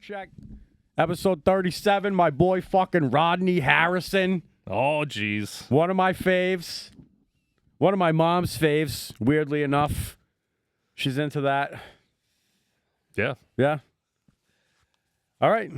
Check. Episode 37, my boy fucking Rodney Harrison. Oh, jeez. One of my faves. One of my mom's faves, weirdly enough. She's into that. Yeah. Yeah. All right.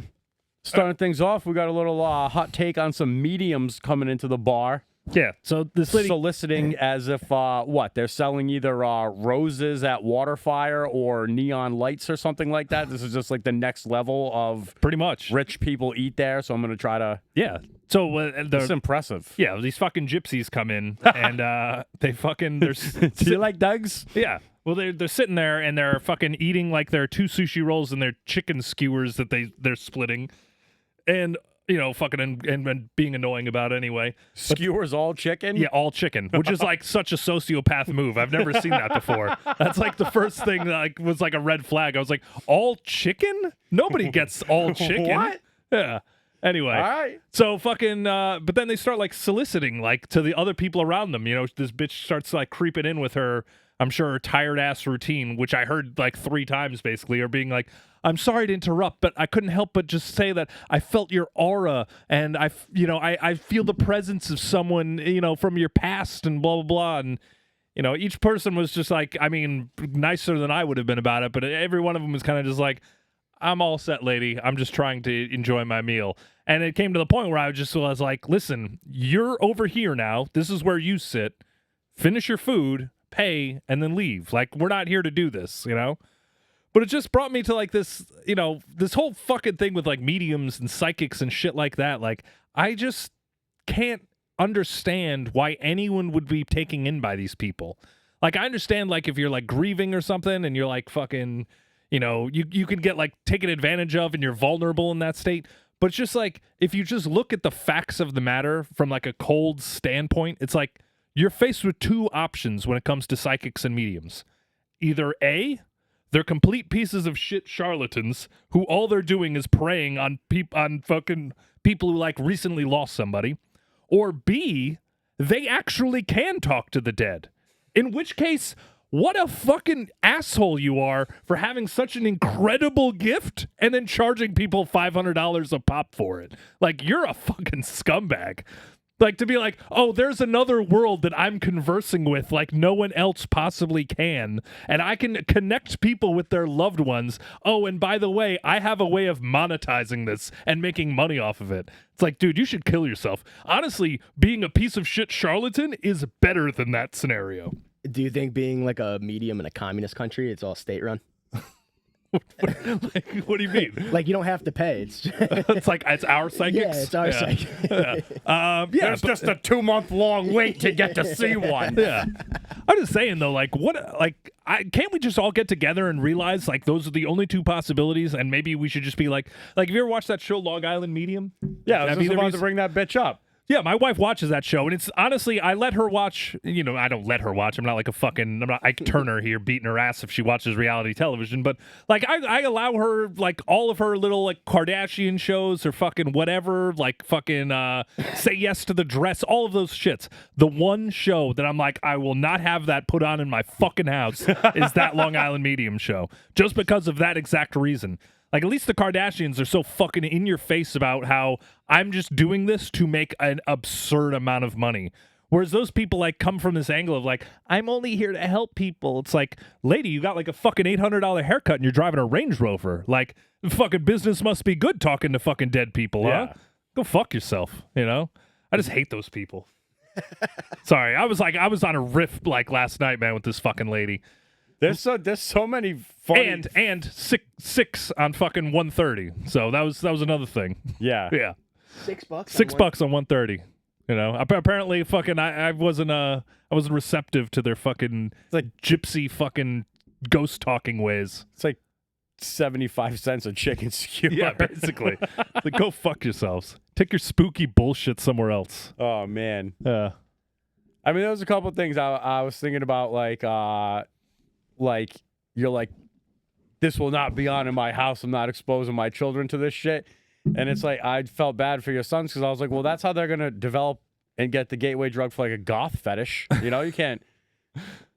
Starting things off, we got a little hot take on some mediums coming into the bar. Yeah. So this lady. Soliciting as if, they're selling either roses at Waterfire or neon lights or something like that. This is just like the next level of Pretty much. rich people eat there, so I'm going to try to... Yeah. So It's impressive. yeah, these fucking gypsies come in and they fucking... They're, Do you like Doug's? yeah. Well, they're sitting there and they're fucking eating like their 2 sushi rolls and their chicken skewers that they're splitting. And... You know, fucking and being annoying about it anyway. Skewers all chicken? Yeah, all chicken, which is like such a sociopath move. I've never seen that before. That's like the first thing that was like a red flag. I was like, all chicken? Nobody gets all chicken. What? Yeah. Anyway. All right. So fucking, but then they start like soliciting like to the other people around them. You know, this bitch starts like creeping in with her, I'm sure, her tired ass routine, which I heard like 3 times basically, or being like, I'm sorry to interrupt, but I couldn't help but just say that I felt your aura and I feel the presence of someone, you know, from your past and blah, blah, blah. And, you know, each person was just like, I mean, nicer than I would have been about it. But every one of them was kind of just like, I'm all set, lady. I'm just trying to enjoy my meal. And it came to the point where I was like, listen, you're over here now. This is where you sit. Finish your food, pay, and then leave. Like, we're not here to do this, you know? But it just brought me to like this, you know, this whole fucking thing with like mediums and psychics and shit like that. Like, I just can't understand why anyone would be taken in by these people. Like, I understand like if you're like grieving or something and you're like fucking, you know, you can get like taken advantage of and you're vulnerable in that state. But it's just like, if you just look at the facts of the matter from like a cold standpoint, it's like you're faced with 2 options when it comes to psychics and mediums. Either A, they're complete pieces of shit charlatans who all they're doing is preying on fucking people who like recently lost somebody. Or B, they actually can talk to the dead. In which case, what a fucking asshole you are for having such an incredible gift and then charging people $500 a pop for it. Like, you're a fucking scumbag. Like, to be like, oh, there's another world that I'm conversing with like no one else possibly can, and I can connect people with their loved ones. Oh, and by the way, I have a way of monetizing this and making money off of it. It's like, dude, you should kill yourself. Honestly, being a piece of shit charlatan is better than that scenario. Do you think being like a medium in a communist country, it's all state-run? Like, what do you mean? Like, you don't have to pay. It's It's like, it's our psychics? yeah, it's our psychic. There's just a 2-month-long wait to get to see one. Yeah. I'm just saying though, like, can't we just all get together and realize like those are the only 2 possibilities, and maybe we should just be like have you ever watched that show Long Island Medium? Yeah, I was Have just either of about you to bring that bitch up. Yeah, my wife watches that show, and it's honestly, I let her watch. You know, I don't let her watch. I'm not Ike Turner here beating her ass if she watches reality television. But like, I allow her like all of her little like Kardashian shows or fucking whatever, like fucking Say Yes to the Dress, all of those shits. The one show that I'm like, I will not have that put on in my fucking house is that Long Island Medium show, just because of that exact reason. Like, at least the Kardashians are so fucking in your face about how I'm just doing this to make an absurd amount of money. Whereas those people, like, come from this angle of, like, I'm only here to help people. It's like, lady, you got, like, a fucking $800 haircut and you're driving a Range Rover. Like, fucking business must be good talking to fucking dead people, huh? Go fuck yourself, you know? I just hate those people. Sorry, I was on a riff, like, last night, man, with this fucking lady. There's so many funny... And six on fucking 130. So that was another thing. Yeah. Yeah. $6. $6 on 130. You know, apparently fucking I wasn't receptive to their fucking like gypsy fucking ghost talking ways. It's like 75 cents a chicken skewer. Yeah, basically. Like, go fuck yourselves. Take your spooky bullshit somewhere else. Oh man. Yeah. I mean, there was a couple of things I was thinking about, like you're like, this will not be on in my house. I'm not exposing my children to this shit. And it's like, I felt bad for your sons because I was like, well, that's how they're going to develop and get the gateway drug for like a goth fetish. You know, you can't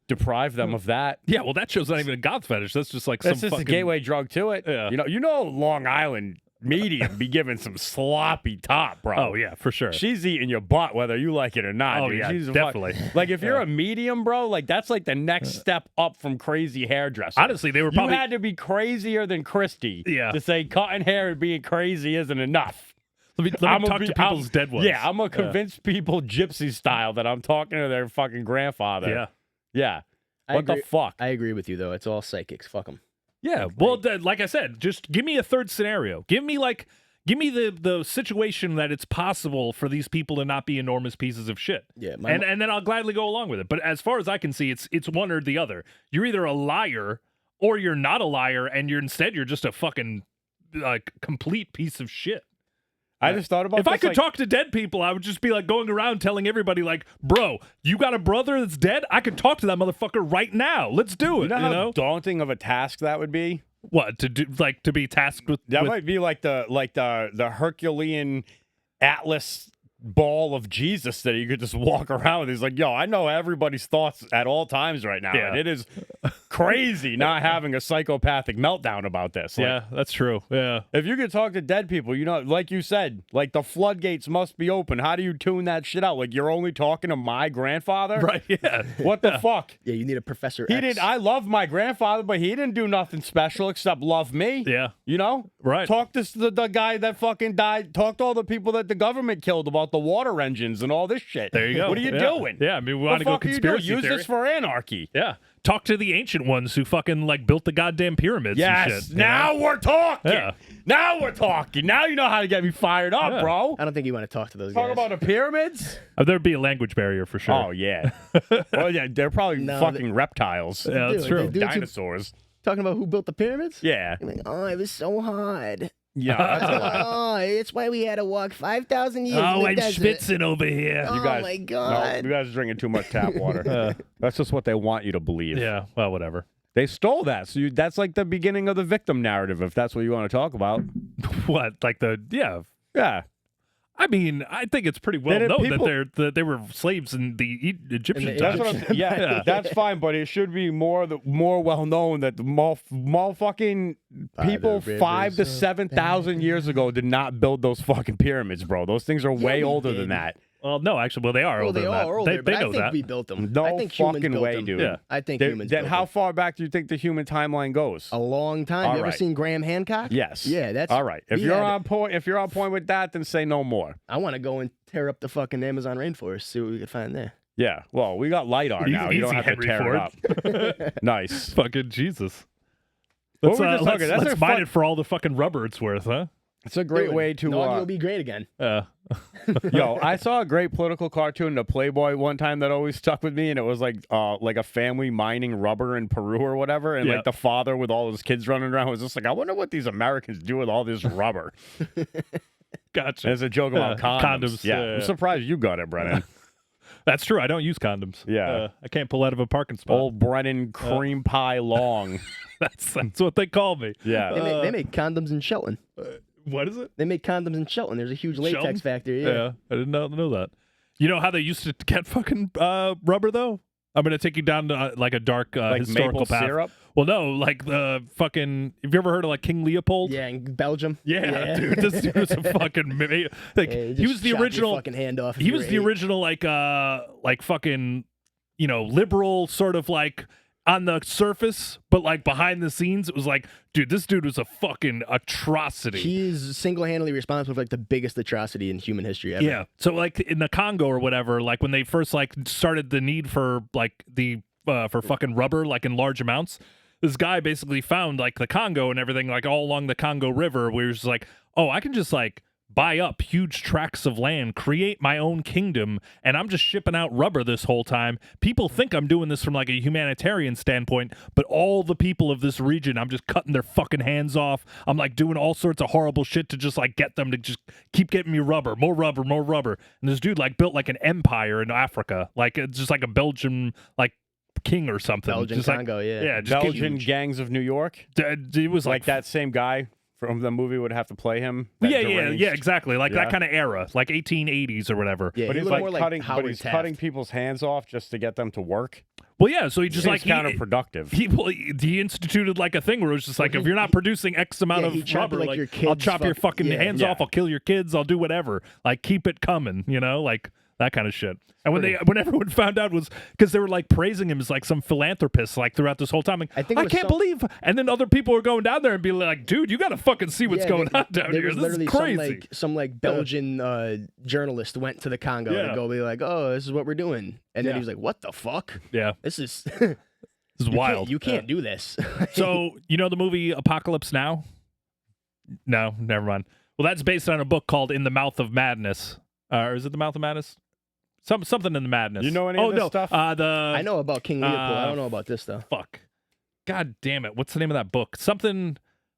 deprive them of that. Yeah, well, that show's not even a God fetish. That's just like That's some just fucking a gateway drug to it. Yeah. You know, Long Island medium be giving some sloppy top, bro. Oh yeah, for sure. She's eating your butt whether you like it or not. Oh, dude. yeah, She's definitely. Like if you're a medium, bro, like that's like the next step up from crazy hairdresser. Honestly, they were probably You had to be crazier than Christy Yeah. to say cutting hair and being crazy isn't enough. let me I'ma talk to people's dead ones. Yeah, I'm gonna convince people gypsy style that I'm talking to their fucking grandfather. Yeah. Yeah. I What the agree- fuck? I agree with you though. It's all psychics. Fuck them. Yeah. Well, like I said, just give me a third scenario. Give me the situation that it's possible for these people to not be enormous pieces of shit. Yeah, And then I'll gladly go along with it. But as far as I can see, it's one or the other. You're either a liar or you're not a liar, and you're just a fucking like complete piece of shit. I just thought about If I this, could like, talk to dead people, I would just be like going around telling everybody, like, bro, you got a brother that's dead? I could talk to that motherfucker right now. Let's do it. you know how daunting of a task that would be? What to do? Like to be tasked with? That with- might be like the Herculean Atlas ball of Jesus that you could just walk around with. He's like, yo, I know everybody's thoughts at all times right now. Yeah. And it is crazy not having a psychopathic meltdown about this. Like, yeah, that's true. Yeah. if you could talk to dead people, you know, like you said, like the floodgates must be open. How do you tune that shit out? Like you're only talking to my grandfather? Right. Yeah. What the fuck? Yeah, you need a Professor He X. did. I love my grandfather, but he didn't do nothing special except love me. Yeah. You know? Right. Talk to the guy that fucking died. Talk to all the people that the government killed about the water engines and all this shit. There you go. What are you Yeah. doing? Yeah. I mean, we What want the to go fuck are you doing? conspiracy Use theory. this for anarchy. Yeah. Talk to the ancient ones who fucking like built the goddamn pyramids. Yes. And shit, you Now know? we're talking. Yeah. Now we're talking. Now you know how to get me fired up, Yeah. bro. I don't think you want to talk to those Talk guys. about the pyramids. There'd be a language barrier for sure. Oh yeah. Well, yeah, they're probably No, fucking reptiles. Yeah, that's Dude, true. they do it to- Dinosaurs. Talking about who built the pyramids? Yeah. You're like, oh, it was so hard. Yeah. That's a lot. Oh, it's why we had to walk 5,000 years. Oh, in the I'm desert. schwitzing over here. Oh You guys, my no, God. you guys are drinking too much tap water. That's just what they want you to believe. Yeah. Well, whatever. They stole that. So that's like the beginning of the victim narrative, if that's what you want to talk about. What? Like yeah. Yeah. I mean, I think it's pretty well Then if known people- that they were slaves in the Egyptian And That's times. what I'm, yeah, that's fine, but it should be more well known that the fucking people the 5,000 to rivers of 7,000 years ago did not build those fucking pyramids, bro. Those things are way we older did. than that. Well, no, actually, well, they are Well, older they than are that. older, They but I know think that. we built them. No I think humans fucking built way, them. dude. Yeah. I think They- humans then built how them. far back do you think the human timeline goes? A long time. All You ever right. seen Graham Hancock? Yes. Yeah, that's all right. If he you're had- on point, with that, then say no more. I want to go and tear up the fucking Amazon rainforest, see what we could find there. Yeah. Well, we got LiDAR now. You don't Easy, have Henry to tear Ford. it up. Nice. Fucking Jesus. What Let's, were we just talking? That's let's a mine fun- it for all the fucking rubber it's worth, huh? It's a great Dude, way to. Nog will be great again. Yo, I saw a great political cartoon, the Playboy, one time that always stuck with me, and it was like a family mining rubber in Peru or whatever, and Yeah. like the father with all his kids running around was just like, I wonder what these Americans do with all this rubber. Gotcha. There's a joke about condoms. Condoms, Yeah, yeah. I'm surprised you got it, Brennan. That's true. I don't use condoms. Yeah. I can't pull out of a parking spot. Old Brennan cream pie long. That's what they call me. Yeah. They make condoms in Shelton. What is it? They make condoms in Shelton. There's a huge latex Shelton? factory. Yeah. Yeah. I didn't know that. You know how they used to get fucking rubber though? I'm gonna take you down to like a dark Like historical maple path. syrup. Well, no, like the fucking. Have you ever heard of like King Leopold? Yeah, in Belgium. Yeah, dude, this dude was a fucking like Yeah, he was the chop your original. fucking hand off. if He you was were the 8. original like fucking liberal sort of like on the surface, but like behind the scenes, it was like, dude, this dude was a fucking atrocity. He's single-handedly responsible for like the biggest atrocity in human history ever. Yeah. So like in the Congo or whatever, like when they first like started the need for like the for fucking rubber like in large amounts, this guy basically found like the Congo and everything like all along the Congo River, where he was like, oh, I can just like buy up huge tracts of land, create my own kingdom, and I'm just shipping out rubber this whole time. People think I'm doing this from like a humanitarian standpoint, but all the people of this region, I'm just cutting their fucking hands off. I'm like doing all sorts of horrible shit to just like get them to just keep getting me rubber, more rubber, more rubber. And this dude like built like an empire in Africa, like it's just like a Belgian like king or something. Belgian just Congo, yeah. Yeah, just Belgian huge. gangs of New York. It was Like that same guy from the movie would have to play him. that Yeah, deranged- exactly. Like Yeah. that kind of era, like 1880s or whatever. Yeah, But he he's looked like more like cutting, Howard but he's Taft. cutting people's hands off just to get them to work. Well, yeah. So he just Seems like counterproductive. he instituted like a thing where it was just like, if you're not producing X amount he of chopped, rubber, like, your I'll kids' chop your fuck- fucking yeah. hands Yeah. off. I'll kill your kids. I'll do whatever. Like, keep it coming. You know, like that kind of shit. And when everyone found out was because they were like praising him as like some philanthropist like throughout this whole time. Like, I think it I was can't believe. And then other people were going down there and be like, dude, you got to fucking see what's Yeah, going there- on down there here. was This is literally crazy. some Belgian journalist went to the Congo Yeah. to go be like, oh, this is what we're doing, and then Yeah. he was like, what the fuck? Yeah, This is this is wild. You can't do this. So, you know the movie Apocalypse Now? No, never mind. Well, that's based on a book called In the Mouth of Madness. Or is it The Mouth of Madness? Something in the Madness. You know any of this stuff? I know about King Leopold. I don't know about this though. Fuck. God damn it. What's the name of that book? Something.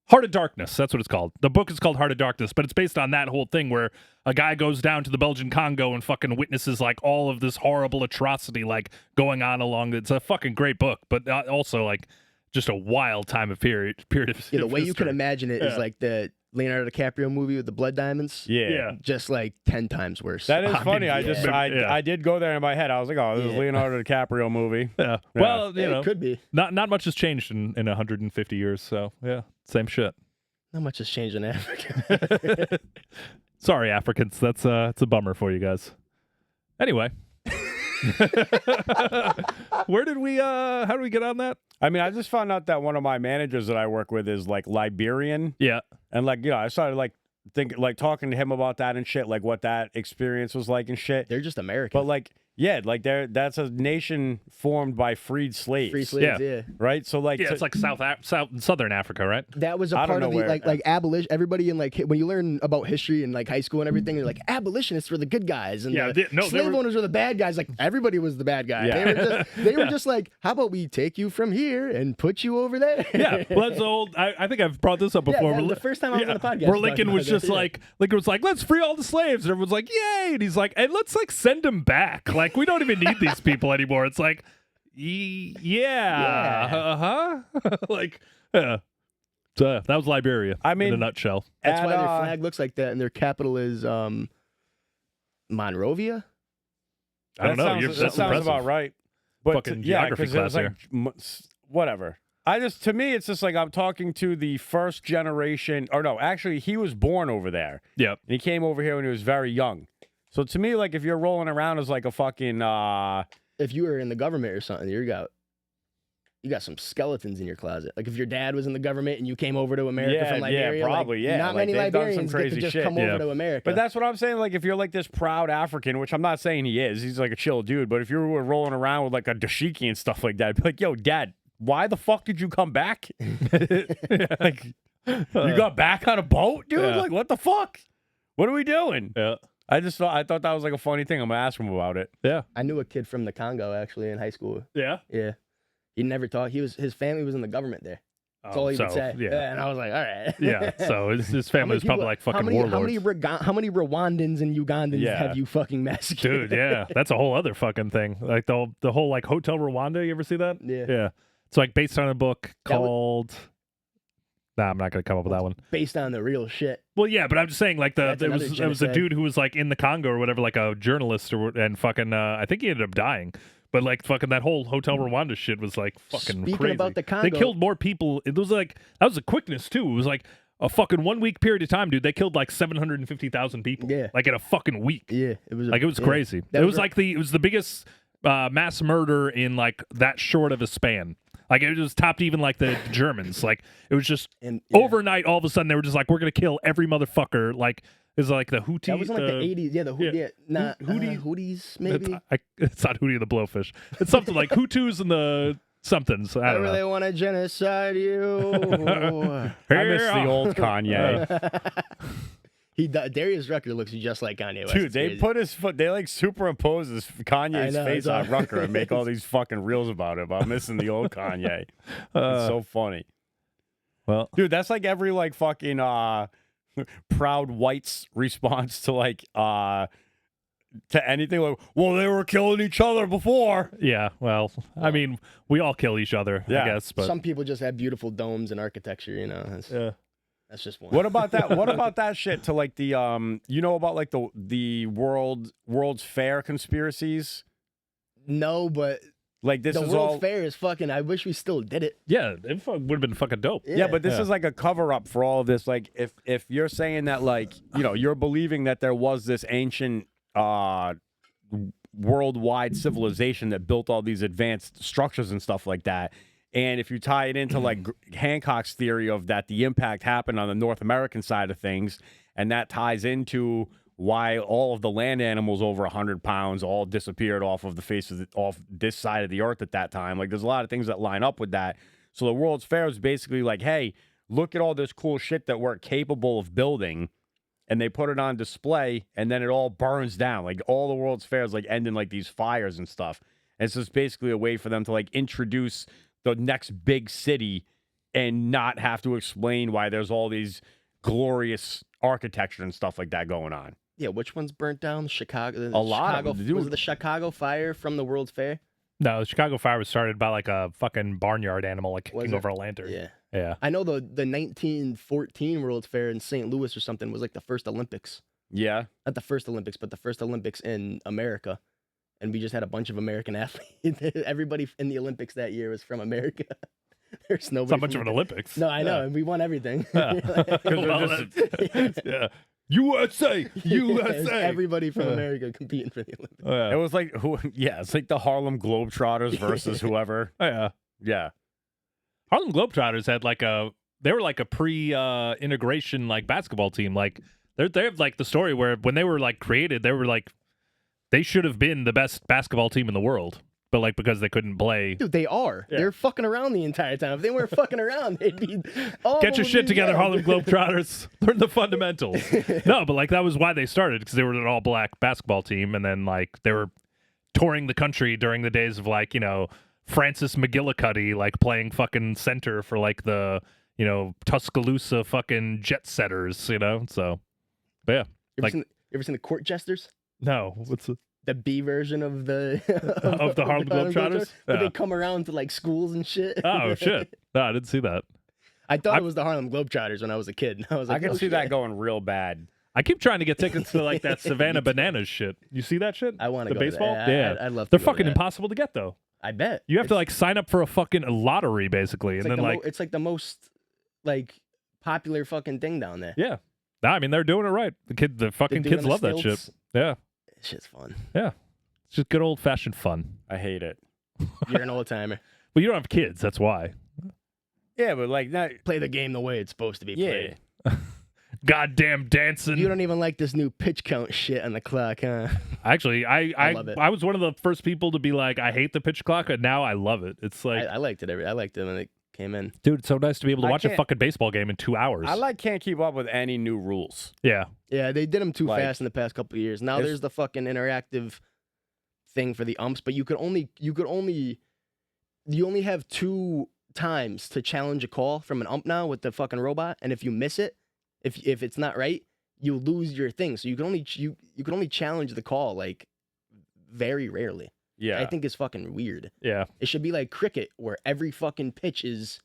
Heart of Darkness. That's what it's called. The book is called Heart of Darkness, but it's based on that whole thing where a guy goes down to the Belgian Congo and fucking witnesses like all of this horrible atrocity like going on along. It's a fucking great book, but also like just a wild time of period of Yeah, the of way you can history. imagine it is Yeah. like the Leonardo DiCaprio movie with the blood diamonds. Yeah. Just like 10 times worse. That is I mean, funny. I yeah. just Yeah. I did go there in my head. I was like, oh, this is Yeah. Leonardo DiCaprio movie. Yeah. Yeah. Well, Yeah, you know, it could be. not much has changed in 150 years. So yeah, same shit. Not much has changed in Africa. Sorry, Africans. That's it's a bummer for you guys. Anyway, where did we? How did we get on that? I mean, I just found out that one of my managers that I work with is like Liberian, Yeah. and like I started like talking to him about that and shit, like what that experience was like and shit. They're just American. But like, yeah, like that's a nation formed by freed slaves. Free slaves, yeah. Right? So like, Yeah, it's like Southern Africa, right? That was a I don't part know of the where- like abolition. Everybody in like when you learn about history in like high school and everything, they're like abolitionists were the good guys and Yeah, the they slave were- owners were the bad guys. Like everybody was the bad guy. Yeah. They were just like, how about we take you from here and put you over there? Yeah, well, that's old. I think I've brought this up Yeah, before. that was Where- the first time I was on the podcast. Where talking Lincoln was about just that, yeah. Lincoln was like, let's free all the slaves. And everyone's like, yay. And he's like, and let's like send them back. Like, we don't even need these people anymore. It's like, yeah. Like, yeah. So that was Liberia. I mean, in a nutshell. That's at, why their flag looks like that and their capital is Monrovia. I don't know. Sounds, That's that sounds impressive. about right. But Fucking yeah, geography because it was class like whatever. To me, it's just like I'm talking to the first generation, or no, actually, he was born over there. Yep. And he came over here when he was very young. So to me, like if you're rolling around as like a fucking If you were in the government or something, you got some skeletons in your closet. Like if your dad was in the government and you came over to America Yeah, from yeah, Liberia, probably, like, yeah. Not Like, many they've done some Liberians get to crazy just shit. come Yeah. over to America. but that's what I'm saying. Like if you're like this proud African, which I'm not saying he is, he's like a chill dude. But if you were rolling around with like a dashiki and stuff like that, I'd be like, yo, dad, why the fuck did you come back? Like you got back on a boat, dude? Yeah. Like what the fuck? What are we doing? Yeah. I thought that was like a funny thing. I'm gonna ask him about it. Yeah. I knew a kid from the Congo actually in high school. Yeah. Yeah. He never taught. His family was in the government there. That's all he would say. Yeah. And I was like, all right. Yeah. So his How family many was probably people- like fucking how many warlords. How many Rwandans and Ugandans Yeah. have you fucking massacred? Dude, yeah, that's a whole other fucking thing. Like the whole like Hotel Rwanda. You ever see that? Yeah. Yeah. It's like based on a book That was- called. Nah, I'm not gonna come up with that one. Based on the real shit. Well, yeah, but I'm just saying, like That's there another was a genocide. dude who was like in the Congo or whatever, like a journalist and fucking. I think he ended up dying. But like fucking that whole Hotel Rwanda shit was like fucking Speaking crazy. about the They Congo- killed more people. It was like that was a quickness too. It was like a fucking 1 week period of time, dude. They killed like 750,000 people. Yeah. Like in a fucking week. Yeah, it was Like it was yeah. crazy. That It was was like it was the biggest mass murder in like that short of a span. Like it was topped even like the Germans. Like it was just And yeah. overnight. All of a sudden they were just like, we're gonna kill every motherfucker. Like it's like the Houthi. That was in like the 80s. Yeah, yeah. not Hootie- Hooties maybe. It's not Hootie and the Blowfish. It's something like Hutus and the somethings. I don't Whenever they know. want to genocide you. I miss the old Kanye. Darius Rucker looks just like Kanye West. Dude, It's they crazy. put his foot. They like superimpose Kanye's I know, face it's on all- Rucker and make all these fucking reels about it. I'm missing the old Kanye. It's so funny, Well, dude. That's like every like fucking proud whites response to like to anything like, well, they were killing each other before. yeah. Well, I mean, we all kill each other, I Yeah. guess. But Some people just have beautiful domes and architecture, you know. yeah. That's just one. What about that? What about that shit to like the you know about like the World's Fair conspiracies? No, but Like this The is World's all. Fair is fucking. I wish we still did it. Yeah, it would have been fucking dope. Yeah, but this Yeah. is like a cover up for all of this. Like if you're saying that like you're believing that there was this ancient worldwide civilization that built all these advanced structures and stuff like that. And if you tie it into like Hancock's theory of that the impact happened on the North American side of things, and that ties into why all of the land animals over 100 pounds all disappeared off of the face of off this side of the earth at that time. Like there's a lot of things that line up with that. So the World's Fair is basically like, hey, look at all this cool shit that we're capable of building. And they put it on display, and then it all burns down. Like all the World's Fairs like end in like these fires and stuff. And it's just basically a way for them to like introduce the next big city and not have to explain why there's all these glorious architecture and stuff like that going on. Yeah, which one's burnt down? Chicago. A lot of Chicago, them, dude. Was it the Chicago fire from the World's Fair? No, the Chicago Fire was started by like a fucking barnyard animal like Was kicking it? over a lantern. Yeah. Yeah. I know the 1914 World's Fair in St. Louis or something was like the first Olympics. Yeah. Not the first Olympics, but the first Olympics in America. And we just had a bunch of American athletes. Everybody in the Olympics that year was from America. There's nobody. It's not much from of an Olympics. No, I know, and we won everything. Yeah. Well, that's- yeah. USA! USA! Everybody from America competing for the Olympics. Oh, yeah. It was like it's like the Harlem Globetrotters versus whoever. Oh, yeah. Yeah. Harlem Globetrotters had like they were like a pre-integration like basketball team. Like they have like the story where when they were like created, they were like they should have been the best basketball team in the world, but like because they couldn't play. Dude, they are. Yeah. They're fucking around the entire time. If they weren't fucking around, they'd be. Get your shit together, Harlem Globetrotters. Learn the fundamentals. No, but like that was why they started because they were an all-black basketball team, and then like they were touring the country during the days of like Francis McGillicuddy like playing fucking center for like the Tuscaloosa fucking Jet Setters, So, but yeah, You like- ever seen the Court Jesters? no, what's The B version of the Of the Harlem Globetrotters? Where Yeah. they come around to like schools and shit. oh shit? No, I didn't see that. I thought it was the Harlem Globetrotters when I was a kid. I was like, I can oh, see shit. that going real bad. I keep trying to get tickets to like that Savannah Bananas shit. You see that shit? I want the to go baseball. To that. Yeah, I'd love to. they're go to fucking that. impossible to get though. I bet You have to like sign up for a fucking lottery basically, It's and like then the like it's like the most like popular fucking thing down there. yeah. No, I mean they're doing it right. The fucking doing kids the love that shit. stilts. Yeah, Shit's fun. it's just good old fashioned fun. I hate it. You're an old timer. But you don't have kids, that's why. Yeah, but like that. Play the game the way it's supposed to be Yeah. played. Goddamn dancing. You don't even like this new pitch count shit on the clock, huh? Actually, I love it. I was one of the first people to be like, I hate the pitch clock, and now I love it. It's like, I liked it. I liked it when it came in. dude, it's so nice to be able to I watch a can't- fucking baseball game in 2 hours. Can't keep up with any new rules. Yeah. Yeah, they did them too Like, fast in the past couple of years. Now it's- there's the fucking interactive thing for the umps, but you only have 2 times to challenge a call from an ump now with the fucking robot, and if you miss it, if it's not right, you lose your thing. So you can only challenge the call like very rarely. Yeah. I think it's fucking weird. Yeah. It should be like cricket where every fucking pitch is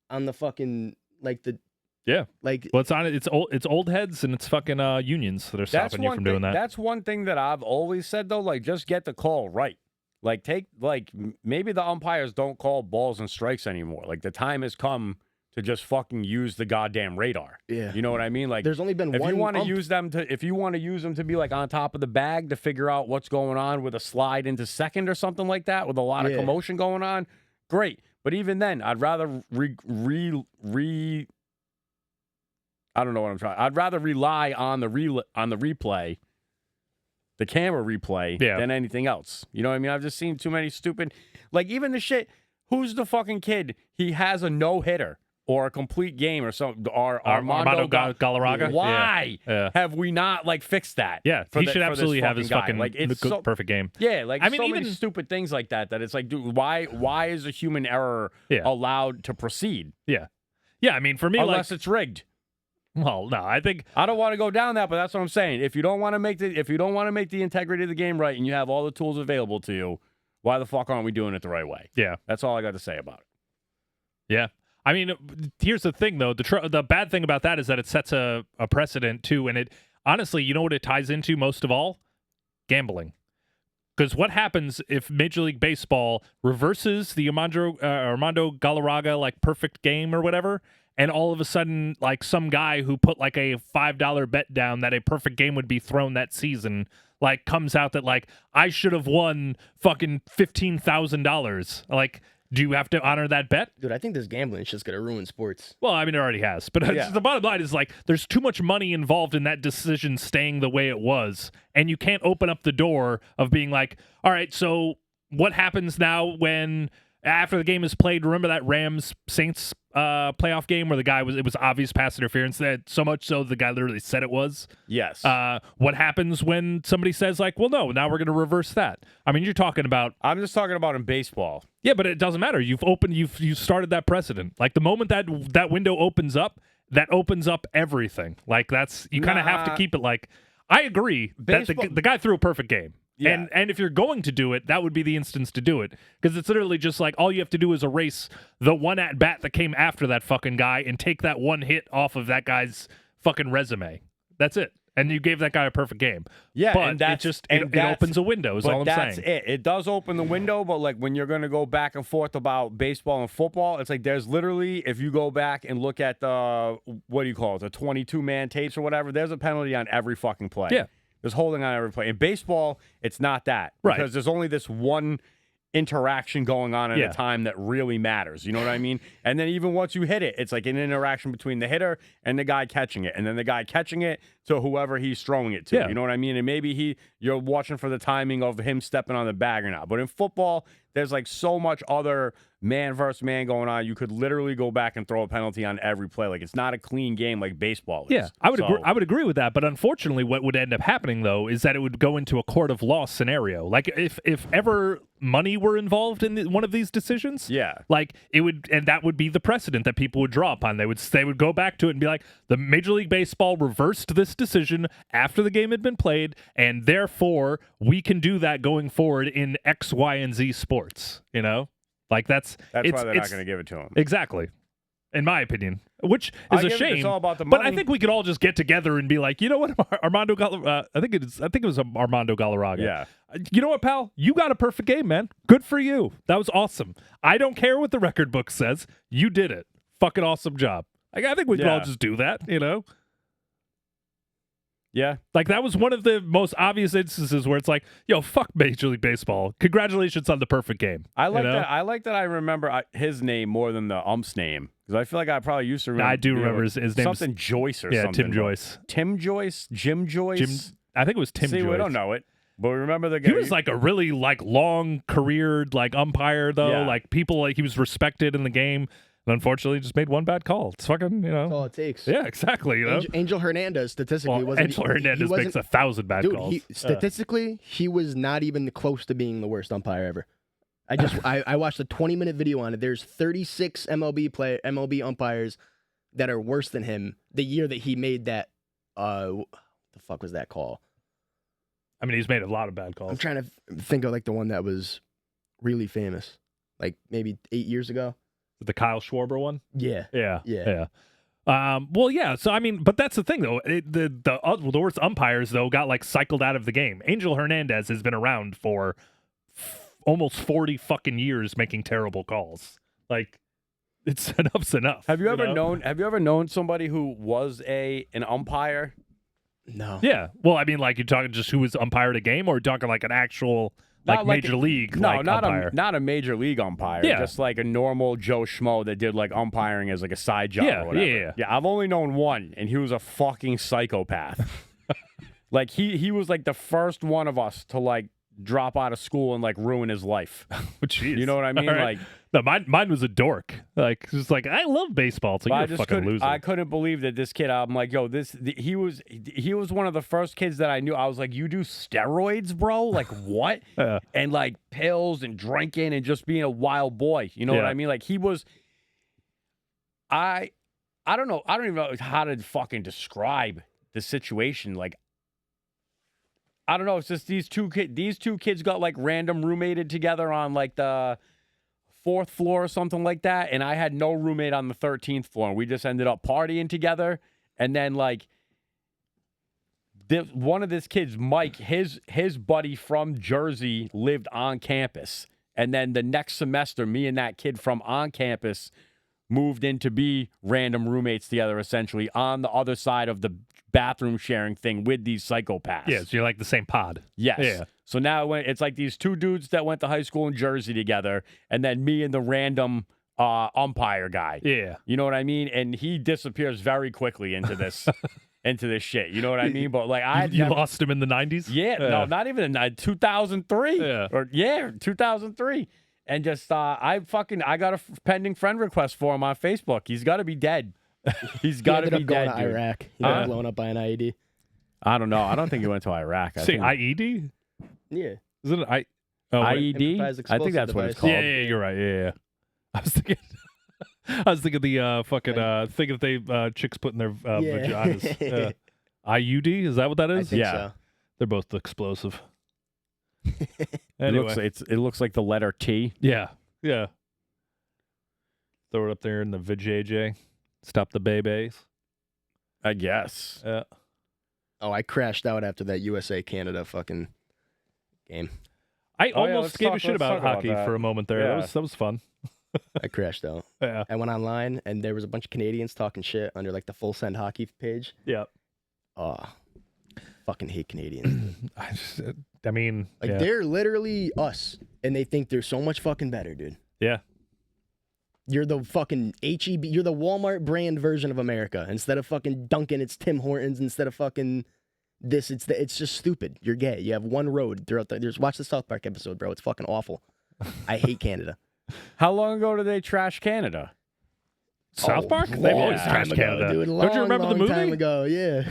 on the fucking like the Yeah. like Well, it's old heads and it's fucking unions that are stopping you from doing that. That's one thing that I've always said though. Like, just get the call right. Like, maybe the umpires don't call balls and strikes anymore. Like, the time has come to just fucking use the goddamn radar. yeah. You know what I mean? Like, There's only been if one you want to ump. use them to be like on top of the bag to figure out what's going on with a slide into second or something like that with a lot of Yeah. commotion going on, great. But even then, I'd rather I don't know what I'm trying. I'd rather rely on the replay, the camera replay, Yeah. than anything else. You know what I mean? I've just seen too many stupid, like even the shit. Who's the fucking kid? He has a no hitter or a complete game or something. Or Armando Galarraga. Why Yeah. have we not like fixed that? Yeah. for He the- should for this absolutely have his guy? fucking like it's good- so, perfect game. yeah, like I mean, so many even- stupid things like that. That it's like, dude, why is a human error Yeah. allowed to proceed Yeah. Yeah. I mean, for me, unless like, it's rigged? well, no, I think I don't want to go down that, but that's what I'm saying. If you don't want to make the integrity of the game right, and you have all the tools available to you, why the fuck aren't we doing it the right way? yeah. That's all I got to say about it. Yeah. I mean, here's the thing, though. The bad thing about that is that it sets a precedent, too. And it honestly, you know what it ties into most of all? Gambling. Because what happens if Major League Baseball reverses the Armando Galarraga like perfect game or whatever, and all of a sudden, like some guy who put like a $5 bet down that a perfect game would be thrown that season, like comes out that like I should have won fucking $15,000. Like, do you have to honor that bet? Dude, I think this gambling is just gonna ruin sports. Well, I mean, it already has. But Yeah. the bottom line is like there's too much money involved in that decision staying the way it was. And you can't open up the door of being like, all right, so what happens now when after the game is played? Remember that Rams-Saints playoff game where it was obvious pass interference, that so much so the guy literally said it was? Yes. What happens when somebody says like, well, no, now we're going to reverse that? I mean, you're talking about I'm just talking about in baseball. yeah, but it doesn't matter. You've started that precedent. Like the moment that window opens up, that opens up everything. Like that's you kind of have to Nah. keep it like. I agree that Baseball- the guy threw a perfect game. Yeah. And if you're going to do it, that would be the instance to do it, because it's literally just like all you have to do is erase the one at bat that came after that fucking guy and take that one hit off of that guy's fucking resume. That's it. And you gave that guy a perfect game. Yeah, but and that's it opens a window. Is But all I'm that's saying. it. It does open the window, but like when you're gonna go back and forth about baseball and football, it's like there's literally, if you go back and look at the what do you call it, the 22-man tapes or whatever, there's a penalty on every fucking play. Yeah. There's holding on every play. In baseball, it's not that. Right. Because there's only this one interaction going on at Yeah. a time that really matters. You know what I mean? And then even once you hit it, it's like an interaction between the hitter and the guy catching it, and then the guy catching it to whoever he's throwing it to. Yeah. You know what I mean? And maybe you're watching for the timing of him stepping on the bag or not. But in football, there's like so much other man versus man going on. You could literally go back and throw a penalty on every play. Like it's not a clean game like baseball is. Yeah, I would agree. So- I would agree with that. But unfortunately, what would end up happening though is that it would go into a court of law scenario. Like if ever money were involved in one of these decisions, Yeah. like it would, and that would be the precedent that people would draw upon. They would go back to it and be like, the Major League Baseball reversed this decision after the game had been played, and therefore we can do that going forward in X, Y, and Z sports. You know, like that's That's why it's- they're not it's- going to give it to him. Exactly. In my opinion, which I is a get it, shame. it's all about the but I money. think we could all just get together and be like, you know what, Armando I think it was Armando Galarraga. Yeah. You know what, pal? You got a perfect game, man. Good for you. That was awesome. I don't care what the record book says. You did it. Fucking awesome job. I think we can all Yeah. just do that, you know? Yeah. Like that was one of the most obvious instances where it's like, yo, fuck Major League Baseball. Congratulations on the perfect game. I like you know? that. I like that. I remember his name more than the ump's name because I feel like I probably used to remember. I do you know, remember his name's something Joyce or something. Tim but- Joyce. Tim Joyce, Jim Joyce. I think it was Tim See, Joyce. we don't know it, but we remember the guy. He was like a really like long careered like umpire though. Yeah. Like people like he was respected in the game. And unfortunately just made one bad call. It's fucking, you know. That's all it takes. Yeah, exactly. You know. Angel Hernandez statistically Well, wasn't. Angel he Hernandez wasn't, makes 1,000 bad dude. calls. Statistically, he was not even close to being the worst umpire ever. I watched a 20-minute video on it. There's 36 MLB umpires that are worse than him. The year that he made that, the fuck was that call? I mean, he's made a lot of bad I'm calls. trying to think of like the one that was really famous, like maybe 8 years ago. The Kyle Schwarber one. Yeah. Yeah. Yeah. Well, yeah. So I mean, but that's the thing though. The worst umpires though got like cycled out of the game. Angel Hernandez has been around for almost 40 fucking years making terrible calls. Like, it's enough's enough. Have you ever know? known somebody who was an umpire? No. Yeah. Well, I mean, like you're talking just who was umpired a game, or talking like an actual like Not like major league No, like umpire. not a major league umpire. Yeah. Just like a normal Joe Schmo that did like umpiring as like a side job Yeah, or whatever. yeah. I've only known one, and he was a fucking psychopath. Like he was like the first one of us to like drop out of school and like ruin his life. Jeez. You know what I mean? All right. Like, no, mine was a dork. Like, just like I love baseball. It's like but you're I a just fucking couldn't. loser. I couldn't believe that this kid. I'm like, yo, he was one of the first kids that I knew. I was like, you do steroids, bro? Like what? Yeah. And like pills and drinking and just being a wild boy. You know what Yeah. I mean? Like he was. I don't know. I don't even know how to fucking describe the situation. Like, I don't know. It's just these two kids got like random roommated together on like the 4th floor or something like that, and I had no roommate on the 13th floor, and we just ended up partying together, and then like one of this kid's Mike, his buddy from Jersey lived on campus, and then the next semester, me and that kid from on campus moved in to be random roommates together, essentially on the other side of the bathroom sharing thing with these psychopaths. Yeah, so you're like the same pod. Yes. Yeah. So now it's like these two dudes that went to high school in Jersey together, and then me and the random umpire guy. Yeah. You know what I mean? And he disappears very quickly into this into this shit. You know what I mean? But like You lost him in the 90s? yeah, no, not even in 2003. Yeah. Or 2003. And just I got a pending friend request for him on Facebook. He's got to be dead. He's He got to ended be up going dead, to dude. Iraq. He got blown up by an IED. I don't know. I don't think he went to Iraq. I Say think IED? Yeah. Isn't it Oh, wait. IED. Improvised I think that's explosive what it's device. called. Yeah, you're right. Yeah. I was thinking the fucking thing that they chicks put in their vaginas. IUD, is that what that I is? think Yeah. so. They're both explosive. It Anyway. looks like the letter T. Yeah. Yeah. Throw it up there in the vajayjay. Stop the babies. I guess. Yeah. Oh, I crashed out after that USA Canada fucking game. I Oh, yeah, almost let's gave a talk- shit let's about talk about hockey that. for a moment there. Yeah. That was fun. I crashed out. Yeah. I went online and there was a bunch of Canadians talking shit under like the Full Send Hockey page. Yeah. Oh, fucking hate Canadians. I mean, Like yeah. they're literally us, and they think they're so much fucking better, dude. Yeah. You're the fucking HEB. You're the Walmart brand version of America. Instead of fucking Dunkin', it's Tim Hortons. Instead of fucking this, it's just stupid. You're gay. You have one road throughout the. Just watch the South Park episode, bro. It's fucking awful. I hate Canada. How long ago did they trash Canada? South Oh, Park? They've long always time trashed ago, Canada. dude. Don't you remember the Long time movie? ago, yeah.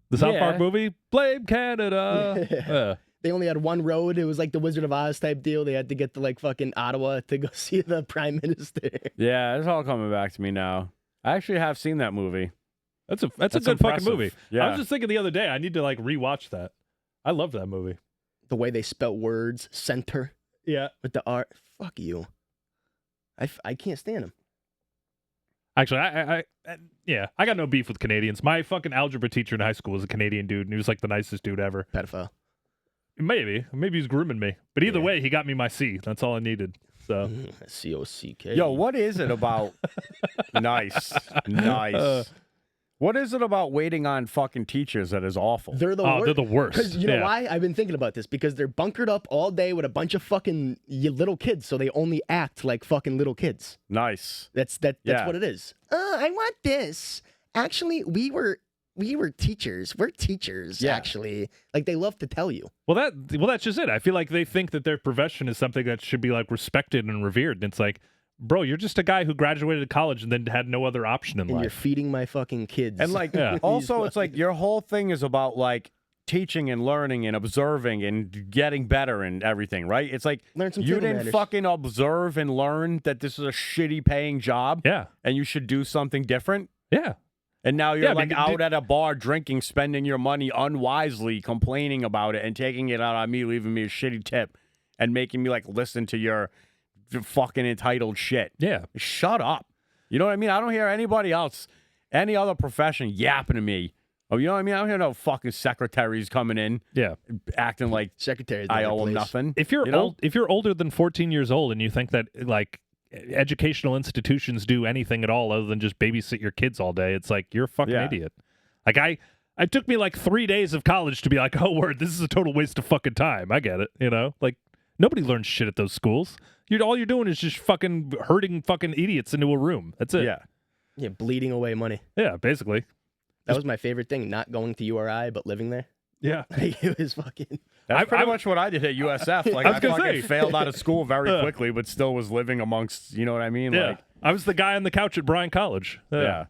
The South Yeah. Park movie? Blame Canada. Yeah. They only had one road. It was like the Wizard of Oz type deal. They had to get to like fucking Ottawa to go see the Prime Minister. Yeah, it's all coming back to me now. I actually have seen that movie. That's a That's good fucking impressive. movie. Yeah. I was just thinking the other day, I need to like rewatch that. I love that movie. The way they spell words, center Yeah. with the R. Fuck you. I can't stand them. Actually, I I got no beef with Canadians. My fucking algebra teacher in high school was a Canadian dude, and he was like the nicest dude ever. Pedophile. Maybe he's grooming me. But either Yeah. way, he got me my C. That's all I needed. So COCK. Yo, what is it about? Nice. What is it about waiting on fucking teachers that is awful? They're the oh, worst. they're the worst. Because you know Yeah. why? I've been thinking about this. Because they're bunkered up all day with a bunch of fucking little kids, so they only act like fucking little kids. Nice. That's Yeah. what it is. I want this. Actually, we were teachers. We're teachers. Yeah. Actually, like they love to tell you. Well, that's just it. I feel like they think that their profession is something that should be like respected and revered. And it's like, bro, you're just a guy who graduated college and then had no other option in And you're life. feeding my fucking kids. And like, Yeah. also, it's like your whole thing is about like teaching and learning and observing and getting better and everything, right? It's like Learn some you table didn't manners. fucking observe and learn that this is a shitty paying job Yeah, and you should do something different. yeah. And now you're Yeah, I like mean, out at a bar drinking, spending your money unwisely, complaining about it and taking it out on me, leaving me a shitty tip and making me like listen to your fucking entitled shit. Yeah. Shut up. You know what I mean? I don't hear anybody else, any other profession yapping to me. Oh, you know what I mean? I don't hear no fucking secretaries coming in Yeah. acting like secretaries. I never owe them place. nothing. If you're You know? old, if you're older than 14 years old and you think that like educational institutions do anything at all other than just babysit your kids all day, it's like you're a fucking Yeah. idiot. Like it took me like 3 days of college to be like, oh word, this is a total waste of fucking time. I get it, you know? Like nobody learns shit at those schools. All you're doing is just fucking herding fucking idiots into a room. That's it. Yeah. Yeah, bleeding away money. Yeah, basically. That was my favorite thing. Not going to URI, but living there. Yeah. Like, it was fucking. That's pretty I- much what I did at USF. Like I I, was gonna fucking say. failed out of school very quickly, but still was living amongst, you know what I mean? Yeah. Like, I was the guy on the couch at Bryan College. yeah.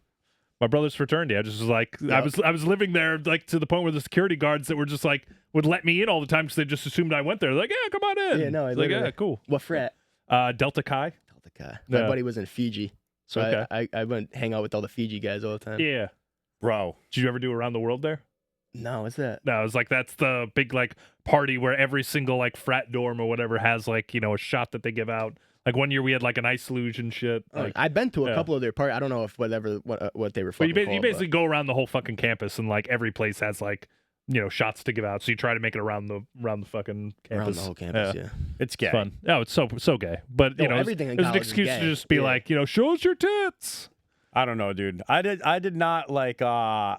My brother's fraternity. I just was like, I was living there like to the point where the security guards that were just like would let me in all the time because they just assumed I went there. They're like, yeah, come on in. Yeah, no, I It's like, literally- yeah, cool. What frat? Delta Chi. Delta Chi. My Yeah. buddy was in Fiji, so Okay. I went hang out with all the Fiji guys all the time. Yeah. Bro. Did you ever do Around the World there? No, what's that? No, it was like that's the big like party where every single like frat dorm or whatever has like, you know, a shot that they give out. Like one year we had like an ice luge and shit. Like, I've been to a yeah. couple of their parties. I don't know if what they were. but Fucking you called, basically go around the whole fucking campus and like every place has like shots to give out. So you try to make it around the fucking campus. Around the whole campus, yeah. It's gay. It's fun. No, it's so gay. But No, it's everything in an college is excuse to gay. just be Yeah. like, show us your tits. I don't know, dude. I did not like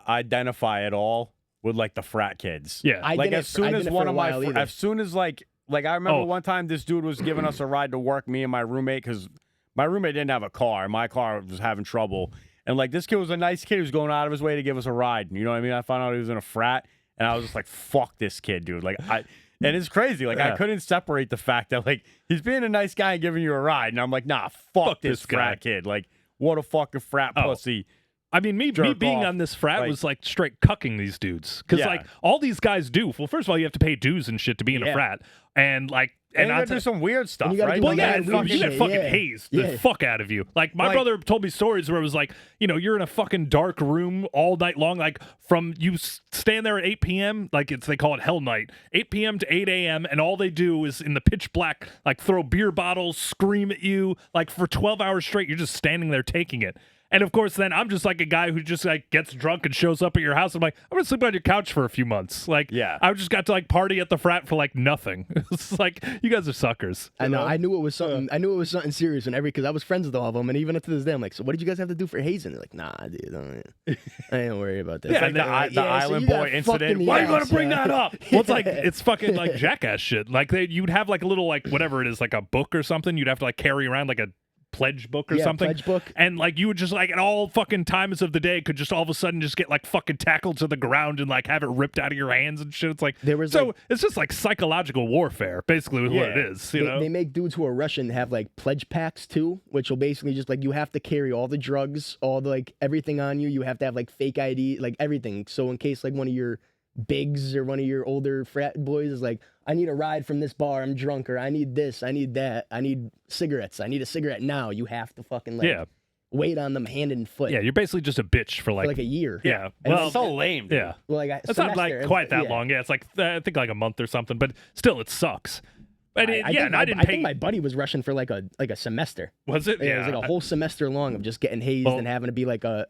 identify at all with like the frat kids. Yeah. I Like didn't as soon I as didn't one for a of my while either. as soon as like I remember Oh. one time this dude was giving us a ride to work, me and my roommate, because my roommate didn't have a car. My car was having trouble. And like this kid was a nice kid who was going out of his way to give us a ride. You know what I mean? I found out he was in a frat, and I was just like, fuck this kid, dude. Like and it's crazy. Like I Yeah. couldn't separate the fact that like he's being a nice guy and giving you a ride. And I'm like, nah, fuck this this guy. frat kid. Like, what a fucking frat Oh. pussy. I mean, me Jerk being off. on this frat Like- was like straight cucking these dudes. Because Yeah. like all these guys do. Well, first of all, you have to pay dues and shit to be in a Yeah. frat. And like, And and you I'll gotta do tell- some weird stuff, you gotta right? do well, all yeah, that you weird get shit, fucking yeah. hazed the Yeah. fuck out of you. Like my Like- brother told me stories where it was like, you're in a fucking dark room all night long. Like from you stand there at 8 p.m. Like they call it Hell Night, 8 p.m. to 8 a.m. And all they do is in the pitch black, like throw beer bottles, scream at you, like for 12 hours straight. You're just standing there taking it. And of course, then I'm just like a guy who just like gets drunk and shows up at your house. I'm like, I'm gonna sleep on your couch for a few months. Like, Yeah. I just got to like party at the frat for like nothing. It's like you guys are suckers. I you know. I knew it was something. I knew it was something serious, and because I was friends with all of them, and even up to this day, I'm like, so what did you guys have to do for hazing? They're like, nah, dude, I ain't worry about that. Yeah, Like and the, then, the yeah, so Island you got Boy fucked incident. in the Why are you gonna ass, bring yeah. that up? Well, it's like it's fucking like jackass shit. Like you'd have like a little like whatever it is, like a book or something. You'd have to like carry around like a pledge book or Yeah, something. pledge book. And like you would just like at all fucking times of the day could just all of a sudden just get like fucking tackled to the ground and like have it ripped out of your hands and shit. It's like There was, so like- it's just like psychological warfare, basically, with what it Yeah. is. You know, They make dudes who are Russian have like pledge packs too, which will basically just like you have to carry all the drugs, all the like everything on you. You have to have like fake ID, like everything. So in case like one of your bigs or one of your older frat boys is like, I need a ride from this bar, I'm drunk, or I need this, I need that, I need cigarettes, I need a cigarette now. You have to fucking like yeah, wait on them hand and foot yeah. You're basically just a bitch for for like, like a year. yeah. And Well, it's so lame. Dude. yeah. Well, like It's not like quite that long. Yeah, it's like I think like a month or something, but still, it sucks. But I yeah, think and I didn't I pay. think my buddy was Russian for like a semester. Was it? Yeah, it was like a whole semester long of just getting hazed Well- and having to be like a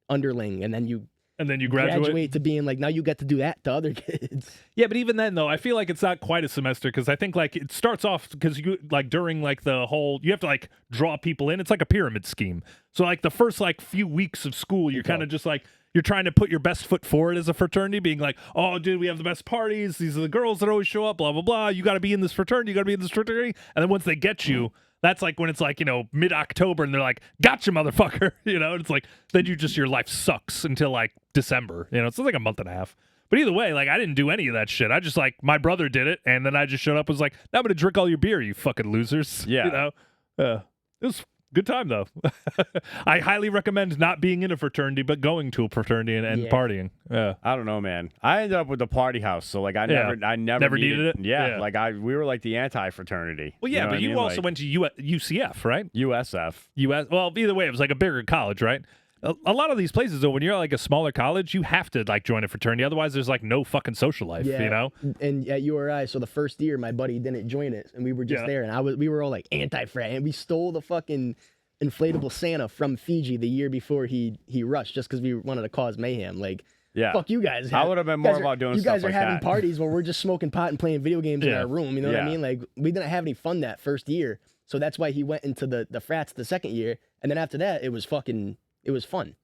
underling, and then you and then you graduate to being like now you get to do that to other kids. Yeah, but even then though, I feel like it's not quite a semester because I think like it starts off because you like during like the whole you have to like draw people in. It's like a pyramid scheme. So like the first like few weeks of school, you're kind of just like you're trying to put your best foot forward as a fraternity, being like, oh, dude, we have the best parties. These are the girls that always show up. Blah blah blah. You got to be in this fraternity. You got to be in this fraternity. And then once they get you. That's like when it's like, mid-October and they're like, gotcha, motherfucker. And it's like, then your life sucks until like December. It's like a month and a half. But either way, like I didn't do any of that shit. I just like, my brother did it. And then I just showed up and was like, now I'm going to drink all your beer, you fucking losers. Yeah. It was a good time though. I highly recommend not being in a fraternity, but going to a fraternity and Yeah. partying. Yeah. I don't know, man. I ended up with the party house, so like I Yeah. never needed it? Yeah, Yeah. like we were like the anti-fraternity. Well, yeah, know but what I you mean? also Like, went to UCF, right? USF. Well, either way, it was like a bigger college, right? A lot of these places, though, when you're like a smaller college, you have to like join a fraternity. Otherwise, there's like no fucking social life, And at URI, so the first year my buddy didn't join it, and we were just Yeah. there, and we were all like anti-frat, and we stole the fucking inflatable Santa from Fiji the year before he rushed, just because we wanted to cause mayhem. Like, Yeah. fuck you guys. I would have been you guys more about doing You guys stuff are like having that. parties where we're just smoking pot and playing video games in Yeah. our room. You know what I Yeah. mean? Like, we didn't have any fun that first year, so that's why he went into the frats the second year, and then after that, it was fun.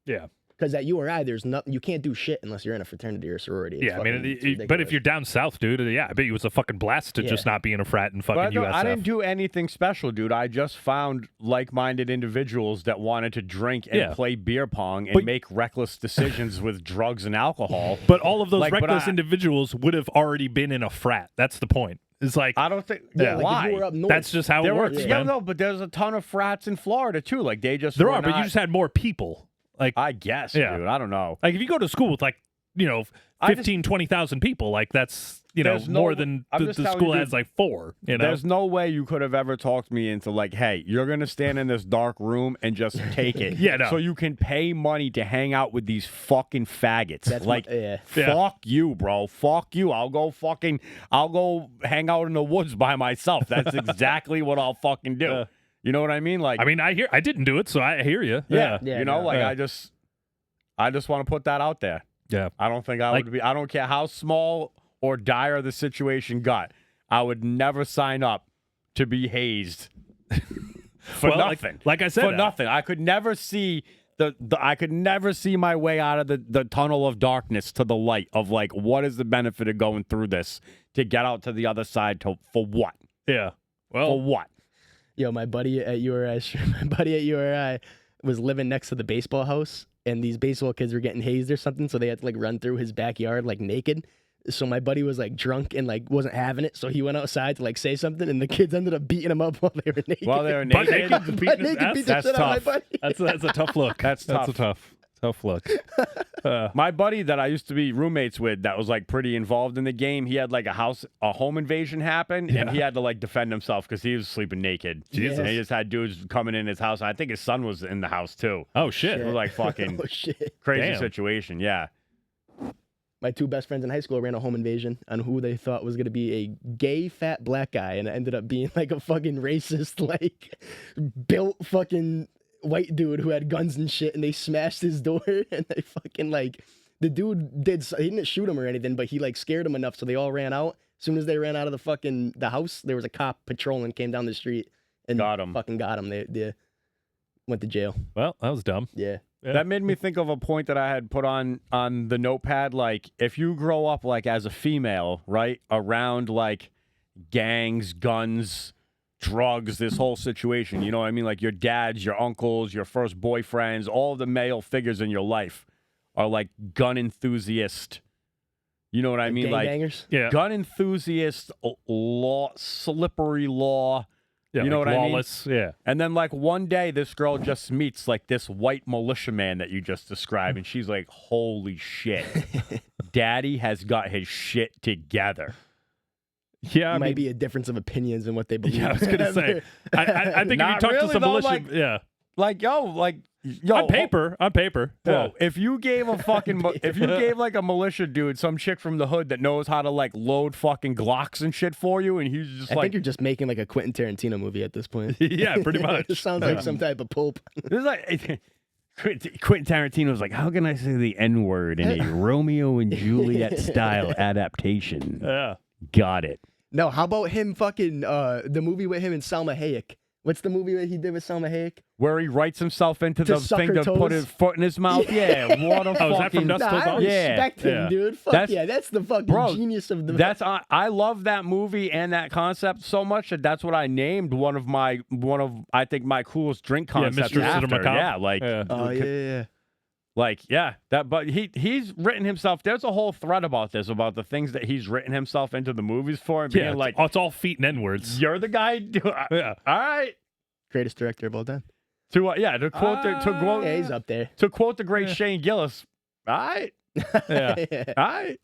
Yeah. Because at URI, there's nothing you can't do shit unless you're in a fraternity or sorority. It's Yeah, I mean, fucking- it's but if ridiculous. you're down south, dude, yeah, I bet you it was a fucking blast to Yeah. just not be in a frat and But fucking I didn't USF. do anything special, dude. I just found like-minded individuals that wanted to drink and Yeah. play beer pong and But- make reckless decisions with drugs and alcohol. But all of those Like, but reckless I- individuals would have already been in a frat. That's the point. It's like I don't think. Yeah. like Why? if you were up north, that's just how it there were, works, yeah, man. no, but there's a ton of frats in Florida too. Like they just There were are, but you not- just had more people. Like, I guess, Yeah. dude. I don't know. if you go to school with like, I just- 15, 20,000 people, like that's, There's more no- than I'm the just telling school you, has like 4, There's no way you could have ever talked me into like, hey, you're gonna stand in this dark room and just take it. Yeah, no. So you can pay money to hang out with these fucking faggots. That's like, yeah. Yeah. fuck you, bro. Fuck you. I'll go hang out in the woods by myself. That's exactly what I'll fucking do. You know what I mean? Like, I mean, I didn't do it, so I hear you. yeah, Yeah, you know, no. like Yeah. I just want to put that out there. Yeah. I don't think I Like- would be. I don't care how small or dire the situation got. I would never sign up to be hazed for Well, nothing. like I said, for nothing. I could never see I could never see my way out of the tunnel of darkness to the light of like, what is the benefit of going through this to get out to the other side for what? Yeah. For Well, what? Yo, my buddy at URI, was living next to the baseball house, and these baseball kids were getting hazed or something, so they had to like run through his backyard like naked. So my buddy was like drunk and like wasn't having it, so he went outside to like say something, and the kids ended up beating him up while they were naked. While they were Butt naked. naked? Butt beating his naked, ass? beat the That's shit out of tough. my buddy. that's a tough look. That's a tough look. My buddy that I used to be roommates with that was like pretty involved in the game, he had like a home invasion happen, Yeah. and he had to like defend himself because he was sleeping naked. Jesus. And he just had dudes coming in his house. I think his son was in the house too. Oh shit. It was like fucking Oh shit! crazy Damn. situation. Yeah. My two best friends in high school ran a home invasion on who they thought was gonna be a gay fat black guy, and it ended up being like a fucking racist, like built fucking white dude who had guns and shit, and they smashed his door, and they fucking like the dude he didn't shoot him or anything, but he like scared him enough so they all ran out. As soon as they ran out of the house, there was a cop patrolling, came down the street and Got 'em. fucking got him. They went to jail. Well, that was dumb. Yeah. Yeah. That made me think of a point that I had put on the notepad. Like, if you grow up like as a female, right, around like gangs, guns, drugs, this whole situation, you know what I mean? Like your dads, your uncles, your first boyfriends, all the male figures in your life are like gun enthusiast. You know what I mean? Like Gangbangers. Yeah. gun enthusiast, law, slippery law. Yeah, You know like what I mean? lawless. Yeah. And then like one day this girl just meets like this white militiaman that you just described, and she's like, holy shit. Daddy has got his shit together. Yeah. I might mean, be a difference of opinions in what they believe. yeah, I was gonna say. I think if you Not talk to really, some though, militia, like- yeah, Like, yo, on paper, bro, yeah. if you gave a fucking if you gave like a militia dude, some chick from the hood that knows how to like load fucking Glocks and shit for you, and he's just I like, think you're just making like a Quentin Tarantino movie at this point. Yeah, pretty much. It sounds like some type of pulp. this is like Quentin Tarantino's like, how can I say the N-word in a Romeo and Juliet style adaptation? Yeah. Got it. No, how about him fucking the movie with him and Salma Hayek? What's the movie that he did with Salma Hayek? Where he writes himself into To the suck thing her to put toes? his foot in his mouth. Yeah, what a Oh, is that from fucking. Dusk Nah, Till I Dawn? Yeah, respect him, yeah. dude. Fuck That's- yeah, that's the fucking Bro, genius of the. That's I love that movie and that concept so much that that's what I named one of I think my coolest drink concepts Mistress of the after. Macabre? Yeah, like Yeah. Oh yeah. that. But he's written himself. There's a whole thread about this, about the things that he's written himself into the movies for, and Yeah, being like, it's all feet and N-words. you're the guy. Yeah. All right. Greatest director of all time. To quote Yeah, he's up there. to quote the great Yeah. Shane Gillis. All right. Yeah. All right.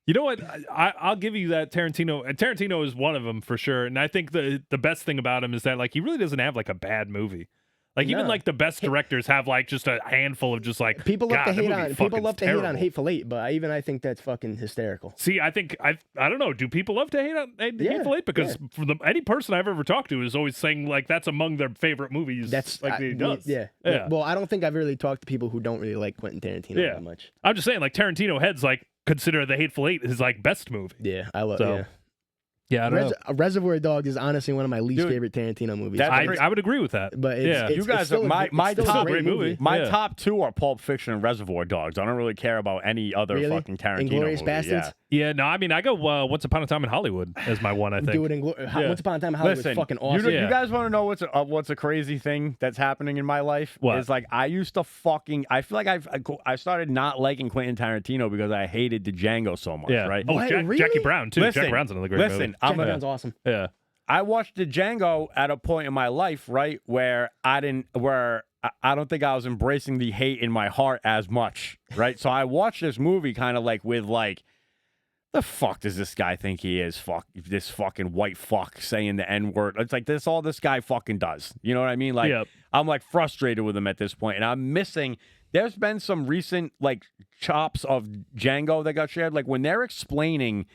You know what? I'll give you that. Tarantino. And Tarantino is one of them for sure. And I think the best thing about him is that like he really doesn't have like a bad movie. Like even No. like the best directors have like just a handful of just like People love God, to that hate movie on fucking people love to hate on terrible. Hateful Eight, but I think that's fucking hysterical. See, I think I don't know. Do people love to hate on Hateful Eight? Because for any person I've ever talked to is always saying like that's among their favorite movies. That's like he does. Yeah. Yeah. Well, I don't think I've really talked to people who don't really like Quentin Tarantino Yeah. that much. I'm just saying like Tarantino heads like consider the Hateful Eight his like best movie. Yeah, I love. So, Yeah. Yeah, Reservoir Dogs is honestly one of my least Dude, favorite Tarantino movies. that's I would agree with that. but it's, yeah. it's, You it's guys still are a my it's still a top great movie. My Yeah. top two are Pulp Fiction and Reservoir Dogs. I don't really care about any other Really? fucking Tarantino Inglourious movie. Bastards. Yeah, no, I mean I go Once Upon a Time in Hollywood as my one. I think. Do it in Yeah. Once Upon a Time in Hollywood Listen, was fucking you, awesome. Yeah. you guys want to know what's a crazy thing that's happening in my life? What? Is like I used to I feel like I started not liking Quentin Tarantino because I hated the Django so much. Yeah. Right. Oh, What? Jackie Really? Brown too. Listen, Jackie Brown's another great listen, movie. I'm Jackie a, Brown's awesome. Yeah. I watched the Django at a point in my life, right, where I don't think I was embracing the hate in my heart as much, right? So I watched this movie kind of like with like, the fuck does this guy think he is? Fuck this fucking white fuck saying the N-word. It's like this all this guy fucking does. You know what I mean? Like Yep. I'm like frustrated with him at this point, and I'm missing. There's been some recent like chops of Django that got shared, like when they're explaining.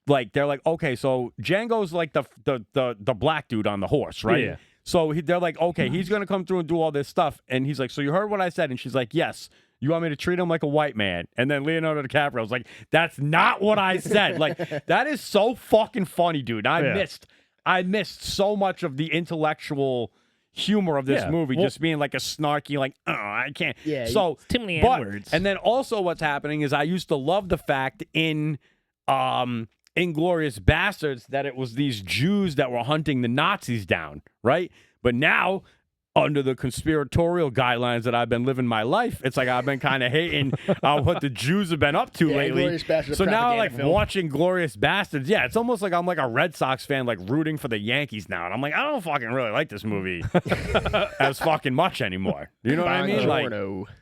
Like they're like, okay, so Django's like the black dude on the horse, right? Yeah. So they're like, okay, he's gonna come through and do all this stuff, and he's like, so you heard what I said? And she's like, yes. You want me to treat him like a white man? And then Leonardo DiCaprio was like, that's not what I said. Like, that is so fucking funny, dude. I missed so much of the intellectual humor of this movie, just being like a snarky, like, oh, I can't. Yeah, So, too many but, N-words. and then also what's happening is I used to love the fact in Inglourious Bastards that it was these Jews that were hunting the Nazis down, right? But now, under the conspiratorial guidelines that I've been living my life, it's like I've been kind of hating what the Jews have been up to lately. Inglourious Basterds, So now, like, film. watching Glorious Bastards, it's almost like I'm like a Red Sox fan, like rooting for the Yankees now, and I'm like, I don't fucking really like this movie as fucking much anymore. You know what I mean? Like,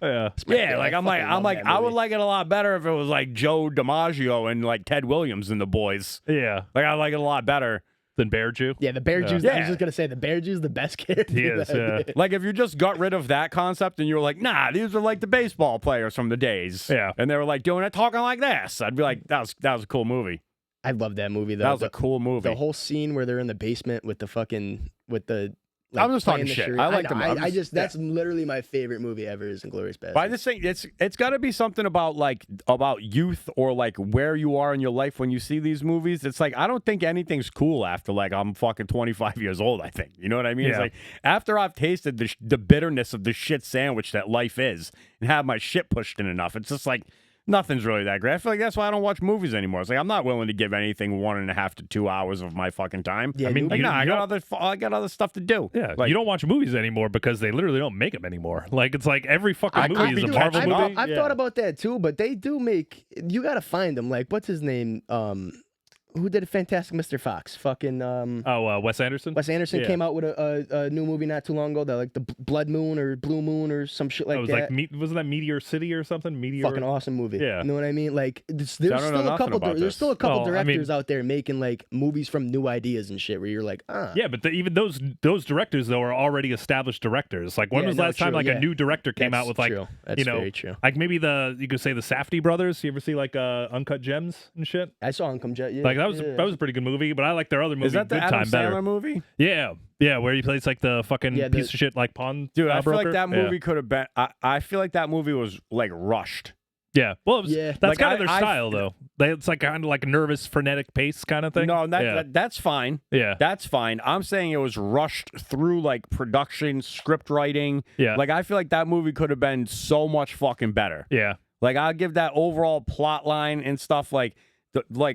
Yeah. like I'm like I would like it a lot better if it was like Joe DiMaggio and like Ted Williams and the boys. Yeah. Like I like it a lot better. Than Bear Jew. Yeah, the Bear Jew's. I Yeah. was just gonna say the Bear Jew's the best character. He is, yeah. Like if you just got rid of that concept and you were like, nah, these are like the baseball players from the days. Yeah. And they were like doing it, talking like this. I'd be like, that was a cool movie. I love that movie though. That was a cool movie. The whole scene where they're in the basement with the like, I'm just talking playing the shit. charade. I like them. know, I'm I just- just that's literally my favorite movie ever is Inglourious Basterds. But I just think it's got to be something about youth or like where you are in your life when you see these movies. It's like I don't think anything's cool after like I'm fucking 25 years old. I think you know what I mean. It's Yeah. like after I've tasted the bitterness of the shit sandwich that life is and have my shit pushed in enough. It's just like nothing's really that great. I feel like that's why I don't watch movies anymore. It's like I'm not willing to give anything 1.5 to 2 hours of my fucking time. Yeah, I mean, you- Like, you- nah, I you got other stuff to do. Yeah, like, you don't watch movies anymore because they literally don't make them anymore. Like it's like every fucking movie is a dude, Marvel I've- movie. I've Yeah. thought about that too, but they do make. You got to find them. Like, what's his name? Who did Fantastic Mr. Fox? Fucking Wes Anderson. Wes Anderson Yeah. came out with a new movie not too long ago. That like the Blood Moon or Blue Moon or some shit like It was that. like wasn't that Meteor City or something? Meteor. Fucking awesome movie. Yeah. You know what I mean? Like, there's I don't know still a nothing couple. about There's this. still a couple Well, I mean- directors out there making like movies from new ideas and shit. Where you're like, Yeah, but even those directors though are already established directors. Like when Yeah, was the no, last time true, like yeah. a new director came That's out with like true. That's you know very true. like maybe you could say the Safdie brothers. You ever see like Uncut Gems and shit? I saw Income Jet. Yeah, Like that was yeah. a pretty good movie, but I like their other movie, is that the Good Adam Time Better. Sandler movie? Yeah, where he plays like the fucking Yeah, piece of shit like pawn. Dude, I feel like broker. that Yeah. movie could have been. I feel like that movie was like rushed. Yeah, well, it was, Yeah. that's Like, kind of their I- style though. It's like kind of like a nervous, frenetic pace kind of thing. No, yeah. that's fine. yeah, That's fine. I'm saying it was rushed through like production, script writing. yeah, Like I feel like that movie could have been so much fucking better. yeah. Like I'll give that overall plot line and stuff like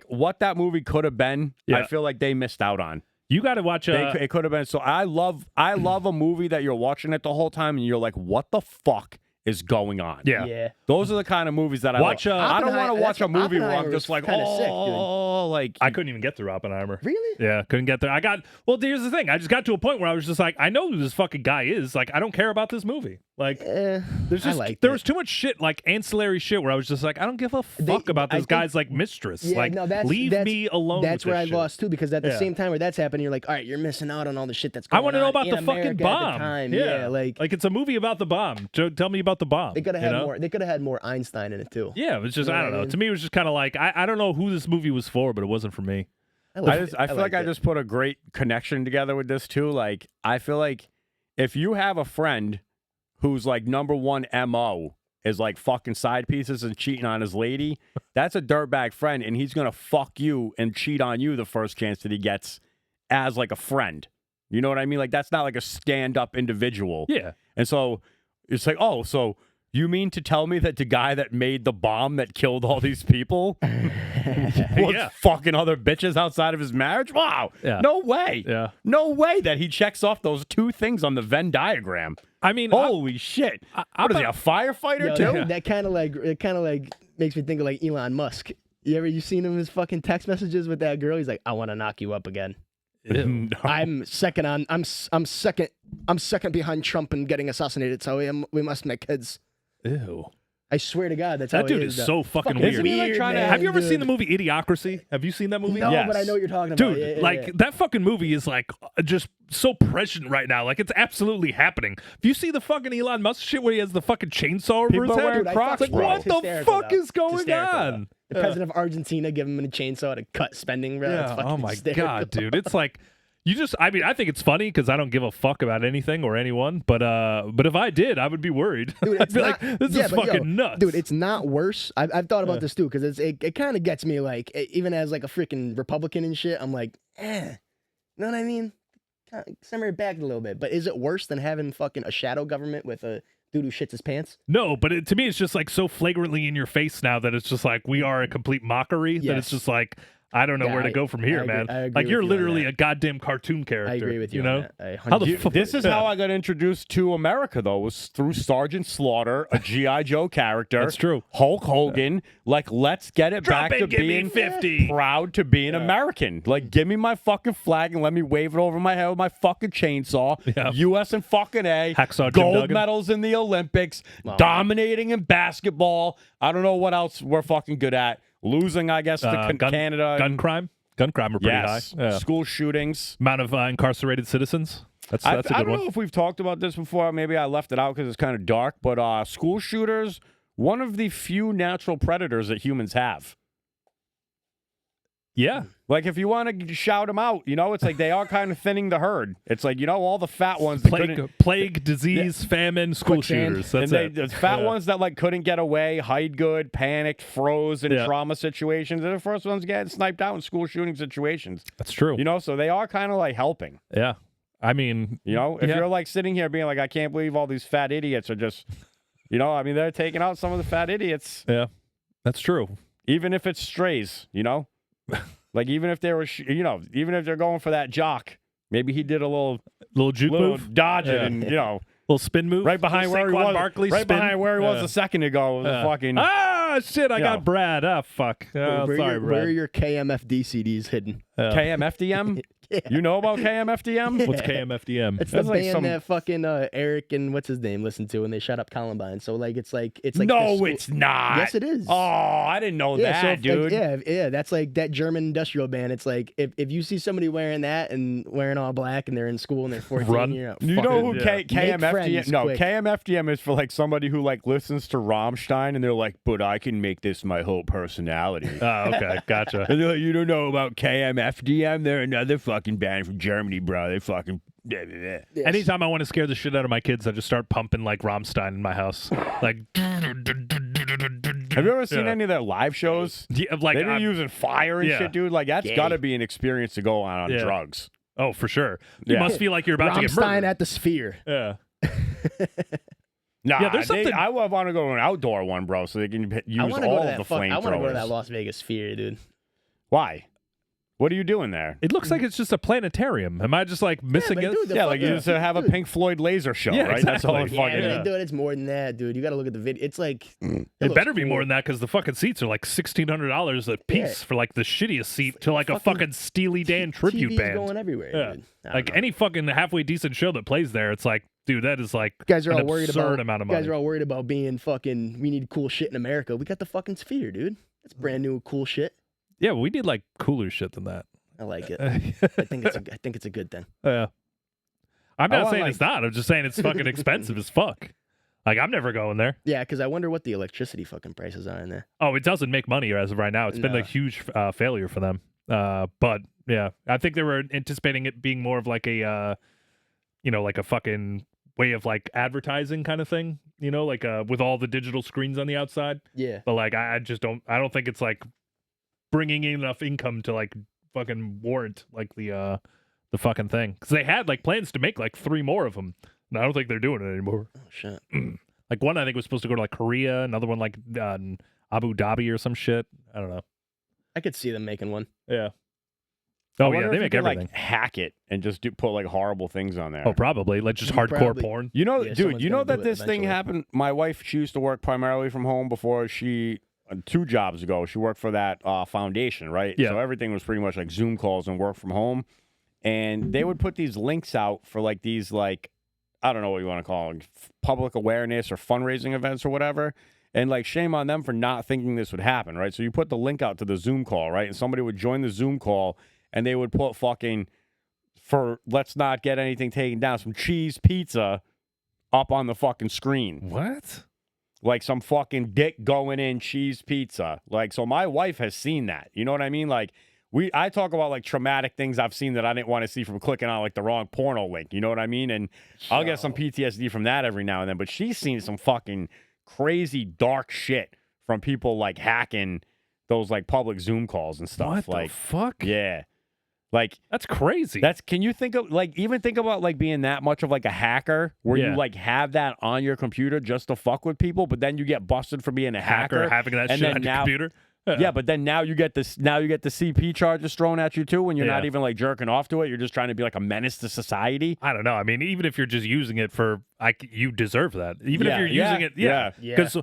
what that movie could have been. Yeah. I feel like they missed out on. You got to watch. It could have been. So I love a movie that you're watching it the whole time and you're like, what the fuck is going on? yeah. Yeah. Those are the kind of movies that I Watch, like. I don't want to Oppenheimer- watch a movie where I'm Oppenheimer just was like, kinda sick, dude. oh, like I couldn't even get through Oppenheimer. Really? Yeah, couldn't get there. Here's the thing. I just got to a point where I was just like, I know who this fucking guy is. Like, I don't care about this movie. Like, there's I just liked there it. was too much shit, like ancillary shit, where I was just like, I don't give a fuck about I this think- guy's like mistress. Yeah, like, no, that's leave that's- me alone. That's with where this I shit. lost too, because at the Yeah. same time where that's happening, you're like, all right, you're missing out on all the shit that's I going on. want to know about in the fucking America bomb. At the time. Yeah, like it's a movie about the bomb. Joe, tell me about the bomb. they could have you had know? more. They could have had more Einstein in it too. Yeah, it was just You know I what don't I know. mean? To me, it was just kind of like I don't know who this movie was for, but it wasn't for me. I feel like liked I it. just put a great connection together with this too. Like I feel like if you have a friend whose like number one MO is like fucking side pieces and cheating on his lady, that's a dirtbag friend, and he's gonna fuck you and cheat on you the first chance that he gets as like a friend. You know what I mean? Like that's not like a stand-up individual. Yeah, And so it's like, oh, so you mean to tell me that the guy that made the bomb that killed all these people was Yeah. fucking other bitches outside of his marriage? Wow. Yeah. No way. yeah. No way that he checks off those two things on the Venn diagram. I mean, Holy shit. What is he, a firefighter Yo, too? that kind of like makes me think of like Elon Musk. You seen him his fucking text messages with that girl? He's like, I want to knock you up again. No. I'm second behind Trump and getting assassinated. So we must make kids. ew. I swear to God, that's That how dude it is is. so fucking Fucking weird. Isn't he, like, trying to- man, Have you ever seen the dude. movie Idiocracy? Have you seen that movie? No, Yes. but I know what you're talking Dude, about. Yeah, yeah, like yeah. that fucking movie is like just so prescient right now. Like it's absolutely happening. If you see the fucking Elon Musk shit where he has the fucking chainsaw over People his are head, wearing Dude, I Crocs, fucking- like bro. what It's the hysterical, fuck though. is It's going hysterical, on? though. The president of Argentina giving him a chainsaw to cut spending, bro. That's Yeah. fucking Oh my hysterical. god, dude. It's like I mean, I think it's funny because I don't give a fuck about anything or anyone. But if I did, I would be worried. Dude, I'd it's be not- like, this yeah, is but yo, fucking nuts. Dude, it's not worse. I've thought about this too, because it kind of gets me like, even as like a freaking Republican and shit, I'm like, you know what I mean? Simmer it back a little bit. But is it worse than having fucking a shadow government with a dude who shits his pants? No, but to me, it's just like so flagrantly in your face now that it's just like we are a complete mockery. That it's Yes. just like I don't know Yeah, where to I- go from I here, agree- man. I agree Like with you're you on literally that. a goddamn cartoon character. I agree with you. You know on that. I how the 100% fuck? This is Yeah. how I got introduced to America, though, was through Sergeant Slaughter, a G.I. Joe character. That's true. Hulk Hogan. Like, let's get it Drop back it, to give me being 50. proud to be an American. Like, give me my fucking flag and let me wave it over my head with my fucking chainsaw. Yeah. U.S. and fucking A. Hacksaw Jim Gold Duggan. medals in the Olympics. Wow. Dominating in basketball. I don't know what else we're fucking good at. Losing, I guess, to Canada. gun crime are pretty yes. high. Yeah. School shootings. Amount of incarcerated citizens. That's a I good don't one. know if we've talked about this before. Maybe I left it out because it's kind of dark. But school shooters, one of the few natural predators that humans have. Yeah, Like, if you want to shout them out, you know, it's like they are kind of thinning the herd. It's like, you know, all the fat ones that couldn't. plague, disease, famine, school Quicksand. shooters. That's And it. the fat Yeah. ones that like couldn't get away, hide good, panicked, froze in Yeah. trauma situations. They're the first ones getting sniped out in school shooting situations. That's true. You know, so they are kind of like helping. Yeah, I mean, You know, if Yeah. you're like sitting here being like, I can't believe all these fat idiots are just, you know, I mean, they're taking out some of the fat idiots, yeah, that's true. even if it's strays, you know, like even if they were, you know, even if they're going for that jock, maybe he did a little Little juke move, dodge it Yeah. and, you know, little spin move, right behind Little where he Saquon was, Barkley right spin. behind where he was Yeah. a second ago. It was a fucking, Ah, shit! I Yeah. got Brad. Ah, fuck. Oh, where, sorry, where Brad. are your KMFD CDs hidden? KMFDM. Yeah. You know about KMFDM? What's KMFDM? It's the That's like band some- that fucking Eric and what's his name listened to when they shut up Columbine. So like it's like the No, school- it's not. Yes, it is. Oh, I didn't know yeah, so that, if, dude. like, yeah, that's like that German industrial band. It's like if you see somebody wearing that and wearing all black and they're in school and they're 14, Run. you're out. You know who Yeah. KMFDM? friends No, quick. KMFDM is for like somebody who like listens to Rammstein and they're like, but I can make this my whole personality. Oh, okay, gotcha. And they're like, you don't know about KMFDM? They're another fucking band from Germany, bro. They fucking. Blah, blah, blah. Yes. Anytime I want to scare the shit out of my kids, I just start pumping like Rammstein in my house. Like, Have you ever seen Yeah. any of their live shows? Yeah, like They be I'm- using fire and yeah. shit, dude. Like that's Gay. got to be an experience to go on Yeah. drugs. oh, for sure. You Yeah. must feel like you're about to get Rammstein murdered. at the Sphere. Yeah. Nah, Yeah, there's something- I want to go to an outdoor one, bro, so they can use I all want to go to of that. the I want to go to that flamethrowers. Las Vegas Sphere, dude. Why? What are you doing there? It looks like it's just a planetarium. Am I just like missing but it? dude, the Yeah, like you fucking- just have a dude. Pink Floyd laser show, Yeah, right? That's all it exactly. fucking Yeah, is. dude, it's more than that, dude. You got to look at the video. It's like It looks better be cool. more than that because the fucking seats are like $1,600 a piece for like the shittiest seat to like a fucking fucking Steely Dan tribute TVs band. going everywhere, Yeah. dude. I don't Like know. any fucking halfway decent show that plays there, it's like, dude, that is like guys are an all worried absurd about amount of you guys money. are all worried about being fucking. We need cool shit in America. We got the fucking Sphere, dude. That's brand new cool shit. Yeah, but we need like cooler shit than that. I like it. I think it's a good thing. Yeah. I'm I not want, saying like- it's not. I'm just saying it's fucking expensive as fuck. Like I'm never going there. Yeah, because I wonder what the electricity fucking prices are in there. Oh, it doesn't make money as of right now. It's been No. a huge failure for them. But yeah, I think they were anticipating it being more of like a, like a fucking way of like advertising kind of thing. You know, like with all the digital screens on the outside. Yeah. But like, I just don't. I don't think it's like bringing in enough income to like fucking warrant like the fucking thing. Because they had like plans to make like 3 more of them. And I don't think they're doing it anymore. Oh shit. Like one I think was supposed to go to like Korea, another one like Abu Dhabi or some shit. I don't know. I could see them making one. Yeah. I Oh wonder yeah, if they you make could, everything. like hack it and just put like horrible things on there. Oh, probably like just You hardcore probably- porn. You know, Yeah, dude, someone's you know gonna that do it this thing eventually. happened. My wife, she used to work primarily from home before she, 2 jobs ago, she worked for that foundation, right? Yeah. So everything was pretty much like Zoom calls and work from home. And they would put these links out for like these, like, I don't know what you want to call them, public awareness or fundraising events or whatever. And like, shame on them for not thinking this would happen, right? So you put the link out to the Zoom call, right? And somebody would join the Zoom call and they would put fucking, for let's not get anything taken down, some cheese pizza up on the fucking screen. What? Like some fucking dick going in cheese pizza. Like, so my wife has seen that. You know what I mean? Like, I talk about like traumatic things I've seen that I didn't want to see from clicking on like the wrong porno link. You know what I mean? And I'll get some PTSD from that every now and then. But she's seen some fucking crazy dark shit from people like hacking those like public Zoom calls and stuff. What like, the fuck? yeah, like That's crazy. can you think of like even think about like being that much of like a hacker where Yeah. you like have that on your computer just to fuck with people, but then you get busted for being a hacker, having that and shit then on your now- computer. Yeah, but then now you get this. Now you get the CP charges thrown at you too, when you're not Yeah. even like jerking off to it. You're just trying to be like a menace to society. I don't know. I mean, even if you're just using it for, you deserve that. Even Yeah, if you're yeah, using it, yeah. Yeah. because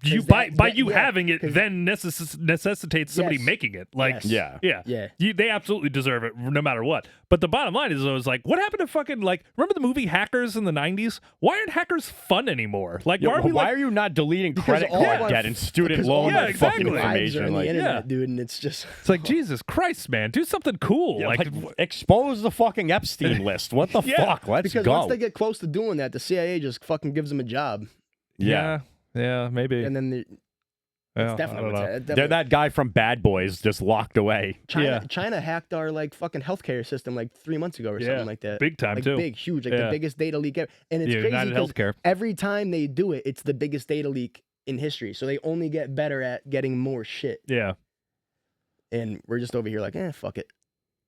you 'Cause by that- you yeah, having it 'cause- then necessitates somebody Yes. making it. Like, Yes. Yeah. yeah, Yeah. they absolutely deserve it no matter what. But the bottom line is, I was like, what happened to fucking like? Remember the movie Hackers in the '90s? Why aren't hackers fun anymore? Like, Yo, why are we why like? are you not deleting Because credit all card our- debt and student because loan all Yeah, my exactly. fucking lives are information? on the Like, internet, Yeah. dude, and it's just It's like Jesus Christ, man, do something cool. yeah, like, like, expose the fucking Epstein list. What the Yeah, fuck? Let's because go. once they get close to doing that, the CIA just fucking gives them a job, yeah. yeah, maybe. and then Yeah, it's I definitely don't what's know. that. They're that guy from Bad Boys just locked away. China, Yeah. China hacked our like fucking healthcare system like 3 months ago or Yeah, something like that. big time like too. big, huge, like Yeah. the biggest data leak ever. And it's Yeah, crazy United because Healthcare. every time they do it, it's the biggest data leak in history. So they only get better at getting more shit. Yeah, And we're just over here like, fuck it.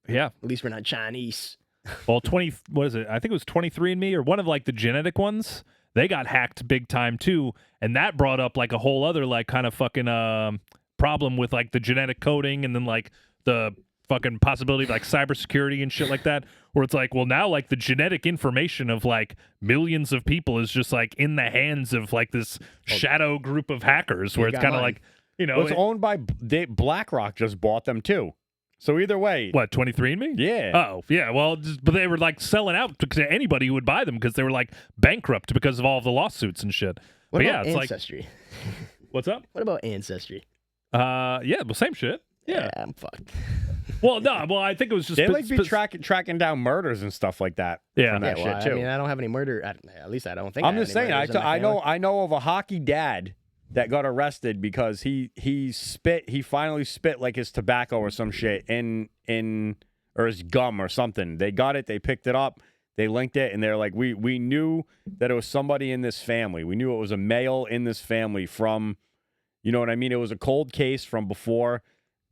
yeah. At least we're not Chinese. Well, what is it? I think it was 23andMe or one of like the genetic ones. They got hacked big time too, and that brought up like a whole other like kind of fucking problem with like the genetic coding and then like the fucking possibility of like cybersecurity and shit like that, where it's like, well, now like the genetic information of like millions of people is just like in the hands of like this shadow group of hackers, where You it's got kind of mine. like, you know, Well, it's owned by BlackRock. Just bought them too. So either way, what 23andMe? yeah. Oh, yeah. Well, but they were like selling out to anybody who would buy them because they were like bankrupt because of all of the lawsuits and shit. What But about yeah, it's like, Ancestry? what's up? What about Ancestry? Yeah, well, same shit. Yeah. I'm fucked. Well, no, well, I think it was just They like be tracking down murders and stuff like that. Yeah. from that Yeah, well, shit too. I mean, I don't have any murder. At least I don't think. I'm I have just any saying. murders in my I family. know of a hockey dad that got arrested because he finally spit like his tobacco or some shit in or his gum or something. They got it. They picked it up. They linked it, and they're like, we knew that it was somebody in this family. We knew it was a male in this family from, you know what I mean? It was a cold case from before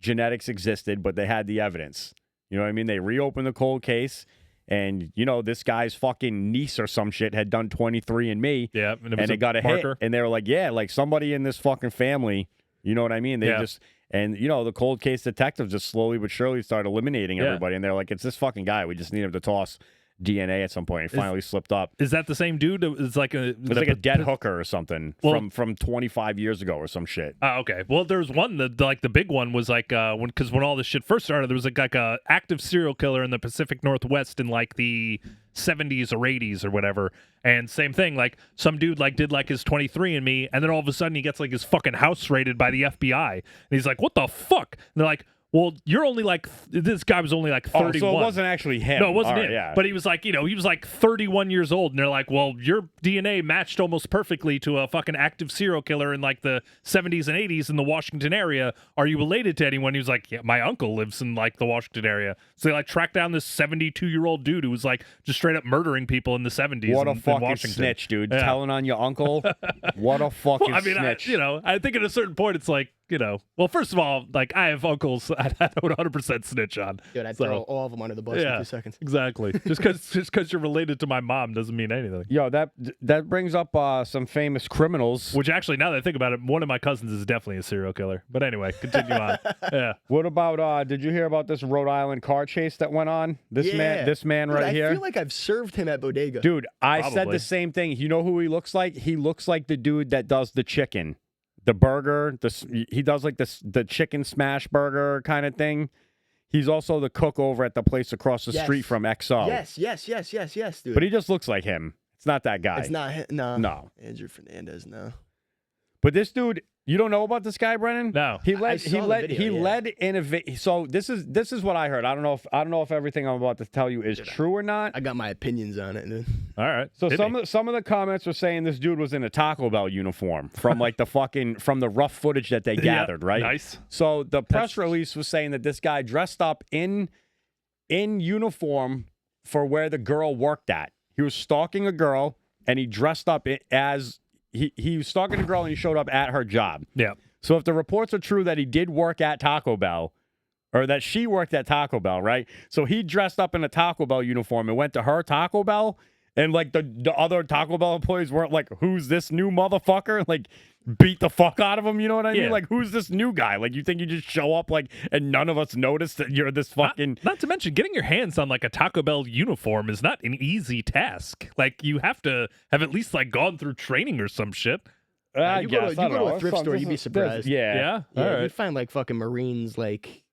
genetics existed, but they had the evidence. You know what I mean? They reopened the cold case, and you know this guy's fucking niece or some shit had done 23andMe. Yeah, and it was And it got a marker. hit, and they were like, "Yeah, like somebody in this fucking family." You know what I mean? They Yeah. just and you know the cold case detectives just slowly but surely started eliminating Yeah. everybody, and they're like, "It's this fucking guy. We just need him to toss DNA at some point." He finally slipped up. Is that the same dude? It's like a It's like a dead hooker or something Well- from 25 years ago or some shit. Oh, okay. Well, there was one that like the big one was like when all this shit first started, there was like a active serial killer in the Pacific Northwest in like the 70s or 80s or whatever. And same thing, like some dude like did like his 23andMe, and then all of a sudden he gets like his fucking house raided by the FBI, and he's like, "What the fuck?" And they're like, "Well, you're only like this guy was only like 31." Oh, so it wasn't actually him. No, it wasn't All right, him. Yeah. But he was like, you know, he was like 31 years old, and they're like, well, your DNA matched almost perfectly to a fucking active serial killer in like the 70s and 80s in the Washington area. Are you related to anyone? He was like, yeah, my uncle lives in like the Washington area. So they like tracked down this 72-year-old dude who was like just straight up murdering people in the 70s. what a in fucking Washington. snitch, dude! Yeah. Telling on your uncle. What a fucking Well, I mean, snitch! I think at a certain point, it's like, you know, well, first of all, like I have uncles I would 100% snitch on. Dude, I'd So- throw all of them under the bus Yeah. in 2 seconds. Exactly. just because you're related to my mom doesn't mean anything. Yo, that brings up some famous criminals. Which actually, now that I think about it, one of my cousins is definitely a serial killer. But anyway, continue on. Yeah. What about did you hear about this Rhode Island car chase that went on? This man Dude, right I here. feel like I've served him at Bodega. Dude, I said Probably. the same thing. You know who he looks like? He looks like the dude that does the chicken, the burger. He does like the chicken smash burger kind of thing. He's also the cook over at the place across the Yes. street from XO. Yes, dude. But he just looks like him. It's not that guy. It's not him. No. No. Andrew Fernandez, no. But this dude, You don't know about this guy, Brennan? No. He I led. saw He the led. video, He yeah. led innovation. So this is what I heard. I don't know if everything I'm about to tell you is true or not. I got my opinions on it. Dude. All right. So Hit me. some of the comments were saying this dude was in a Taco Bell uniform from like from the rough footage that they Yeah, gathered, right? Nice. So the press That's- release was saying that this guy dressed up in uniform for where the girl worked at. He was stalking a girl and he dressed up as he was stalking a girl and he showed up at her job. Yeah. So if the reports are true that he did work at Taco Bell, or that she worked at Taco Bell, right? So he dressed up in a Taco Bell uniform and went to her Taco Bell, and like the other Taco Bell employees weren't like, "Who's this new motherfucker?" Like beat the fuck out of him. You know what I Yeah. mean? Like, who's this new guy? Like, you think you just show up like, and none of us notice that you're this fucking. Not to mention, getting your hands on like a Taco Bell uniform is not an easy task. Like, you have to have at least like gone through training or some shit. I you go to- guess, you I don't go to a know. thrift store, you'd be This- surprised. Yeah. Yeah. Yeah, All right. you'd find like fucking Marines like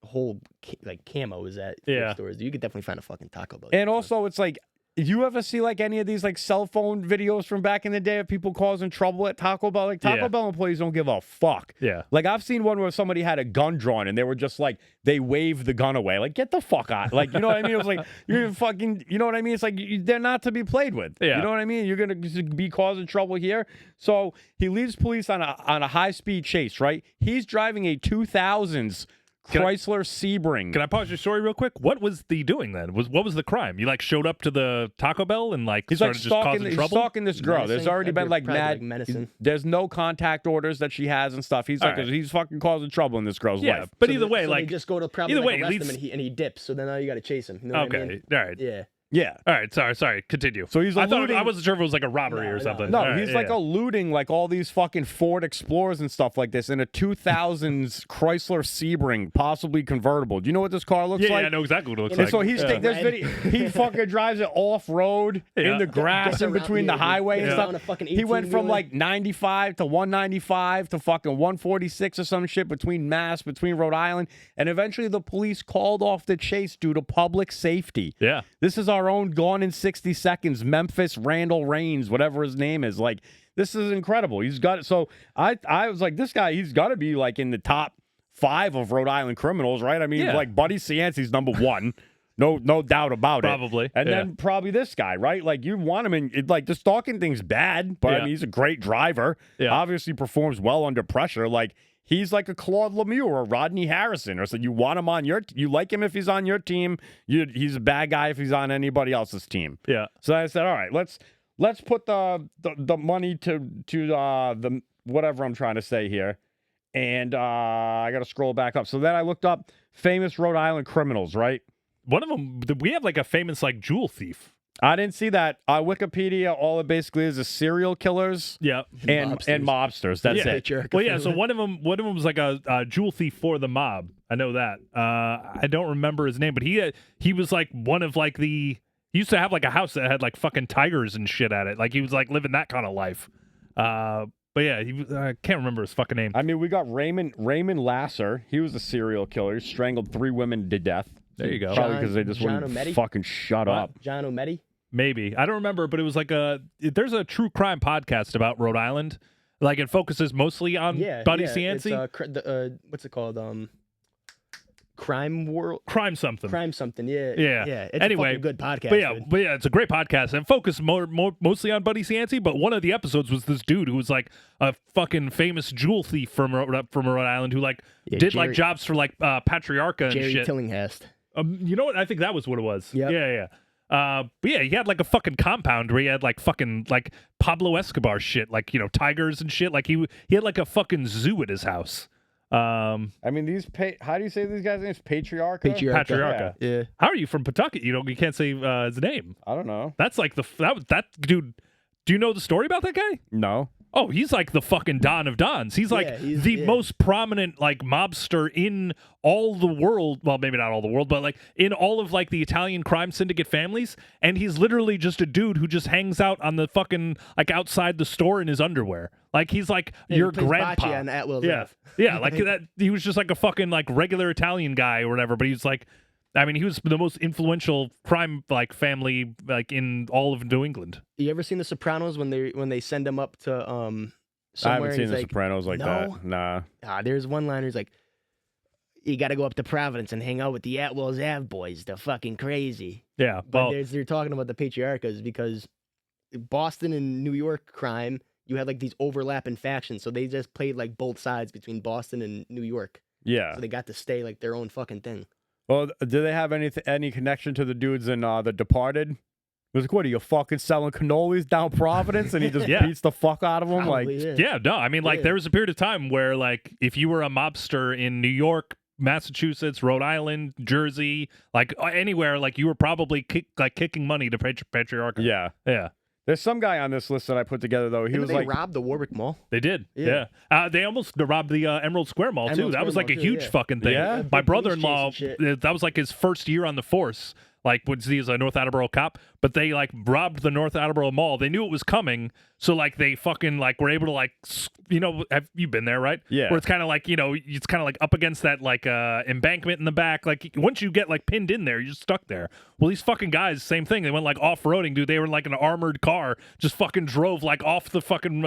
whole like camo is at Yeah. thrift stores. You could definitely find a fucking Taco Bell. And uniform. also, it's like, you ever see like any of these like cell phone videos from back in the day of people causing trouble at Taco Bell? Like Taco Yeah. Bell employees don't give a fuck. Yeah. Like I've seen one where somebody had a gun drawn and they were just like they waved the gun away. Like get the fuck out. Like you know what I mean? It was like you're fucking. You know what I mean? It's like they're not to be played with. Yeah. You know what I mean? You're gonna be causing trouble here. So he leads police on a high speed chase. Right? He's driving a 2000s Can I- Chrysler Sebring. Can I pause your story real quick? What was the doing then? What was the crime? You like showed up to the Taco Bell and like He's like started just causing he's trouble? stalking this girl. There's Menacing? already That'd been be like probably, mad. like, menacing. There's no contact orders that she has and stuff. He's All like right. he's fucking causing trouble in this girl's Yeah, life. but So either they- way, so like they just go to probably either like, way, it arrest leads- him and he dips. So then now you got to chase him. You know what I okay, mean? all right, Yeah. Yeah. all right. Sorry. Continue. So he's I thought eluding- I wasn't sure if it was like a robbery No, or no. something. No, All right, he's like yeah. eluding like all these fucking Ford Explorers and stuff like this in a 2000s Chrysler Sebring, possibly convertible. Do you know what this car looks Yeah, like? I know exactly what it looks And like. so he's yeah. taking this video. He fucking drives it off road Yeah. in the grass Gets in around between the here, highway and gets stuff. around a fucking He went from 18-wheeler. like 95 to 195 to fucking 146 or some shit between Rhode Island, and eventually the police called off the chase due to public safety. Yeah. This is our own Gone in 60 Seconds, Memphis Randall Raines, whatever his name is. Like, this is incredible. He's got it. So I was like, this guy, he's got to be like in the top 5 of Rhode Island criminals, right? I mean, Yeah. like Buddy Cianci's number 1. No doubt about Probably, it. And yeah. then probably this guy, right? Like you want him in, like the stalking thing's bad, but I Yeah. mean, he's a great driver. Yeah. Obviously performs well under pressure. Like he's like a Claude Lemieux or a Rodney Harrison, or so you want him on you like him if he's on your team. He's a bad guy if he's on anybody else's team. Yeah. So I said, all right, let's put the money to the whatever I'm trying to say here. And I got to scroll back up. So then I looked up famous Rhode Island criminals, right? One of them, we have like a famous like jewel thief. I didn't see that. Wikipedia, all it basically is serial killers Yeah. and mobsters. That's Yeah. it. Patriarchal Well, yeah. So family. one of them was like a jewel thief for the mob. I know that. I don't remember his name, but he was like one of like he used to have like a house that had like fucking tigers and shit at it. Like he was like living that kind of life. But yeah, I can't remember his fucking name. I mean, we got Raymond Lasser. He was a serial killer. He strangled 3 women to death. There you go. Probably John- because they just John wouldn't O'Meti? fucking shut What? up. John O'Meti. Maybe. I don't remember, but it was like there's a true crime podcast about Rhode Island. Like it focuses mostly on Yeah. Buddy yeah, Cianci. what's it called? Crime World. Crime something. Crime something. Yeah. Yeah. Yeah. It's Anyway, a fucking good podcast. But yeah, it's a great podcast and focused mostly on Buddy Cianci. But one of the episodes was this dude who was like a fucking famous jewel thief from Rhode Island who like Yeah, did like Jerry- jobs for like Patriarcha and Jerry shit. Tillinghast. You know what? I think that was what it was. Yep. Yeah. But yeah, he had like a fucking compound where he had like fucking like Pablo Escobar shit, like tigers and shit. Like he had like a fucking zoo at his house. I mean, how do you say these guys' names? Patriarcha? Patriarcha. Yeah. How are you from Pawtucket? You can't say his name. I don't know. That's like that dude. Do you know the story about that guy? No. Oh, he's like the fucking Don of Dons. He's like Yeah, he's- the yeah. most prominent like mobster in all the world. Well, maybe not all the world, but like in all of like the Italian crime syndicate families. And he's literally just a dude who just hangs out on the fucking like outside the store in his underwear. Like he's like Yeah, your he plays grandpa. bocce on Atwell's Yeah, Ave. yeah, like that. He was just like a fucking like regular Italian guy or whatever. But he's like, I mean, he was the most influential crime like family like in all of New England. You ever seen The Sopranos when they send him up to somewhere. seen and The he's like, Sopranos like "No." that. Nah. There's one liner. He's like, "You got to go up to Providence and hang out with the Atwells Ave boys. They're fucking crazy." Yeah. But Well, they're talking about the patriarchas because Boston and New York crime, you had like these overlapping factions, so they just played like both sides between Boston and New York. Yeah. So they got to stay like their own fucking thing. Well, do they have any connection to the dudes in The Departed? It was like, what are you fucking selling cannolis down Providence? And he just Yeah. beats the fuck out of them. Probably, Like, yeah, no, I mean, like, Yeah. there was a period of time where, like, if you were a mobster in New York, Massachusetts, Rhode Island, Jersey, like, anywhere, like, you were probably kicking money to patriarcha. yeah. Yeah, There's some guy on this list that I put together though. He Didn't was they like, robbed the Warwick Mall? they did. Yeah. Yeah. They almost robbed the Emerald Square Mall, too. Emerald That Square was, like, Mall, a too, huge yeah. fucking thing. Yeah? My Big police brother-in-law, chase and that was, like, his first year on the force. Like, he was a North Attleboro cop, but they, like, robbed the North Attleboro Mall. They knew it was coming, so, like, they fucking, like, were able to, like, you know, have you been there, right? Yeah. Where it's kind of like, you know, it's kind of like up against that, like, embankment in the back. Like, once you get, like, pinned in there, you're just stuck there. Well, these fucking guys, same thing. They went, like, off-roading, dude. They were in, like, an armored car, just fucking drove, like, off the fucking,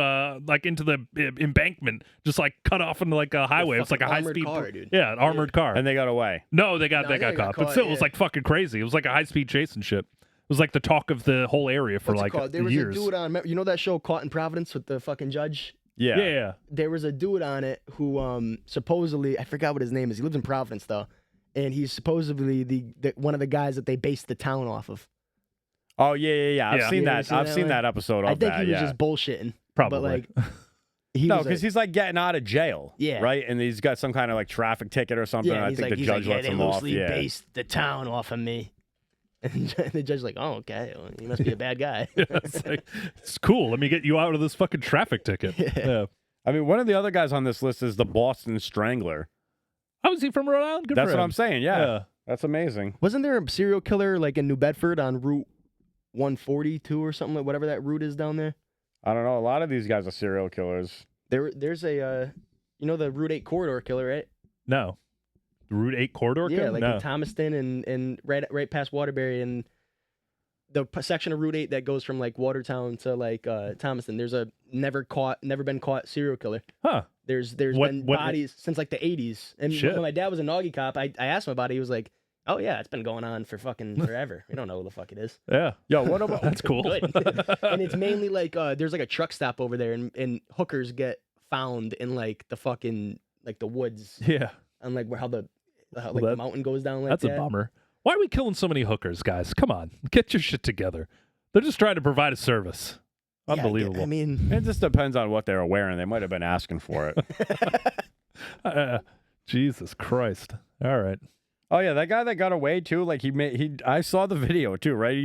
like, into the embankment, just, like, cut off into, like, a highway. It was, like, a fucking high-speed armored car, dude. Yeah, an armored car. and they got away. No, they got No, they I got think they caught. got But caught, still, it was yeah. like fucking crazy. It was like a high speed chase and shit. It was like the talk of the whole area for What's it like called? There was years. a dude on, you know that show Caught in Providence with the fucking judge? Yeah. yeah. There was a dude on it who supposedly, I forgot what his name is. He lives in Providence though. And he's supposedly the one of the guys that they based the town off of. Oh yeah. I've Yeah. seen Yeah, you that. seen I've that seen one? that episode of I think that. he was Yeah. just bullshitting. Probably. But like, he No, was because he's like getting out of jail. Yeah. Right, and he's got some kind of like traffic ticket or something. yeah, and I he's think like, the judge yeah, lets they him off. loosely Yeah. based the town off of me. And the judge's like, oh, okay, well, he must be a bad guy. It's like, it's cool. Let me get you out of this fucking traffic ticket. Yeah. I mean, one of the other guys on this list is the Boston Strangler. How is he from Rhode Island? Good That's for what him. I'm saying. Yeah. That's amazing. Wasn't there a serial killer like in New Bedford on Route 142 or something, like whatever that route is down there? I don't know. A lot of these guys are serial killers. There's a, you know, the Route 8 corridor killer, right? No. The Route 8 corridor? Yeah, killer? like no. in Thomaston and right past Waterbury and the section of Route 8 that goes from like Watertown to like Thomaston. There's a never been caught serial killer. Huh. There's What- been what- bodies since like the 80s. And Shit. when my dad was a Noggy cop, I asked him about it. He was like, "Oh yeah, it's been going on for fucking forever. We don't know who the fuck it is." Yeah. Yo, what about That's cool. Good. And it's mainly like there's like a truck stop over there, and hookers get found in like the fucking like the woods Yeah. and like where how the that- the mountain goes down like That's that. a bummer. Why are we killing so many hookers, guys? Come on. Get your shit together. They're just trying to provide a service. Yeah, Unbelievable. I mean, it just depends on what they were wearing. They might have been asking for it. Jesus Christ. All right. Oh yeah, that guy that got away too. Like I saw the video too, right?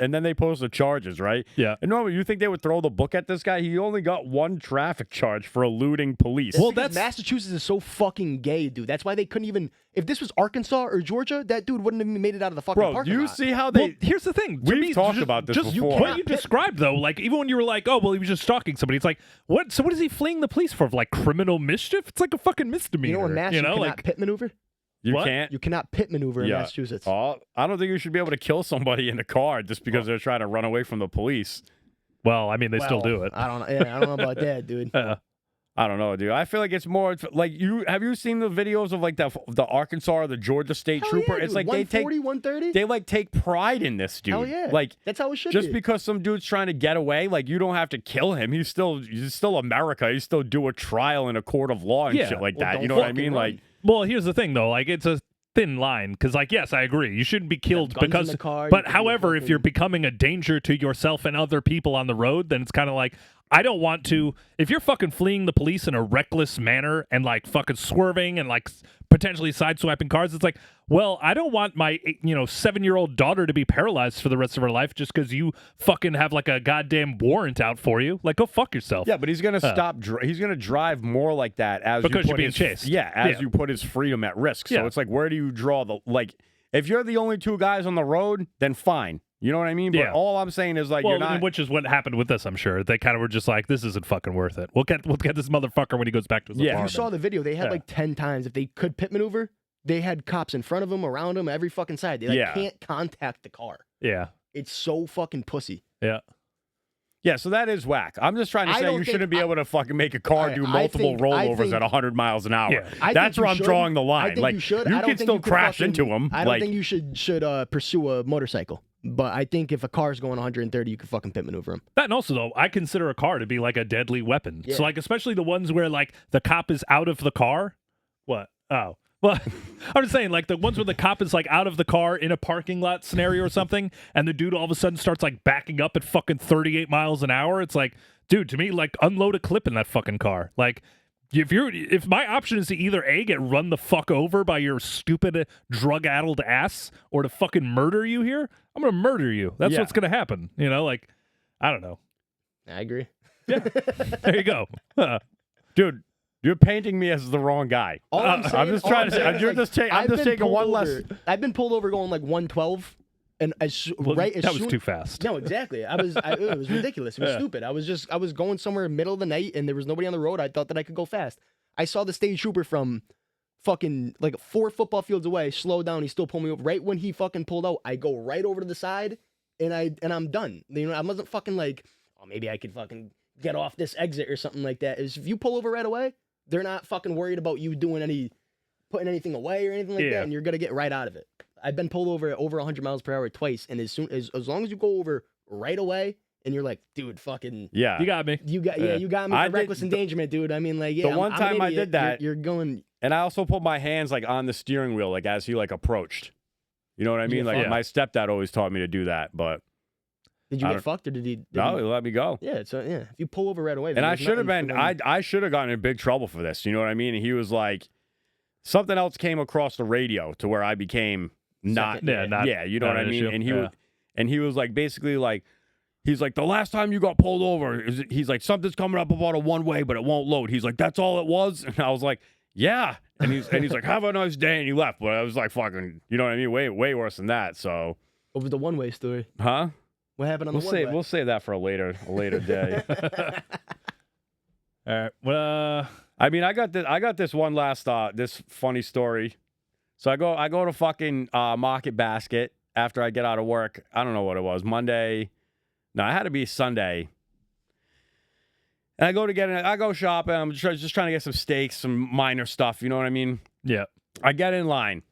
And then they posted charges, right? Yeah. And normally you think they would throw the book at this guy. He only got one traffic charge for eluding police. Well, because that's- Massachusetts is so fucking gay, dude. That's why they couldn't even. If this was Arkansas or Georgia, that dude wouldn't have even made it out of the fucking bro, do parking you lot. see how they? Well, here's the thing. To We've me, talked just- about this just before. What you described, though, like even when you were like, "Oh, well, he was just stalking somebody," it's like, what? So what is he fleeing the police for? Like criminal mischief? It's like a fucking misdemeanor. You know, in Mass, you cannot like pit maneuver. you what? can't. You cannot pit maneuver in Yeah. Massachusetts. Oh, I don't think you should be able to kill somebody in a car just because they're trying to run away from the police. well, I mean, they still do it. I don't know. Yeah, I don't know about that, dude. I don't know, dude. I feel like it's more like have you seen the videos of like the Arkansas or the Georgia State Hell Trooper? yeah, It's dude. like they take 130. they like take pride in this dude. Hell yeah. Like That's how it should just be. because some dude's trying to get away, like you don't have to kill him. He's still America. He's still do a trial in a court of law and Yeah. shit like Well, that. You don't know what I fucking mean? run. Like Well, here's the thing, though. Like, it's a thin line because, like, yes, I agree. You shouldn't be killed guns in because. the car, you But could be however, if fucking- you're becoming a danger to yourself and other people on the road, then it's kind of like I don't want to. If you're fucking fleeing the police in a reckless manner and like fucking swerving and like potentially sideswiping cars, it's like, well, I don't want my 7-year-old daughter to be paralyzed for the rest of her life just because you fucking have like a goddamn warrant out for you. Like, go fuck yourself. yeah, but he's gonna stop. He's gonna drive more like that as Because you you're put being his, chased. Yeah, as Yeah. you put his freedom at risk. So Yeah. it's like, where do you draw the like? If you're the only two guys on the road, then fine. You know what I mean? But Yeah. all I'm saying is like Well, you're not. which is what happened with this, I'm sure. They kind of were just like, this isn't fucking worth it. We'll get this motherfucker when he goes back to his Yeah. If you apartment. saw the video, they had Yeah. like 10 times. If they could pit maneuver, they had cops in front of them, around them, every fucking side. They like Yeah. can't contact the car. Yeah. It's so fucking pussy. Yeah. Yeah, so that is whack. I'm just trying to I say don't you think- shouldn't be able to fucking make a car I- do I multiple think- rollovers at 100 miles an hour. Yeah. I That's think where you I'm should. drawing the I line. think Like you should. you I don't can think still you could crash fucking- into them. I don't like, think you should pursue a motorcycle. But I think if a car's going 130, you can fucking pit maneuver him. That and also though, I consider a car to be like a deadly weapon. Yeah. So like especially the ones where like the cop is out of the car. What? Oh. Well, I'm just saying, like the ones where the cop is like out of the car in a parking lot scenario or something, and the dude all of a sudden starts like backing up at fucking 38 miles an hour. It's like, dude, to me, like unload a clip in that fucking car. Like, if my option is to either A, get run the fuck over by your stupid drug-addled ass, or to fucking murder you here, I'm gonna murder you. That's Yeah. what's gonna happen. You know, like, I don't know. I agree. There you go. dude, you're painting me as the wrong guy. All I'm I'm saying- just all trying I'm to say. saying is, You're like, just taking. I'm I've just been taking pulled one over- less. I've been pulled over going like 112, and Well, right as that soon was too fast. No, exactly. It was ridiculous. It was stupid. I was going somewhere middle of the night and there was nobody on the road. I thought that I could go fast. I saw the state trooper from fucking like 4 football fields away slow down. He still pulled me over. Right when he fucking pulled out, I go right over to the side and I'm done. You know, I wasn't fucking like, oh, maybe I could fucking get off this exit or something like that. Is if you pull over right away, they're not fucking worried about you putting anything away or anything like Yeah. that, and you're gonna get right out of it. I've been pulled over at over 100 miles per hour twice, and as long as you go over right away, and you're like, dude, fucking, Yeah. You got me. you got Yeah. you got me I for did- reckless endangerment, dude. I mean, like, yeah, The one I'm an time I idiot. did that- you're going. And I also put my hands like on the steering wheel, like as he like approached. You know what I mean? get Like fucked? my stepdad always taught me to do that, but Did you I get don't- fucked or did he? no, he let me go. Yeah, it's yeah. If you pull over right away, And I there's should have nothing been, for them- I should have gotten in big trouble for this. You know what I mean? And he was like, something else came across the radio to where I became not, Second, Yeah, not- yeah, you know not what I an mean? issue. And Yeah. he was like, basically like, he's like, the last time you got pulled over, he's like, something's coming up about a one way, but it won't load. He's like, that's all it was. And I was like, yeah. And he's like, have a nice day. And he left. But I was like, fucking, you know what I mean? Way worse than that. So, over the one way story. huh? What happened on the one way? We'll save that for a later day. All right. Well, I mean, I got this one last this funny story. So I go to fucking Market Basket after I get out of work. I don't know what it was. Monday. No, it had to be Sunday. And I go shopping. I'm just trying to get some steaks, some minor stuff. You know what I mean? yeah. I get in line.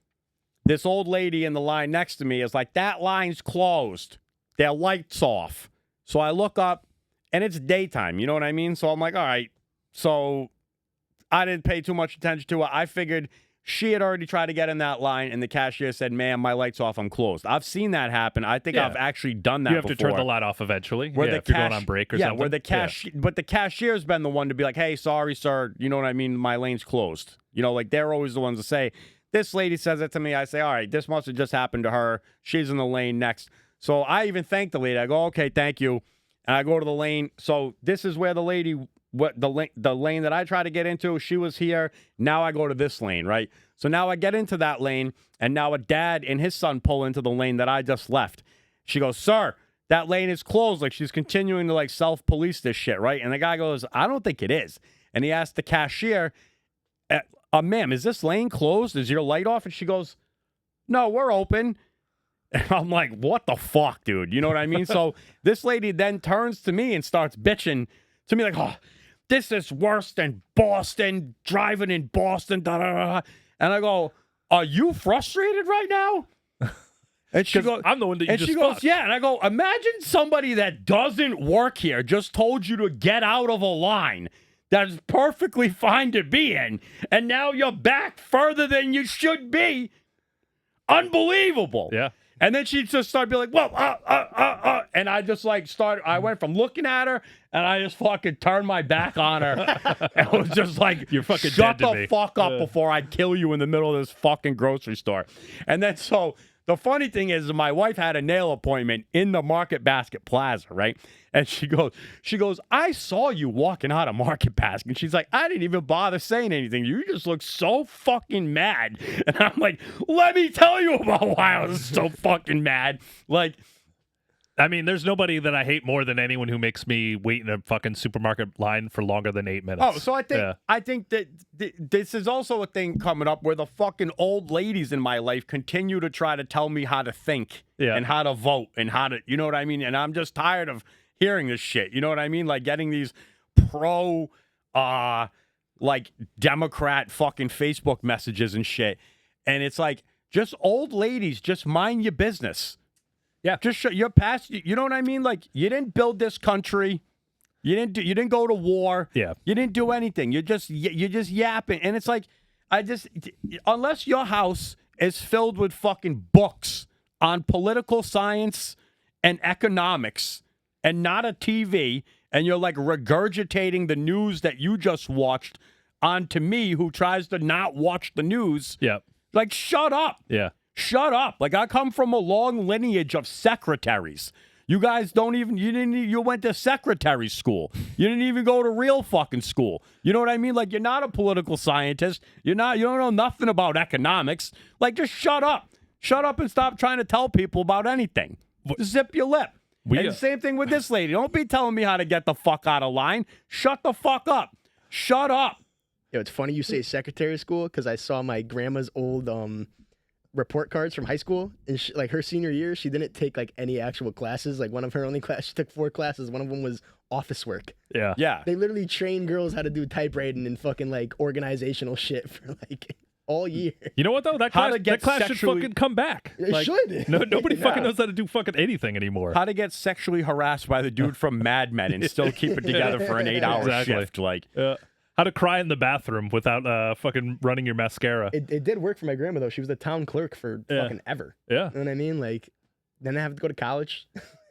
This old lady in the line next to me is like, that line's closed. Their light's off. So I look up, and it's daytime. You know what I mean? So I'm like, all right. So I didn't pay too much attention to it. I figured she had already tried to get in that line, and the cashier said, ma'am, my light's off. I'm closed. I've seen that happen. I think Yeah. I've actually done that You have before. to turn the light off eventually. Where yeah, the if you're going cash- on break or yeah, something. where the but the cashier's been the one to be like, hey, sorry, sir. You know what I mean? My lane's closed. You know, like they're always the ones to say, this lady says it to me. I say, all right, this must have just happened to her. She's in the lane next. So I even thank the lady. I go, okay, thank you. And I go to the lane. So this is where the lady, the lane that I try to get into, she was here. Now I go to this lane, right? So now I get into that lane, and now a dad and his son pull into the lane that I just left. She goes, sir, that lane is closed. Like she's continuing to like self-police this shit, right? And the guy goes, I don't think it is. And he asked the cashier, ma'am, is this lane closed? Is your light off? And she goes, no, we're open. And I'm like, what the fuck, dude? You know what I mean? So this lady then turns to me and starts bitching to me like, oh, this is worse than Boston, driving in Boston, da da da. And I go, are you frustrated right now? And she 'Cause goes, I'm the one that you and just she goes, fucked. yeah. And I go, imagine somebody that doesn't work here just told you to get out of a line that is perfectly fine to be in, and now you're back further than you should be. Unbelievable. Yeah. And then she just started being like, well, and I just like I went from looking at her, and I just fucking turned my back on her. And I was just like, You're fucking shut dead to the me." fuck up before I kill you in the middle of this fucking grocery store. And then so the funny thing is my wife had a nail appointment in the Market Basket Plaza, right? And she goes, I saw you walking out of Market Basket. And she's like, I didn't even bother saying anything. You just look so fucking mad. And I'm like, let me tell you about why I was so fucking mad. Like, I mean, there's nobody that I hate more than anyone who makes me wait in a fucking supermarket line for longer than 8 minutes. oh, so I think that this is also a thing coming up where the fucking old ladies in my life continue to try to tell me how to think Yeah. and how to vote and how to, you know what I mean? And I'm just tired of hearing this shit. You know what I mean? Like getting these pro like Democrat fucking Facebook messages and shit. And it's like, just old ladies, just mind your business. Yeah. Just you're past, you know what I mean? Like, you didn't build this country. You didn't go to war. Yeah. You didn't do anything. You're just yapping. And it's like, unless your house is filled with fucking books on political science and economics and not a TV, and you're like regurgitating the news that you just watched onto me who tries to not watch the news. Yeah. Like, shut up. Yeah. Shut up. Like, I come from a long lineage of secretaries. You guys you went to secretary school. You didn't even go to real fucking school. You know what I mean? Like, you're not a political scientist. You don't know nothing about economics. Like, just shut up. Shut up and stop trying to tell people about anything. Just zip your lip. And the same thing with this lady. Don't be telling me how to get the fuck out of line. Shut the fuck up. Shut up. Yo, it's funny you say secretary school because I saw my grandma's old report cards from high school, and like her senior year, she didn't take like any actual classes. Like one of her only classes, she took 4 classes. One of them was office work. Yeah. Yeah. They literally train girls how to do typewriting and fucking like organizational shit for like all year. You know what though? That How class, to get should sexually- fucking come back. It Like, should. Nobody Yeah. fucking knows how to do fucking anything anymore. How to get sexually harassed by the dude from Mad Men and still keep it together for an 8-hour Exactly. shift. Like, How to cry in the bathroom without fucking running your mascara. It did work for my grandma though. She was the town clerk for Yeah. fucking ever. Yeah. You know what I mean? Like, then I have to go to college.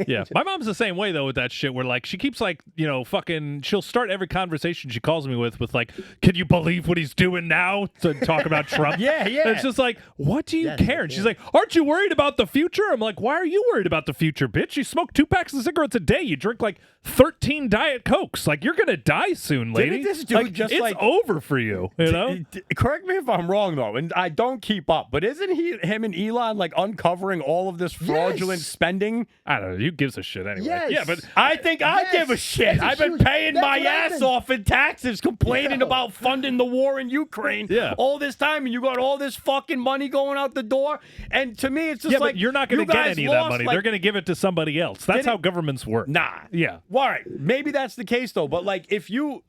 Yeah. My mom's the same way though with that shit where like she keeps like, fucking she'll start every conversation she calls me with like, can you believe what he's doing now? To talk about Trump. Yeah, yeah. And it's just like, what do you Yes, care? And she's yeah. like, aren't you worried about the future? I'm like, why are you worried about the future, bitch? You smoke 2 packs of cigarettes a day. You drink like 13 Diet Cokes. Like you're gonna die soon, lady. Didn't this dude like, just, it's like- over for you. You know? correct me if I'm wrong though, and I don't keep up, but isn't him and Elon like uncovering all of this fraudulent Yes. spending? I don't know. You gives a shit anyway. Yes. Yeah, but I think I Yes. give a shit. That's a I've been huge- paying that's my what I've ass been- off in taxes, complaining Yo. about funding the war in Ukraine. Yeah. all this time, and you got all this fucking money going out the door. And to me, it's just yeah, like but you're not going you to get guys any of that lost, money. like- They're going to give it to somebody else. That's Did how it- governments work. Nah. Yeah. All right. Maybe that's the case though. But like,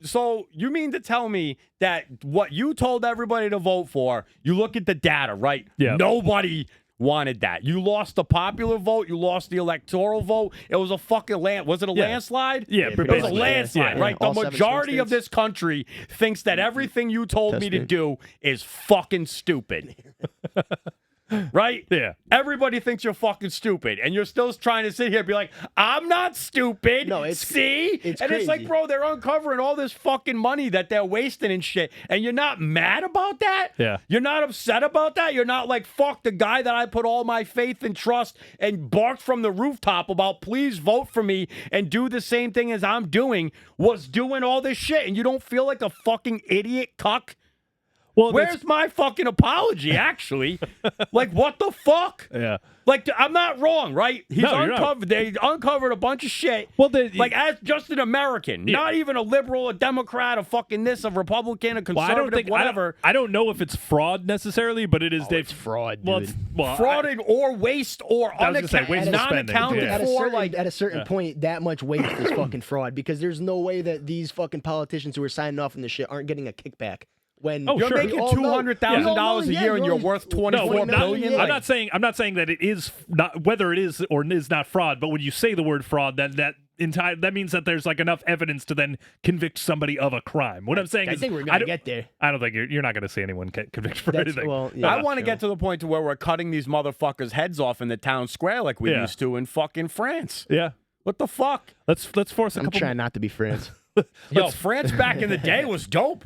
so you mean to tell me that what you told everybody to vote for, you look at the data, right? Yeah. Nobody wanted that. You lost the popular vote. You lost the electoral vote. It was a fucking Was it a Yeah. landslide? Yeah, Yeah, but It was a basically, landslide, yeah. right? All The 7 majority swing of this country thinks that everything you told me to Tested. do is fucking stupid. Right? Yeah. Everybody thinks you're fucking stupid, and you're still trying to sit here and be like, I'm not stupid. No, it's- See? it's and it's like, crazy. bro, they're uncovering all this fucking money that they're wasting and shit, and you're not mad about that? Yeah. You're not upset about that? You're not like, fuck the guy that I put all my faith and trust and barked from the rooftop about please vote for me and do the same thing as I'm doing, was doing all this shit, and you don't feel like a fucking idiot cuck? Well, that's- Where's my fucking apology, actually? Like, what the fuck? yeah. Like, I'm not wrong, right? He's No, you're not. uncovered. They uncovered a bunch of shit. Well, like, as just an American, Yeah. not even a liberal, a Democrat, a fucking this, a Republican, a Well, I conservative, don't think whatever. I don't know if it's fraud necessarily, but it is. It's fraud, dude. Well, it's, well, Frauded or waste or I was gonna say waste of spending, non-accounted yeah. At a for. certain, Like, at a certain point, that much waste is fucking fraud because there's no way that these fucking politicians who are signing off on this shit aren't getting a kickback. When Oh, you're sure. making we all know- $200,000 we all know, a yeah, year and you're only- worth no, 24 well, billion. I'm Like, not saying that it is not whether it is or is not fraud, but when you say the word fraud, that means that there's like enough evidence to then convict somebody of a crime. What I'm saying I is, think we're I gonna don't- get there. I don't think you're not going to see anyone get convicted for That's- anything. well, yeah. I want to true. get to the point to where we're cutting these motherfuckers' heads off in the town square like we Yeah. used to in fucking France. Yeah, What the fuck? let's force a I'm couple. trying not to be France. Yo, France back in the day was dope.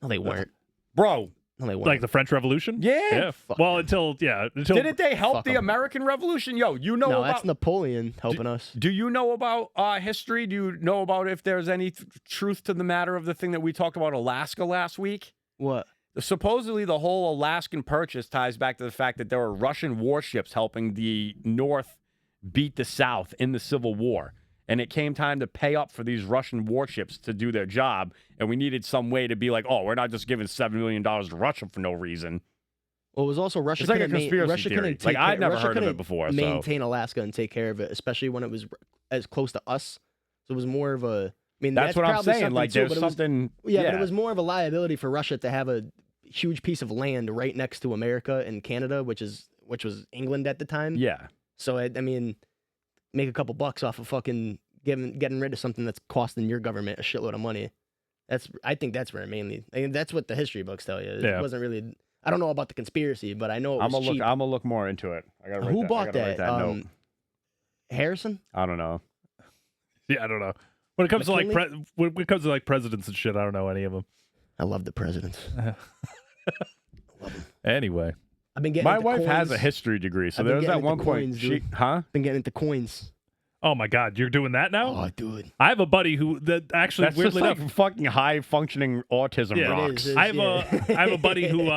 No, they weren't. Bro, No, they weren't. Like the French Revolution. Yeah. Fuck Well, that. until didn't they help Fuck the 'em. American Revolution? Yo, you know no, about that's Napoleon helping us. Do you know about history? Do you know about if there's any truth to the matter of the thing that we talked about Alaska last week? What? Supposedly, the whole Alaskan Purchase ties back to the fact that there were Russian warships helping the North beat the South in the Civil War. And it came time to pay up for these Russian warships to do their job. And we needed some way to be like, oh, we're not just giving $7 million to Russia for no reason. Well, it was also Russia. It's like a couldn't ma- conspiracy Russia theory. couldn't Like, take I'd care- never Russia heard of it couldn't before, so- Maintain Alaska and take care of it, especially when it was as close to us. So it was more of a. I mean, That's what I'm probably saying. something Like, too, there's but it was- something. Yeah, but it was more of a liability for Russia to have a huge piece of land right next to America and Canada, which was England at the time. Yeah. So I mean, make a couple bucks off of fucking getting rid of something that's costing your government a shitload of money. I think that's where it mainly. I mean, that's what the history books tell you. It Yeah. wasn't really. I don't know about the conspiracy, but I know it I'm was gonna cheap. look. I'm gonna look more into it. I gotta write Who that, bought I gotta write that? note. Harrison? I don't know. Yeah, I don't know. When it comes to McKinley? when it comes to like presidents and shit, I don't know any of them. I love the presidents. Anyway, I've been getting. My into wife has a coins. history degree, so I've been there's that getting one into point. coins, She, dude. huh? Been getting into coins. oh my God, you're doing that now? Oh, dude. I have a buddy who that actually That's just weirdly like enough. fucking high functioning autism Yeah, it rocks. is. I have Yeah. I have a buddy who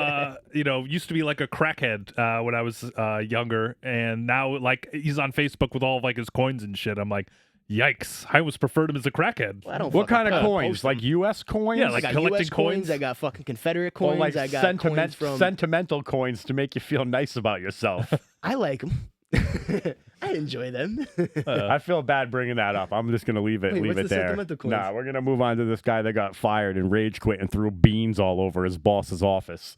used to be like a crackhead when I was younger, and now like he's on Facebook with all of like his coins and shit. I'm like, yikes! I always preferred him as a crackhead. Well, I don't What fucking kind of post coins? them. Like U.S. coins? Yeah, I like got collecting US coins. coins? I got fucking Confederate or coins. like I got coins from. sentimental coins to make you feel nice about yourself. I like them. I enjoy them. I feel bad bringing that up. I'm just gonna leave it Wait, leave what's it the there. sentimental coins? Nah, we're gonna move on to this guy that got fired and rage quit and threw beans all over his boss's office.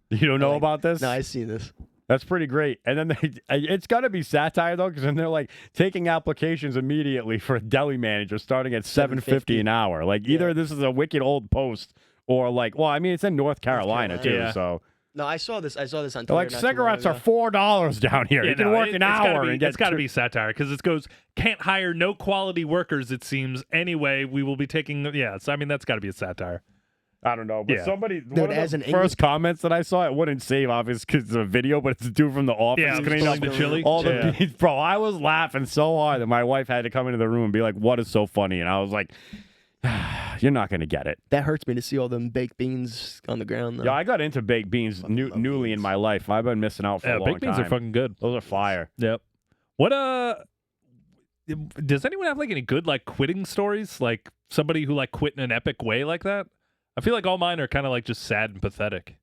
You don't know like- about this? No, I see this. That's pretty great. And then it's got to be satire though, because then they're like taking applications immediately for a deli manager starting at $7.50 an hour. Like either this is a wicked old post or like, well, I mean, it's in North Carolina too, Carolina. Yeah. so No, I saw this. I saw this on they're Twitter. like not too long cigarettes are ago. $4 down here. you can work an hour and get. It's got to be satire because it goes can't hire no quality workers. It seems anyway. We will be taking So I mean that's got to be a satire. I don't know, but Yeah. somebody Dude, one of as the an first comments that I saw, it wouldn't save obvious because it's a video, but it's a dude from the office Yeah, cleaning up the chili. all the Yeah. beans. Bro, I was laughing so hard that my wife had to come into the room and be like, "What is so funny?" And I was like, "You're not gonna get it." That hurts me to see all them baked beans on the ground. Though. Yeah, I got into baked beans Fucking love newly in beans. my life. I've been missing out for a long Baked beans time. are fucking good. Those are fire. Yep. What does anyone have like any good like quitting stories? Like somebody who like quit in an epic way like that? I feel like all mine are kind of like just sad and pathetic.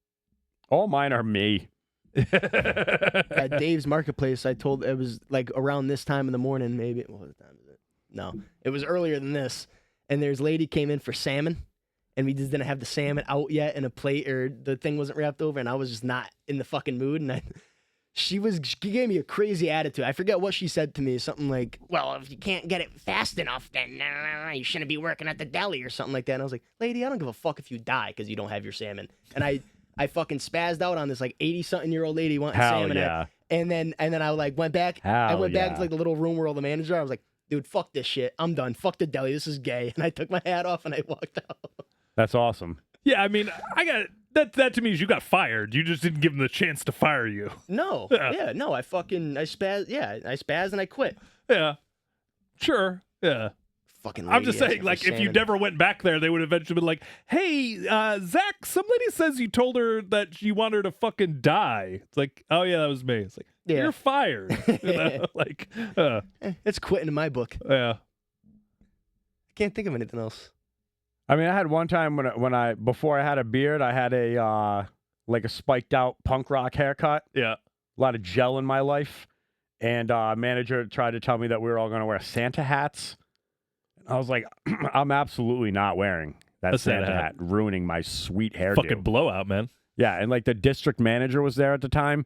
All mine are me. At Dave's Marketplace, I told it was like around this time in the morning, maybe. What time is it? No, it was earlier than this. And there's lady came in for salmon, and we just didn't have the salmon out yet in a plate, or the thing wasn't wrapped over, and I was just not in the fucking mood. And she gave me a crazy attitude. I forget what she said to me. Something like, "Well, if you can't get it fast enough, then you shouldn't be working at the deli," or something like that. And I was like, "Lady, I don't give a fuck if you die because you don't have your salmon." And I fucking spazzed out on this like 80-something-year-old lady wanting Hell salmon. yeah. And then I like went back. I Hell went back yeah. to like the little room where all the manager. I was like, "Dude, fuck this shit. I'm done. Fuck the deli. This is gay." And I took my hat off and I walked out. That's awesome. Yeah, I mean, I got that to me is you got fired. You just didn't give them the chance to fire you. No, Yeah. yeah, no. I spazzed. Yeah, I spazzed and I quit. Yeah. Sure. Yeah. Fucking. I'm just lady saying, asking like, for if you salmon. never went back there, they would eventually been like, "Hey, Zach, some lady says you told her that you want her to fucking die." It's like, "Oh yeah, that was me." It's like, Yeah. "You're fired." You know? Like, It's quitting in my book. yeah. I can't think of anything else. I mean, I had one time when I before I had a beard, I had a like a spiked out punk rock haircut. Yeah. A lot of gel in my life, and manager tried to tell me that we were all going to wear Santa hats. I was like, I'm absolutely not wearing that A Santa Santa hat. hat, ruining my sweet hairdo. Fucking blowout, man. Yeah, and like the district manager was there at the time,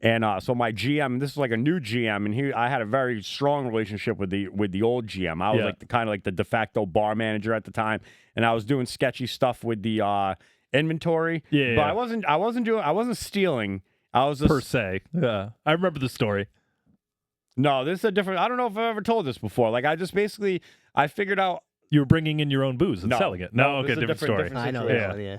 and so my GM, this is like a new GM, and I had a very strong relationship with the old GM. I was Yeah. like kind of like the de facto bar manager at the time, and I was doing sketchy stuff with the inventory. Yeah, but yeah. I wasn't stealing. I was just, Per se. Yeah. I remember the story. no. This is a different. I don't know if I've ever told this before. Like I just basically I figured out. You were bringing in your own booze and No. selling it. No, No, this okay, is a different story. different I know. situation. That one, yeah.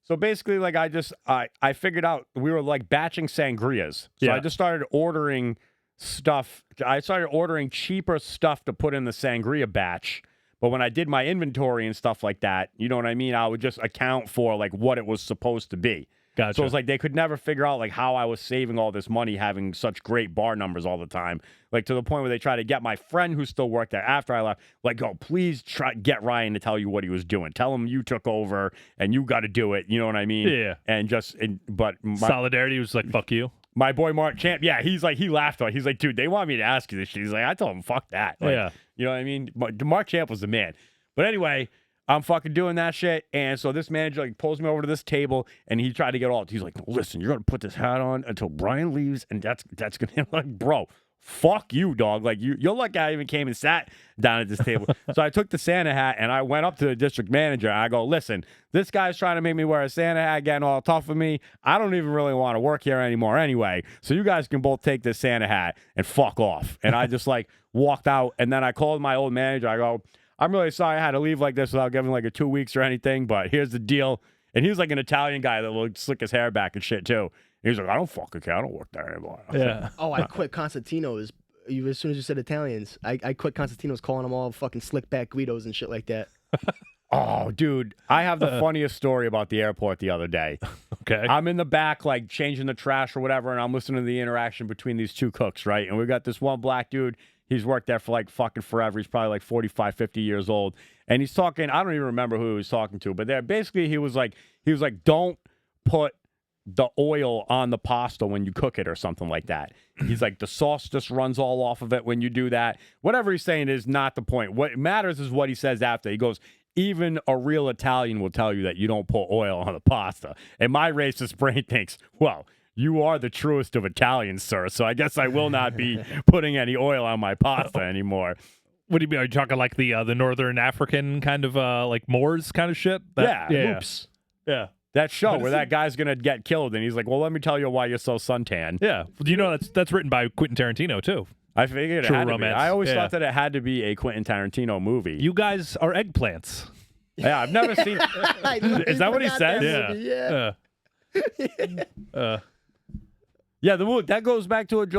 So basically, like I figured out we were like batching sangrias. So Yeah. I just started ordering stuff. I started ordering cheaper stuff to put in the sangria batch. But when I did my inventory and stuff like that, you know what I mean? I would just account for like what it was supposed to be. Gotcha. So it's like they could never figure out like how I was saving all this money having such great bar numbers all the time. Like to the point where they try to get my friend who still worked there after I left, like, "Oh, please get Ryan to tell you what he was doing. Tell him you took over and you got to do it." You know what I mean? Yeah. And but my, Solidarity was like, fuck you. my boy Mark Champ, yeah, he's like, he laughed on it. He's like, dude, they want me to ask you this shit. He's like, I told him, fuck that. Like, Yeah. You know what I mean? Mark Champ was the man. But anyway, I'm fucking doing that shit. And so this manager like pulls me over to this table and he tried to get all, he's like, listen, you're going to put this hat on until Brian leaves. And that's going to, like, bro, fuck you, dog. Like, you're lucky I even came and sat down at this table. So I took the Santa hat and I went up to the district manager. And I go, listen, this guy's trying to make me wear a Santa hat, getting all tough with me. I don't even really want to work here anymore anyway. So you guys can both take this Santa hat and fuck off. And I just like walked out. And then I called my old manager. I go, I'm really sorry I had to leave like this without giving like a 2 weeks or anything, but here's the deal. And he was like an Italian guy that would slick his hair back and shit too. He's like, I don't fucking care. I don't work there anymore. Yeah. Oh, I quit Constantino's. As soon as you said Italians, I quit Constantino's, calling them all fucking slick back Guidos and shit like that. Oh, dude, I have the funniest story about the airport the other day. Okay. I'm in the back, like, changing the trash or whatever, and I'm listening to the interaction between these two cooks, right? And we got this one black dude. He's worked there for, like, fucking forever. He's probably, like, 45, 50 years old. And he's talking, I don't even remember who he was talking to, but there, basically, he was like, don't put the oil on the pasta when you cook it or something like that. He's like, the sauce just runs all off of it when you do that. Whatever he's saying is not the point. What matters is what he says after. He goes, even a real Italian will tell you that you don't put oil on the pasta. And my racist brain thinks, well, you are the truest of Italians, sir. So I guess I will not be putting any oil on my pasta anymore. What do you mean? Are you talking like the Northern African kind of like Moors kind of shit? Yeah. Oops. Yeah. That show What where is that guy's going to get killed. And he's like, well, let me tell you why you're so suntan. Yeah. Do you know that's written by Quentin Tarantino too? I figured True it had to be. romance. I always Yeah. thought that it had to be a Quentin Tarantino movie. You guys are eggplants. Yeah, I've never seen. Is that what he forgot says? that movie, yeah. Yeah, that goes back to it.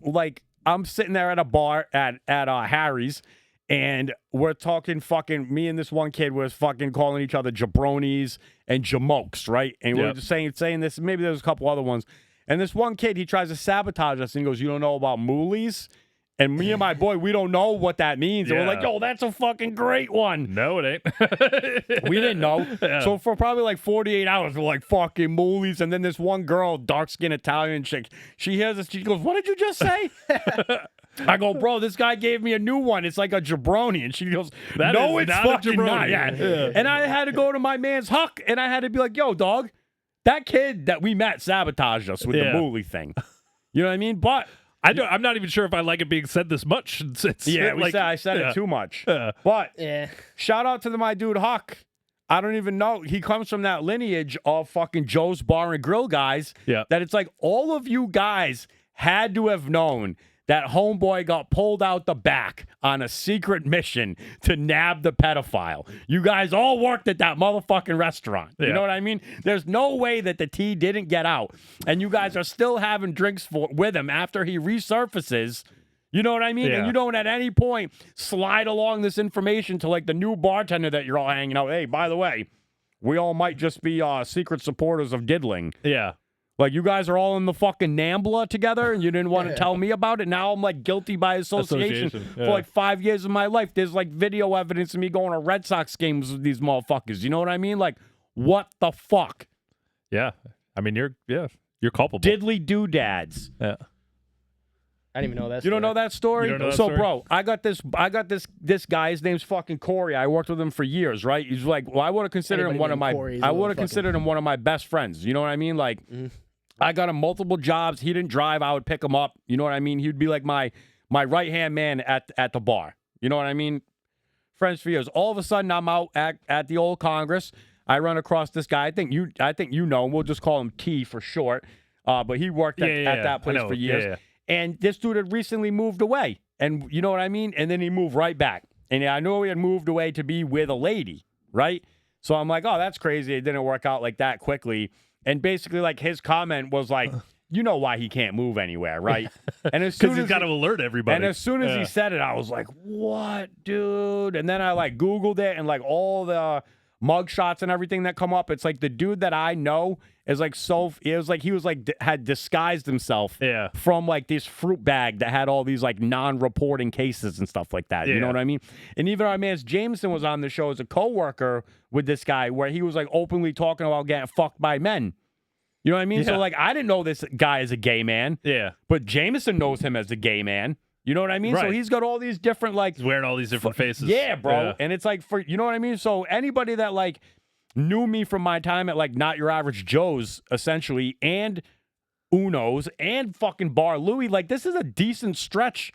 Like I'm sitting there at a bar at Harry's, and we're talking fucking. Me and this one kid was fucking calling each other jabronis and jamokes, right? And we're Yep. just saying this. Maybe there's a couple other ones. And this one kid, he tries to sabotage us and he goes, "You don't know about moolies?" And me and my boy, we don't know what that means. And we're like, Yeah. "Yo, that's a fucking great one." No, it ain't. We didn't know. Yeah. So for probably like 48 hours, we're like fucking moolies. And then this one girl, dark-skinned Italian chick, she hears us. She goes, "What did you just say?" I go, "Bro, this guy gave me a new one. It's like a jabroni." And she goes, That "No, is it's not a fucking not." jabroni. Yeah. Yeah. And I had to go to my man's Huck, and I had to be like, "Yo, dog, that kid that we met sabotaged us with Yeah. the moolie thing." You know what I mean? But I'm not even sure if I like it being said this much. It's yeah, like, I said yeah. it too much. Yeah. But Yeah. shout out to my dude Huck. I don't even know. He comes from that lineage of fucking Joe's Bar and Grill guys. Yeah. That it's like all of you guys had to have known that homeboy got pulled out the back on a secret mission to nab the pedophile. You guys all worked at that motherfucking restaurant. You Yeah. know what I mean? There's no way that the tea didn't get out. And you guys are still having drinks with him after he resurfaces. You know what I mean? Yeah. And you don't at any point slide along this information to like the new bartender that you're all hanging out. Hey, by the way, we all might just be secret supporters of diddling. Yeah. Like, you guys are all in the fucking NAMBLA together, and you didn't want to tell me about it. Now I'm, like, guilty by association yeah. for, like, 5 years of my life. There's, like, video evidence of me going to Red Sox games with these motherfuckers. You know what I mean? Like, what the fuck? Yeah. I mean, you're culpable. Diddly doodads. Yeah. I didn't even know that. You don't know that story? You don't know that So, story? bro, I got this guy. His name's fucking Corey. I worked with him for years, right? He's like, well, I would have considered him Anybody one of named my. Corey is I a would little have fucking- considered him one of my best friends. You know what I mean? Like, I got him multiple jobs. He didn't drive. I would pick him up. You know what I mean? He'd be like my right hand man at the bar. You know what I mean? Friends for years. All of a sudden, I'm out at the old Congress. I run across this guy. I think you know him. We'll just call him T for short. But he worked at that place for years. Yeah. And this dude had recently moved away. And you know what I mean? And then he moved right back. And I know he had moved away to be with a lady, right? So I'm like, oh, that's crazy. It didn't work out like that quickly. And basically, like, his comment was like, you know why he can't move anywhere, right? And as soon Because he's as got to alert everybody. and as soon as he said it, I was like, what, dude? And then I like Googled it, and like all the mug shots and everything that come up, it's like the dude that I know is like it was like he was like had disguised himself Yeah. from like this fruit bag that had all these like non-reporting cases and stuff like that. You know Yeah. what I mean? And even our man Jameson was on the show as a coworker with this guy where he was like openly talking about getting fucked by men. You know what I mean? Yeah. So like, I didn't know this guy is a gay man, Yeah. but Jameson knows him as a gay man. You know what I mean? So Right. he's got all these different like He's wearing all these different faces. Yeah, bro. Yeah. And it's like you know what I mean? So anybody that like knew me from my time at like Not Your Average Joe's essentially and Uno's and fucking Bar Louie, like this is a decent stretch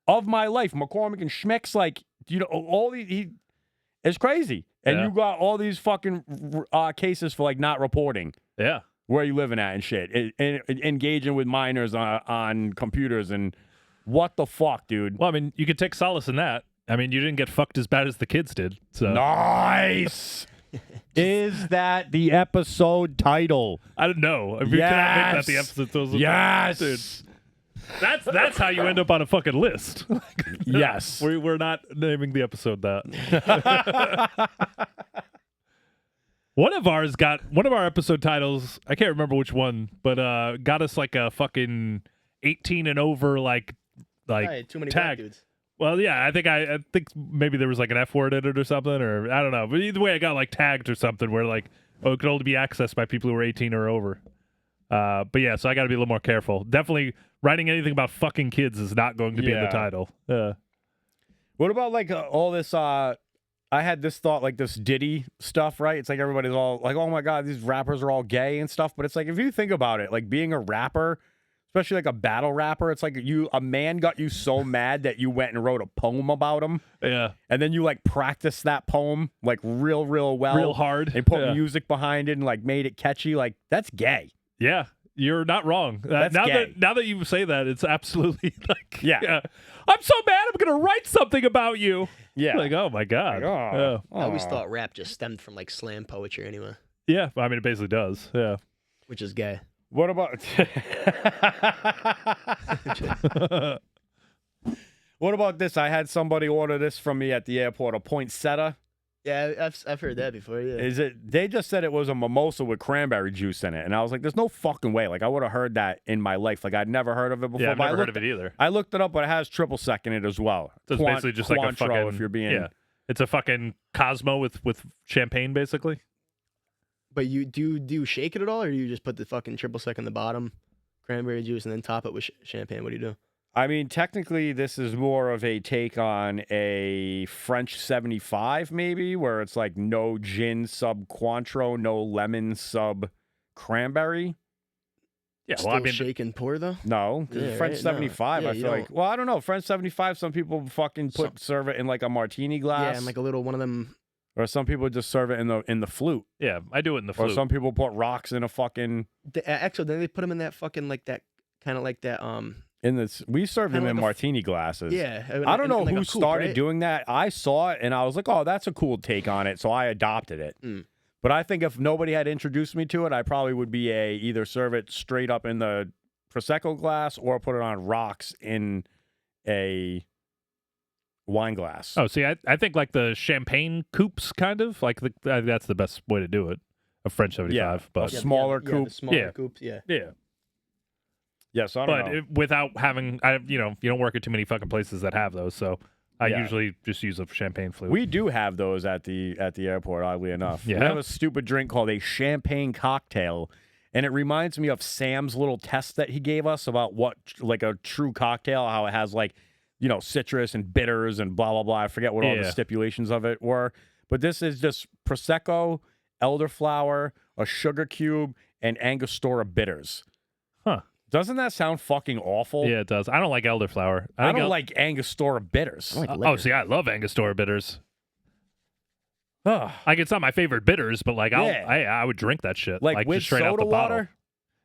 of my life. McCormick and Schmick's, like, you know, all these it's crazy. And Yeah. you got all these fucking cases for like not reporting Yeah. where you living at and shit. And engaging with minors on computers and what the fuck, dude? Well, I mean, you could take solace in that. I mean, you didn't get fucked as bad as the kids did. So Nice. Is that the episode title? I don't know. If you cannot make that the episode. Those Yes. Dude, that's how you end up on a fucking list. Yes. We're not naming the episode that. One of our episode titles, I can't remember which one, but got us like a fucking 18 and over like Right, too many black tag. dudes. Well, yeah, I think maybe there was like an F word in it or something, or I don't know. But either way, I got like tagged or something where like, oh, it could only be accessed by people who are 18 or over. But yeah, so I got to be a little more careful. Definitely writing anything about fucking kids is not going to be in the Yeah. title. What about like all this? I had this thought, like this Diddy stuff, right? It's like everybody's all like, "Oh my god, these rappers are all gay and stuff." But it's like if you think about it, like being a rapper, especially like a battle rapper, it's like a man got you so mad that you went and wrote a poem about him, Yeah, and then you like practiced that poem like real well, real hard. and put Yeah. music behind it and like made it catchy. Like that's gay. Yeah, you're not wrong. That's now gay. that you say that, it's absolutely like Yeah. I'm so mad. I'm gonna write something about you. Yeah. Like, oh my god. Like, oh. I always Aw. thought rap just stemmed from like slam poetry anyway, Yeah, I mean it basically does. Yeah. which is gay. What about what about this? I had somebody order this from me at the airport, a poinsettia. Yeah, I've heard that before. Yeah. Is it? They just said it was a mimosa with cranberry juice in it, and I was like, "There's no fucking way!" Like I would have heard that in my life. Like I'd never heard of it before. Yeah, I've but never I heard looked, of it either. I looked it up, but it has triple sec in it as well. So it's basically just like a Cointreau, fucking if you're being yeah. It's a fucking Cosmo with champagne, basically. But you do you shake it at all, or do you just put the fucking triple sec in the bottom, cranberry juice, and then top it with champagne? What do you do? I mean, technically, this is more of a take on a French 75, maybe, where it's like no gin sub Cointreau, no lemon sub cranberry. Yeah, Still well, I mean, shake and pour though. No, 'cause Yeah, French right, no. 75. Yeah, I you feel like. don't- Well, I don't know. French 75. Some people fucking serve it in like a martini glass, Yeah, and like a little one of them. or some people just serve it in the flute, yeah, I do it in the or flute. some people put rocks in a fucking Actually, then they put them in that fucking like that kind of like that. in this. We serve them Kinda in like a martini glasses. Yeah. I don't know like a who coupe, started right? doing that. I saw it and I was like, oh, that's a cool take on it. So I adopted it. Mm. But I think if nobody had introduced me to it, I probably would be either serve it straight up in the Prosecco glass or put it on rocks in a wine glass. Oh, see, I think like the champagne coupes, kind of like that's the best way to do it. A French 75, Yeah, but a smaller yeah, coupe. the smaller Yeah. coupes. Yeah. yeah. Yes, I don't But know. without having, you don't work at too many fucking places that have those, so I Yeah. usually just use a champagne flute. We do have those at the airport, oddly enough. Yeah? We have a stupid drink called a champagne cocktail, and it reminds me of Sam's little test that he gave us about what like a true cocktail, how it has like, citrus and bitters and blah blah blah. I forget what all the Yeah. stipulations of it were, but this is just Prosecco, elderflower, a sugar cube, and Angostura bitters. Huh. Doesn't that sound fucking awful? Yeah, it does. I don't like elderflower. I think don't like Angostura bitters. I like Oh, liquor. see, I love Angostura bitters. Ugh. Like it's not my favorite bitters, but like Yeah. I would drink that shit Like with just straight out soda the bottle. water.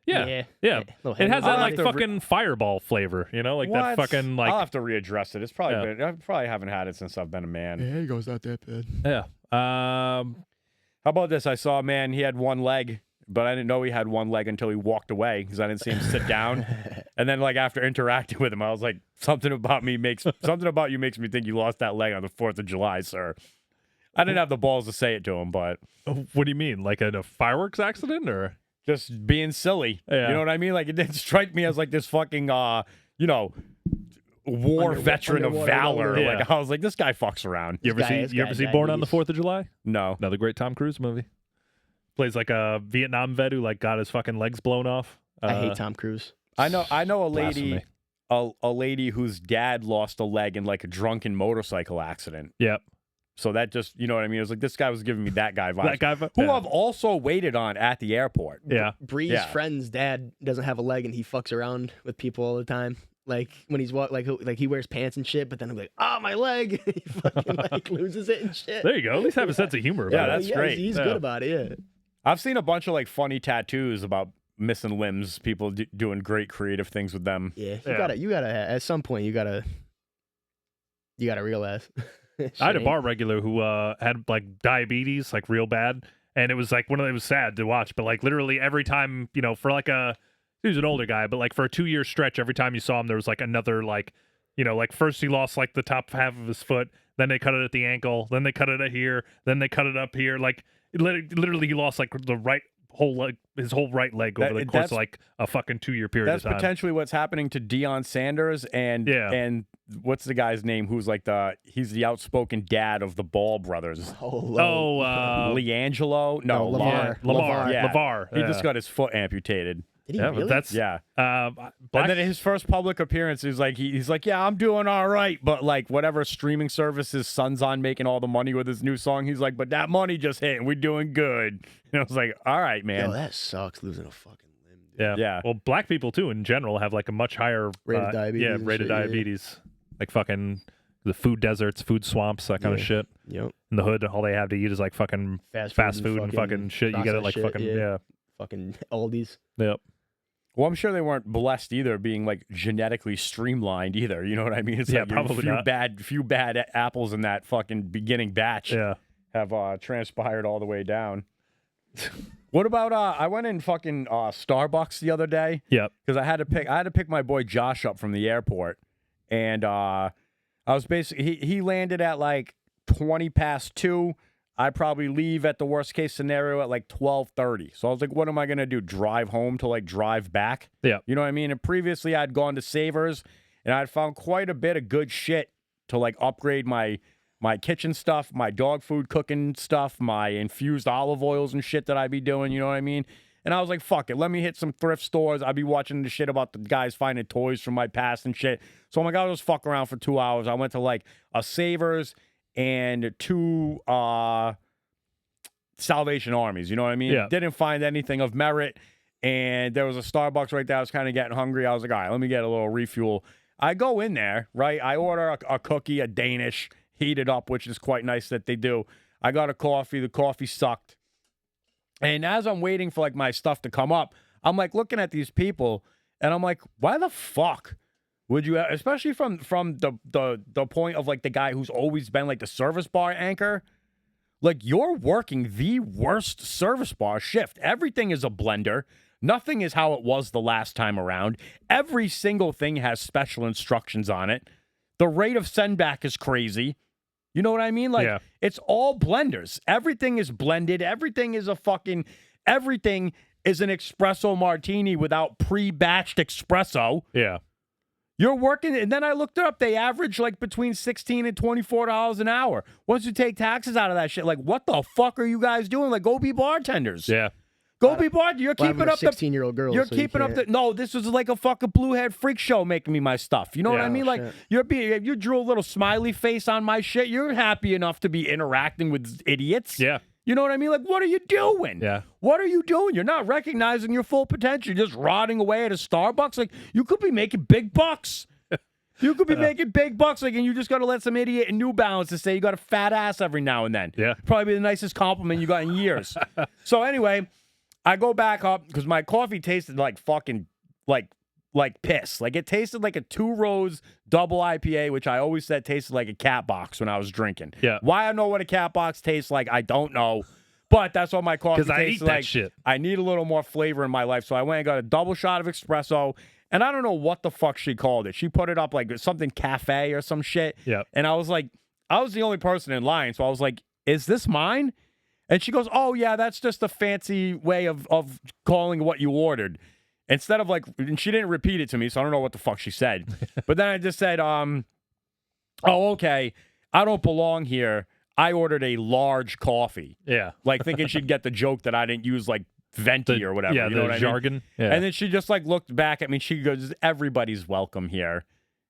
Yeah, Little It has hangover. that I'll like have to fucking fireball flavor, like that What? fucking like I'll have to readdress it. It's probably Yeah. been, I probably haven't had it since I've been a man. Yeah, he goes not that bad. yeah. How about this? I saw a man, he had one leg, but I didn't know he had one leg until he walked away because I didn't see him sit down. And then like after interacting with him, I was like, something about you makes me think you lost that leg on the 4th of July, sir. I didn't have the balls to say it to him, but What do you mean? Like a fireworks accident or? just being silly. Yeah. You know what I mean? Like it didn't strike me as like this fucking war veteran of underwater valor. welder. Like I was like, this guy fucks around. You ever This guy see Born on the diabetes. 4th of July? No. Another great Tom Cruise movie. plays like a Vietnam vet who like got his fucking legs blown off. I hate Tom Cruise. I know a lady, Blasphemy. a lady whose dad lost a leg in like a drunken motorcycle accident. Yep. So that just, you know what I mean? It was like, this guy was giving me that guy vibes. That guy, Who yeah. I've also waited on at the airport. Yeah. Bree's Yeah. friend's dad doesn't have a leg, and he fucks around with people all the time. Like when he's like he wears pants and shit, but then I'm like, oh, my leg. He fucking like loses it and shit. There you go. At least have a sense of humor Yeah, about that's it. Yeah, great. He's Yeah. good about it. Yeah. I've seen a bunch of like funny tattoos about missing limbs, people doing great creative things with them. Yeah. Yeah. You gotta. At some point, you gotta realize. I had a bar regular who had like diabetes, like real bad, and it was like it was sad to watch, but like literally every time, you know, for like he was an older guy, but like for a 2-year stretch, every time you saw him, there was like another like, you know, like first he lost like the top half of his foot, then they cut it at the ankle, then they cut it at here, then they cut it up here, like literally he lost like the right whole leg, his whole right leg over the course That's- of like a fucking 2-year period That's of time. potentially what's happening to Deion Sanders and what's the guy's name who's like he's the outspoken dad of the Ball brothers. LeAngelo? No, LeVar. Lamar. Yeah. LeVar. He yeah. just got his foot amputated. Did he Yeah, really? but that's Yeah. Black, And then his first public appearance is like he's like, yeah, I'm doing all right, but like whatever streaming service his son's on making all the money with his new song, he's like, but that money just hit and we're doing good. And I was like, all right, man. Yo, that sucks losing a fucking limb. Dude. Yeah. Yeah. Well, black people too in general have like a much higher Rate of diabetes Yeah, and rate of shit, yeah. diabetes. Like fucking the food deserts, food swamps, that kind of Yeah. shit. Yep. In the hood, all they have to eat is like fucking Fast food and fucking shit. You get it processed like shit, fucking yeah. Fucking Aldi's. Yep. Well, I'm sure they weren't blessed either, being like genetically streamlined either. You know what I mean? It's Yeah, like probably not. few bad apples in that fucking beginning batch Yeah. have transpired all the way down. What about I went in fucking Starbucks the other day Yep. because I had to pick my boy Josh up from the airport, and I was basically he landed at like 20 past 2. I'd probably leave at the worst case scenario at like 12:30. So I was like, what am I gonna do? Drive home to like drive back? Yeah. You know what I mean? And previously I'd gone to Savers and I'd found quite a bit of good shit to like upgrade my kitchen stuff, my dog food cooking stuff, my infused olive oils and shit that I'd be doing, you know what I mean? And I was like, fuck it, let me hit some thrift stores. I'd be watching the shit about the guys finding toys from my past and shit. So I'm like, I'll just fuck around for 2 hours. I went to like a Savers and 2 Salvation Armies, you know what I mean? Yeah. Didn't find anything of merit. And there was a Starbucks right there. I was kind of getting hungry. I was like, all right, let me get a little refuel. I go in there, right? I order a cookie, a Danish, heated up, which is quite nice that they do. I got a coffee. The coffee sucked. And as I'm waiting for like my stuff to come up, I'm like looking at these people and I'm like, why the fuck would you, especially from the point of like the guy who's always been like the service bar anchor, like you're working the worst service bar shift. Everything is a blender. Nothing is how it was the last time around. Every single thing has special instructions on it. The rate of send back is crazy. You know what I mean? Like, Yeah. It's all blenders. Everything is blended. Everything is everything is an espresso martini without pre-batched espresso. Yeah. You're working, and then I looked it up. They average like between $16 and $24 an hour. Once you take taxes out of that shit, like, what the fuck are you guys doing? Like, go be bartenders. Yeah. Go be bartenders. You're keeping up the 16-year-old girls. You're so you keeping up can't- the no. This was like a fucking bluehead freak show making me my stuff. You know what Yeah. I mean? Oh, Like shit. you drew a little smiley face on my shit. You're happy enough to be interacting with idiots. Yeah. You know what I mean? Like, what are you doing? Yeah. What are you doing? You're not recognizing your full potential. You're just rotting away at a Starbucks. Like, you could be making big bucks. You could be making big bucks, like, and you just got to let some idiot in New Balance to say you got a fat ass every now and then. Yeah. Probably be the nicest compliment you got in years. So anyway, I go back up because my coffee tasted like fucking like piss. Like it tasted like a 2 Rose double IPA, which I always said tasted like a cat box when I was drinking. Yeah. Why I know what a cat box tastes like, I don't know. But that's what my coffee tastes Because I like. eat that shit. I need a little more flavor in my life. So I went and got a double shot of espresso. And I don't know what the fuck she called it. She put it up like something cafe or some shit. Yep. And I was like, I was the only person in line. So I was like, is this mine? And she goes, oh, yeah, that's just a fancy way of calling what you ordered. Instead of like, and she didn't repeat it to me, so I don't know what the fuck she said. But then I just said, oh, okay, I don't belong here. I ordered a large coffee, Yeah. like thinking she'd get the joke that I didn't use like venti or whatever. Yeah, you know the what I mean? jargon. Yeah. And then she just like looked back at me. And she goes, "Everybody's welcome here."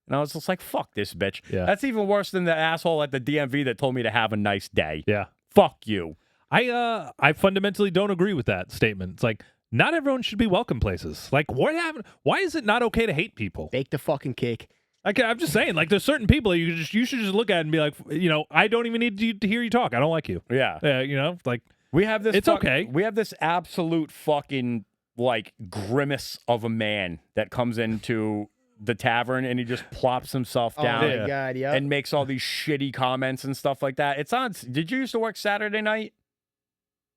And I was just like, "Fuck this bitch." Yeah. That's even worse than the asshole at the DMV that told me to have a nice day. yeah. Fuck you. I fundamentally don't agree with that statement. It's like not everyone should be welcome places. Like what happened? Why is it not okay to hate people? Bake the fucking cake. I'm just saying, like there's certain people you should just look at and be like, I don't even need to hear you talk. I don't like you. Yeah. Like We have this. It's okay. We have this absolute fucking like grimace of a man that comes into the tavern and he just plops himself Oh down my god, yeah. and makes all these shitty comments and stuff like that. It's on. Did you used to work Saturday night?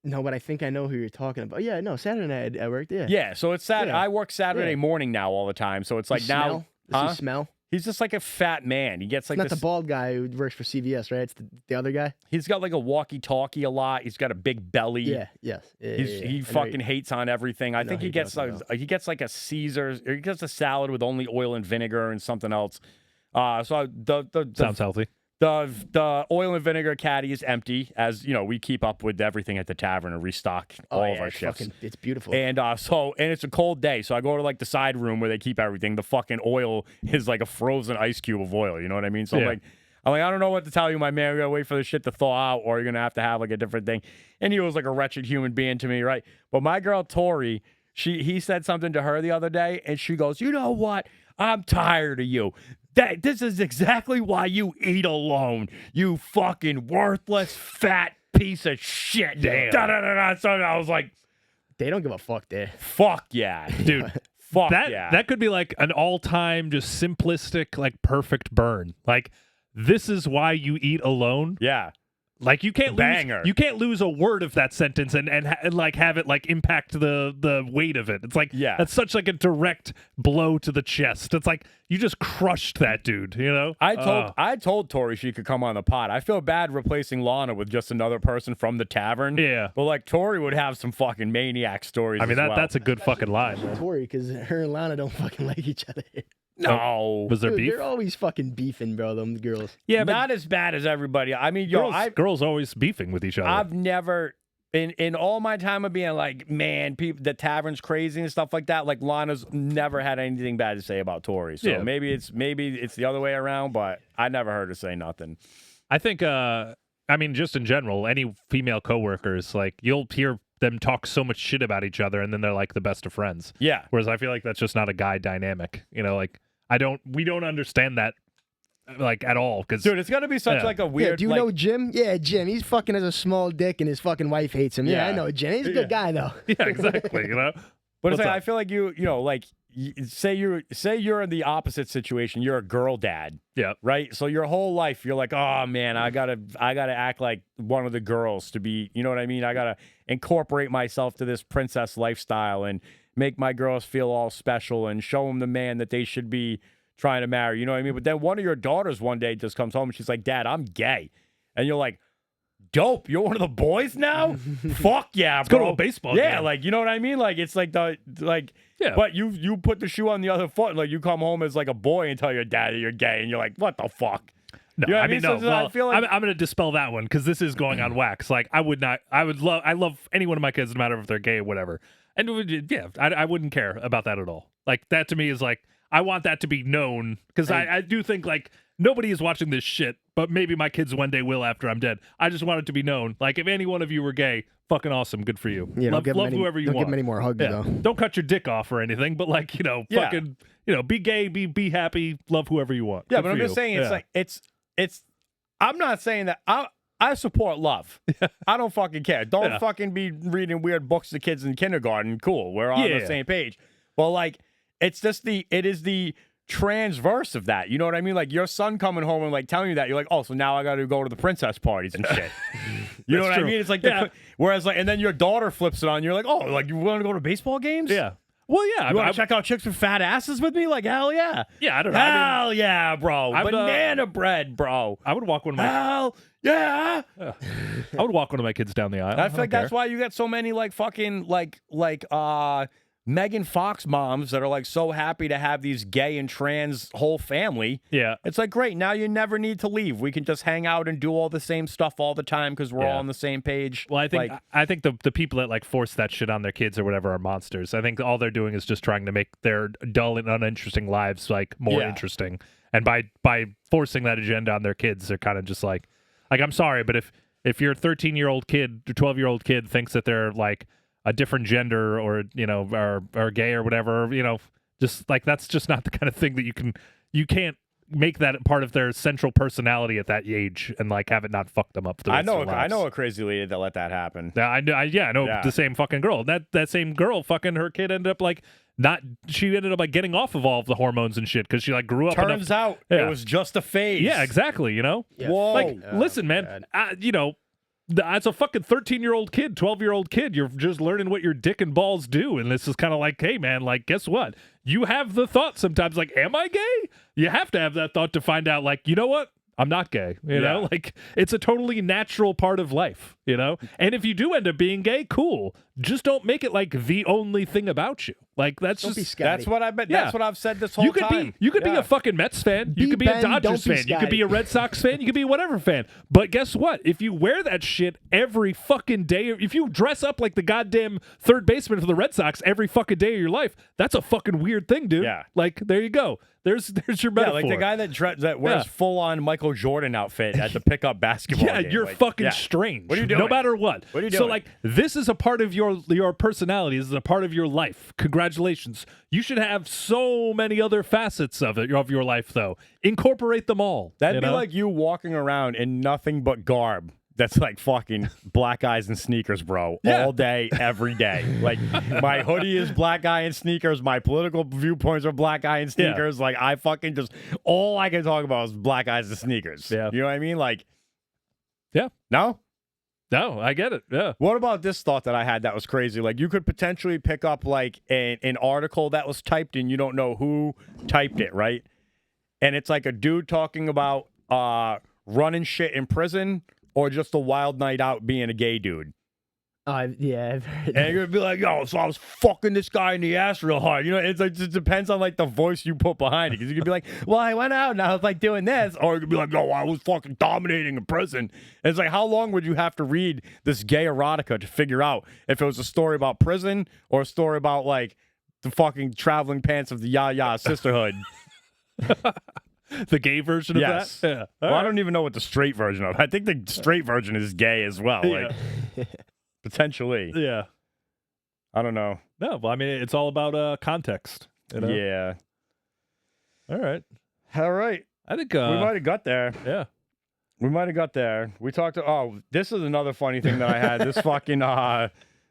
No, but I think I know who you're talking about. Yeah, no, Saturday night I worked. Yeah. Yeah. So it's Saturday. Yeah. I work Saturday Yeah. morning now all the time. So it's like Smell? now. Does Huh? he smell? He's just like a fat man. He gets like Not this. the bald guy who works for CVS, right? It's the other guy. He's got like a walkie-talkie a lot. He's got a big belly. Yeah. Yes. Yeah, He I know fucking hates on everything. I No, think he he gets doesn't, he gets like a Caesar's or he gets a salad with only oil and vinegar and something else. So the sounds healthy. the oil and vinegar caddy is empty, as you know. We keep up with everything at the tavern and restock all of our it's shifts. It's beautiful. And and it's a cold day, so I go to like the side room where they keep everything. The fucking oil is like a frozen ice cube of oil. You know what I mean? So Yeah. I'm like, I don't know what to tell you, my man. We gotta wait for the shit to thaw out, or you're gonna have like a different thing. And he was like a wretched human being to me, right? But my girl Tori, he said something to her the other day, and she goes, "You know what? I'm tired of you. This is exactly why you eat alone. You fucking worthless fat piece of shit." Damn. Da-da-da-da. So I was like, They don't give a fuck there. fuck yeah, Dude. fuck that yeah. that could be like an all-time just simplistic like perfect burn. Like this is why you eat alone. Yeah. Like you can't Banger. you can't lose a word of that sentence and like have it like impact the weight of it. It's like Yeah. that's such like a direct blow to the chest. It's like you just crushed that dude, you know? I told Tori she could come on the pod. I feel bad replacing Lana with just another person from the tavern. Yeah. But like Tori would have some fucking maniac stories. I mean as well. that's a good fucking line. Man. Tori, because her and Lana don't fucking like each other. no. Was there Dude, beef? they're always fucking beefing, bro. Them girls. Yeah, but not as bad as everybody. I mean, girls always beefing with each other. I've never in all my time of being like, man, people the tavern's crazy and stuff like that. Like Lana's never had anything bad to say about Tori. So Yeah. maybe it's the other way around, but I never heard her say nothing. I think I mean just in general, any female coworkers, like you'll hear them talk so much shit about each other and then they're like the best of friends. Yeah. Whereas I feel like that's just not a guy dynamic. You know, like we don't understand that like at all because Dude, it's gonna be such Yeah. like a Yeah, weird. do you like, know Jim? Yeah, Jim. He's fucking has a small dick and his fucking wife hates him. Yeah, Yeah. I know Jim. He's a good guy though. yeah, exactly. You know, But it's What's like up? I feel like you know, like say you're in the opposite situation. You're a girl dad, yeah, right? So your whole life you're like, oh man, I gotta act like one of the girls to be. You know what I mean? I gotta incorporate myself to this princess lifestyle and make my girls feel all special and show them the man that they should be trying to marry. You know what I mean? But then one of your daughters one day just comes home and she's like, "Dad, I'm gay," and you're like, dope, you're one of the boys now? Fuck yeah, Let's bro. go to a baseball Yeah, game. like you know what I mean? Like it's like Yeah. but you put the shoe on the other foot, like you come home as like a boy and tell your dad that you're gay, and you're like, what the fuck? No, You know what I I mean, mean? no. So Well, I feel like- I'm going to dispel that one because this is going on wax. Like, I love any one of my kids, no matter if they're gay or whatever. And yeah, I wouldn't care about that at all. Like, that to me is like, I want that to be known because I do think like nobody is watching this shit, but maybe my kids one day will after I'm dead. I just want it to be known. Like, if any one of you were gay, fucking awesome, good for you. Yeah, love don't give him any, whoever you don't want. give him any more hugs Yeah. though. Don't cut your dick off or anything, but like, Yeah. fucking, be gay, be happy, love whoever you want. Yeah, Good but for I'm just you. saying it's Yeah. like it's I'm not saying that I support love. I don't fucking care. Don't Yeah. fucking be reading weird books to kids in kindergarten. Cool. We're on Yeah. the same page. But like it is the transverse of that. You know what I mean? Like your son coming home and like telling you that, you're like, oh, so now I got to go to the princess parties and shit. You know That's what true. I mean? It's like Yeah. whereas like, and then your daughter flips it on. You're like, oh, like you want to go to baseball games? Yeah. Well, yeah. You want I- to check out chicks with fat asses with me? Like hell yeah. Yeah, I don't know. I mean, Hell yeah, bro. I'm, Banana bread, bro. I would walk one of my Hell yeah. I would walk one of my kids down the aisle. I feel like that's why you got so many like fucking like Megan Fox moms that are like so happy to have these gay and trans whole family. Yeah. It's like, great, now you never need to leave. We can just hang out and do all the same stuff all the time because we're Yeah. all on the same page. Well, I think the people that like force that shit on their kids or whatever are monsters. I think all they're doing is just trying to make their dull and uninteresting lives like more Yeah. interesting. And by forcing that agenda on their kids, they're kind of just like I'm sorry, but if your 13-year-old kid or 12-year-old kid thinks that they're like a different gender or are gay or whatever, just like that's just not the kind of thing that you can't make that part of their central personality at that age and like have it not fuck them up. For the rest of their I lives. know a crazy lady that let that happen. I know Yeah. the same fucking girl. That same girl, fucking her kid ended up like she ended up like getting off of all of the hormones and shit because she like grew up. Turns out Yeah. it was just a phase. Yeah, exactly. Yeah. Whoa. Like, Oh, listen, man. As a fucking 13-year-old kid, 12-year-old kid, you're just learning what your dick and balls do, and this is kind of like, hey, man, like, guess what? You have the thought sometimes, like, am I gay? You have to have that thought to find out, like, you know what? I'm not gay. You know, like it's a totally natural part of life, And if you do end up being gay, cool. Just don't make it like the only thing about you. Like that's Don't be just Scotty. That's what I bet. Yeah. That's what I've said this whole you could time. be Yeah. a fucking Mets fan. Be You could be a Ben, don't Dodgers be fan. You could be Scotty. a Red Sox fan. You could be whatever fan. But guess what? If you wear that shit every fucking day, if you dress up like the goddamn third baseman for the Red Sox every fucking day of your life, that's a fucking weird thing, dude. Yeah. Like there you go. There's your metaphor. Yeah, like the guy that wears Yeah. full on Michael Jordan outfit at the pickup basketball Yeah, game. you're Like, fucking yeah. strange. What are you No doing? matter what. What are you So doing? like this is a part of your personality. This is a part of your life. Congratulations. You should have so many other facets of your life though. Incorporate them all. That'd you be know? like you walking around in nothing but garb. That's like fucking black eyes and sneakers, bro. Yeah. All day, every day. Like my hoodie is black guy and sneakers. My political viewpoints are black guy and Yeah. sneakers. Like I fucking just all I can talk about is black eyes and sneakers. Yeah. You know what I mean? Like, Yeah. no? No, I get it. Yeah. What about this thought that I had that was crazy? Like you could potentially pick up like an article that was typed and you don't know who typed it, right? And it's like a dude talking about running shit in prison or just a wild night out being a gay dude. Yeah, I've heard And that. you're gonna be like, yo, so I was fucking this guy in the ass real hard. You know, it's like it depends on like the voice you put behind it. Because you could be like, well, I went out and I was like doing this, or you could be like, no, I was fucking dominating in prison. And it's like, how long would you have to read this gay erotica to figure out if it was a story about prison or a story about like the fucking traveling pants of the Ya Sisterhood? The gay version of Yes. that? Yeah. Well, I don't even know what the straight version of. I think the straight version is gay as well. Like potentially. Yeah. I don't know. No, well, I mean, it's all about context. Yeah. All right. All right. I think we might have got there. yeah. We might have got there. We talked to, this is another funny thing that I had. This fucking,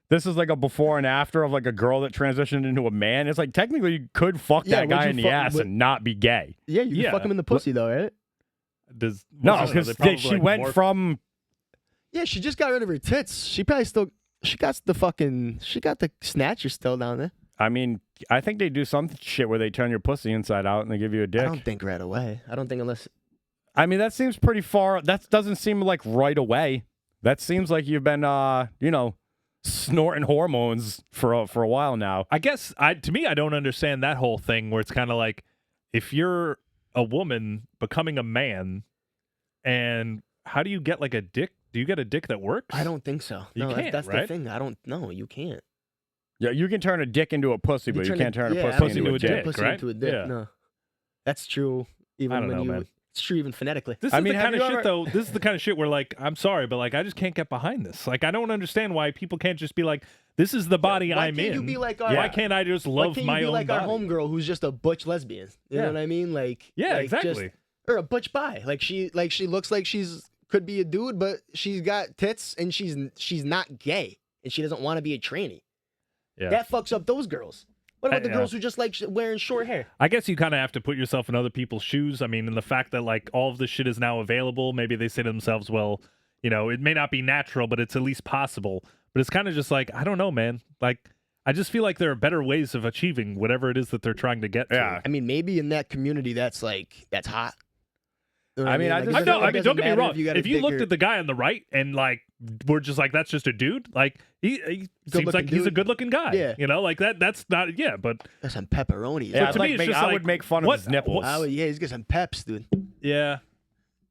this is like a before and after of like a girl that transitioned into a man. It's like technically you could fuck Yeah, that would guy you in the fuck- ass would- and not be gay. Yeah, you Yeah. can fuck him in the pussy though, right? Does No, I don't know, because they probably, she like, went morph- from, Yeah, she just got rid of her tits. She probably still. She got the snatcher still down there. I mean, I think they do some shit where they turn your pussy inside out and they give you a I dick. don't think right away. I don't think unless. I mean, that seems pretty far. That doesn't seem like right away. That seems like you've been, snorting hormones for a while now. I guess to me, I don't understand that whole thing where it's kind of like if you're a woman becoming a man, and how do you get like a dick? Do you get a dick that works? I don't think so. You No, can't, that's right? the thing. I don't. No, you can't. Yeah, you can turn a dick into a pussy, but you can't turn a pussy into a dick. Pussy right? into a dick. Yeah. No, that's true. Even I don't when know, you, man. it's true even phonetically. This I is mean, the have kind of you shit, ever- though. This is the kind of shit where, like, I'm sorry, but like, I just can't get behind this. Like, I don't understand why people can't just be like, "This is the body Why I'm can't in." you be like our? Why can't I just Why love can't my you be own like body? our homegirl who's just a butch lesbian? You Yeah. know what I mean? Like Yeah, like exactly. Just, or a butch bi. Like she looks like could be a dude, but she's got tits and she's not gay and she doesn't want to be a tranny. Yeah. That fucks up those girls. What about the Yeah. girls who just like wearing short hair? I guess you kind of have to put yourself in other people's shoes. I mean, and the fact that like all of this shit is now available, maybe they say to themselves, well, it may not be natural, but it's at least possible. But it's kind of just like, I don't know, man. Like, I just feel like there are better ways of achieving whatever it is that they're trying to get Yeah. to. I mean, maybe in that community, that's hot. You know what I mean, I Like, just- it I know. doesn't I mean, don't get me matter wrong. got a If you dick looked or- at the guy on the right and like we're just like, that's just a dude. Like he seems Good-looking like he's a dude. good looking guy. Yeah. You know, like that's not but Got some pepperoni. Yeah, to me, it's just I like, would make fun what- of his nipples. Yeah, he's got some peps, dude. yeah.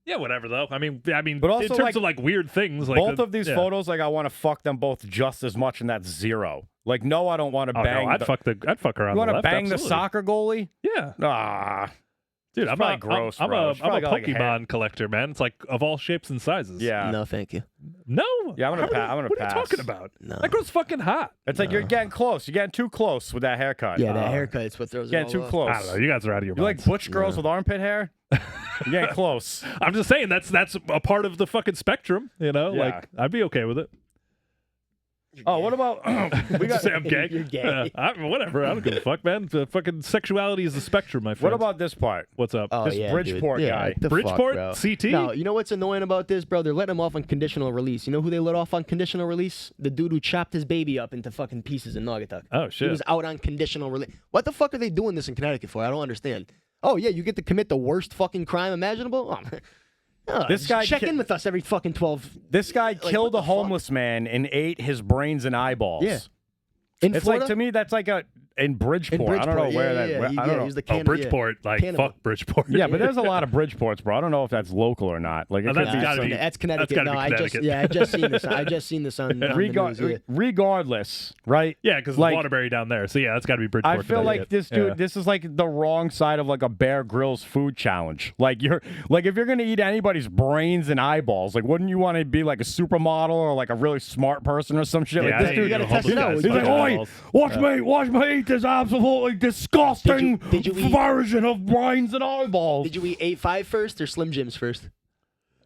Yeah, whatever though. I mean, But also, in terms like, of like weird things, like Both of these yeah. photos, like I want to fuck them both just as much, and that's 0. Like, no, I don't want to Oh, bang. no, I'd fuck her on You the want to left. bang the absolutely. soccer goalie? Yeah, Ah, dude, It's I'm probably a gross, I'm bro. a It's probably I'm a got, like, a hair. Pokemon collector, man. It's like of all shapes and sizes. yeah. No, thank you. No. Yeah, I'm gonna How- I'm gonna What pass. are you talking about? No. That girl's fucking hot. It's like you're getting close. You're getting too close with that haircut. Yeah, that haircut is what throws it Getting all too off. close. I don't know. You guys are out of your You like minds. butch girls with armpit hair? You're getting close. I'm just saying that's a part of the fucking spectrum. You know, Yeah. like I'd be okay with it. Oh, what about we got? Say I'm gay. You're gay. Whatever. I don't give a fuck, man. The fucking sexuality is the spectrum, my friend. What about this part? what's up? Oh, This yeah, Bridgeport dude. Yeah, guy. what the Bridgeport fuck, bro? CT. No, you know what's annoying about this, bro? They're letting him off on conditional release. You know who they let off on conditional release? The dude who chopped his baby up into fucking pieces in Naugatuck. Oh He shit. was out on conditional release. What the fuck are they doing this in Connecticut for? I don't understand. Oh yeah, you get to commit the worst fucking crime imaginable. This guy check ki- in with us every fucking 12. This guy killed what a the fuck? homeless man and ate his brains and eyeballs. Yeah. In It's Florida? like, to me, that's like in Bridgeport. I don't know Bridgeport, where yeah, that. yeah, where- he- I don't yeah, know. he was the Oh, can- Bridgeport. Like cannibal. fuck Bridgeport. Yeah, but there's a lot of Bridgeports, bro. I don't know if that's local or not. Like, it Oh, could that's be gotta some- be- That's Connecticut. gotta no, be Connecticut. I just seen this. I just seen this on the news. Yeah. Regardless, right? Yeah, because Like- Waterbury down there. So yeah, that's got to be Bridgeport. I feel like Connecticut. this dude. Yeah. This is like the wrong side of like a Bear Grylls food challenge. Like if you're gonna eat anybody's brains and eyeballs, like wouldn't you want to be like a supermodel or like a really smart person or some shit? Yeah, like this I dude, ain't gotta eating test it homeless out. guys' He's he's like, fucking "Oi, eyeballs." watch me eat this absolutely disgusting Did you eat- version of brains and eyeballs." Did you eat 8-5 first or Slim Jims first?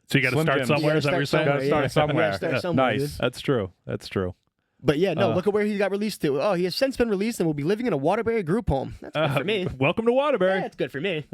So you got to Slim start Jims. somewhere. You Is that what you're saying? Gotta start somewhere. You gotta start somewhere, Nice. dude. That's true. That's true. But yeah, no. Look at where he got released to. Oh, he has since been released and will be living in a Waterbury group home. That's good for me. Welcome to Waterbury. That's good for me.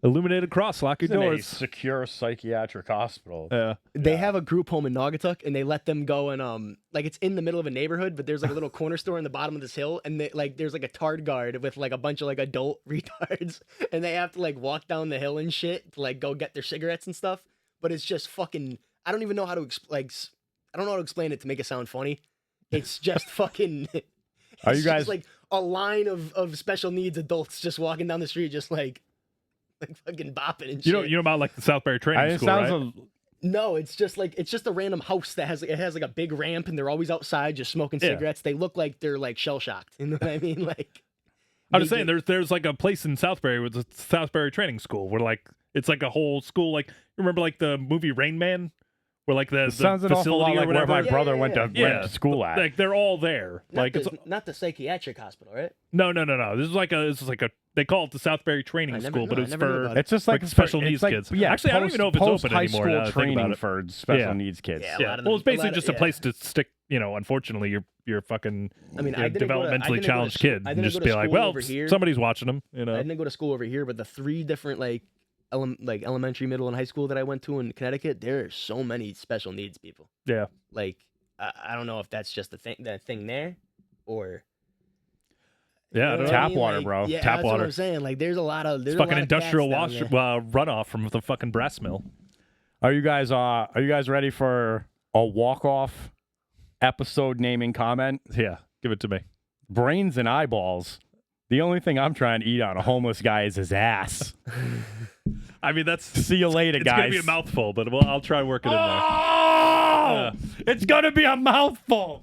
Illuminated cross. Lock your He's in a doors. secure psychiatric hospital. Yeah. They have a group home in Naugatuck, and they let them go and like it's in the middle of a neighborhood, but there's like a little corner store in the bottom of this hill, and they, like there's like a tard guard with like a bunch of like adult retards, and they have to like walk down the hill and shit to like go get their cigarettes and stuff. But it's just fucking. I don't even know how to I don't know how to explain it to make it sound funny. It's just fucking. Are you it's guys- just, like a line of special needs adults just walking down the street, just like fucking bopping and shit. You know about like the Southbury Training It School, sounds right? No, it's just a random house that has like a big ramp, and they're always outside just smoking Yeah. cigarettes. They look like they're like shell shocked. You know what I mean? Like I'm just they saying, get- there's like a place in Southbury with the Southbury Training School where like it's like a whole school. Like remember like the movie Rain Man, where like the sounds an facility awful lot or like where whatever. my Yeah, brother yeah, went to yeah. went to school at. Like they're all there. Like it's not the psychiatric hospital, right? no. This is like a they call it the Southbury Training I never- School, but no, I it's never knew for about it. It's just like special it's needs like, kids. Yeah, Actually, I don't even know if it's open high anymore. school Now that I think training about it. for special Yeah. needs kids. Yeah. Yeah. lot of Well, it's them- a basically lot of- just a yeah. place to stick. You know, unfortunately, you're fucking I mean, you know, I didn't go to- I developmentally didn't go to challenged school- kid, I and didn't just go to be like, school well, over here. somebody's watching them. You know, I didn't go to school over here, but the 3 different like elementary, middle, and high school that I went to in Connecticut, there are so many special needs people. yeah. Like I don't know if that's just the thing there, or Yeah, I you don't know know. what I Tap mean? water, Like, bro. Yeah, Tap that's what water. I'm saying. Like there's a lot of It's fucking industrial wash runoff from the fucking brass mill. Are you guys ready for a walk-off episode naming comment? Yeah, give it to me. Brains and eyeballs. The only thing I'm trying to eat on a homeless guy is his ass. I mean, that's See you later, it's guys. gonna be a mouthful, but I'll try to work it in there. Oh! It's gonna be a mouthful.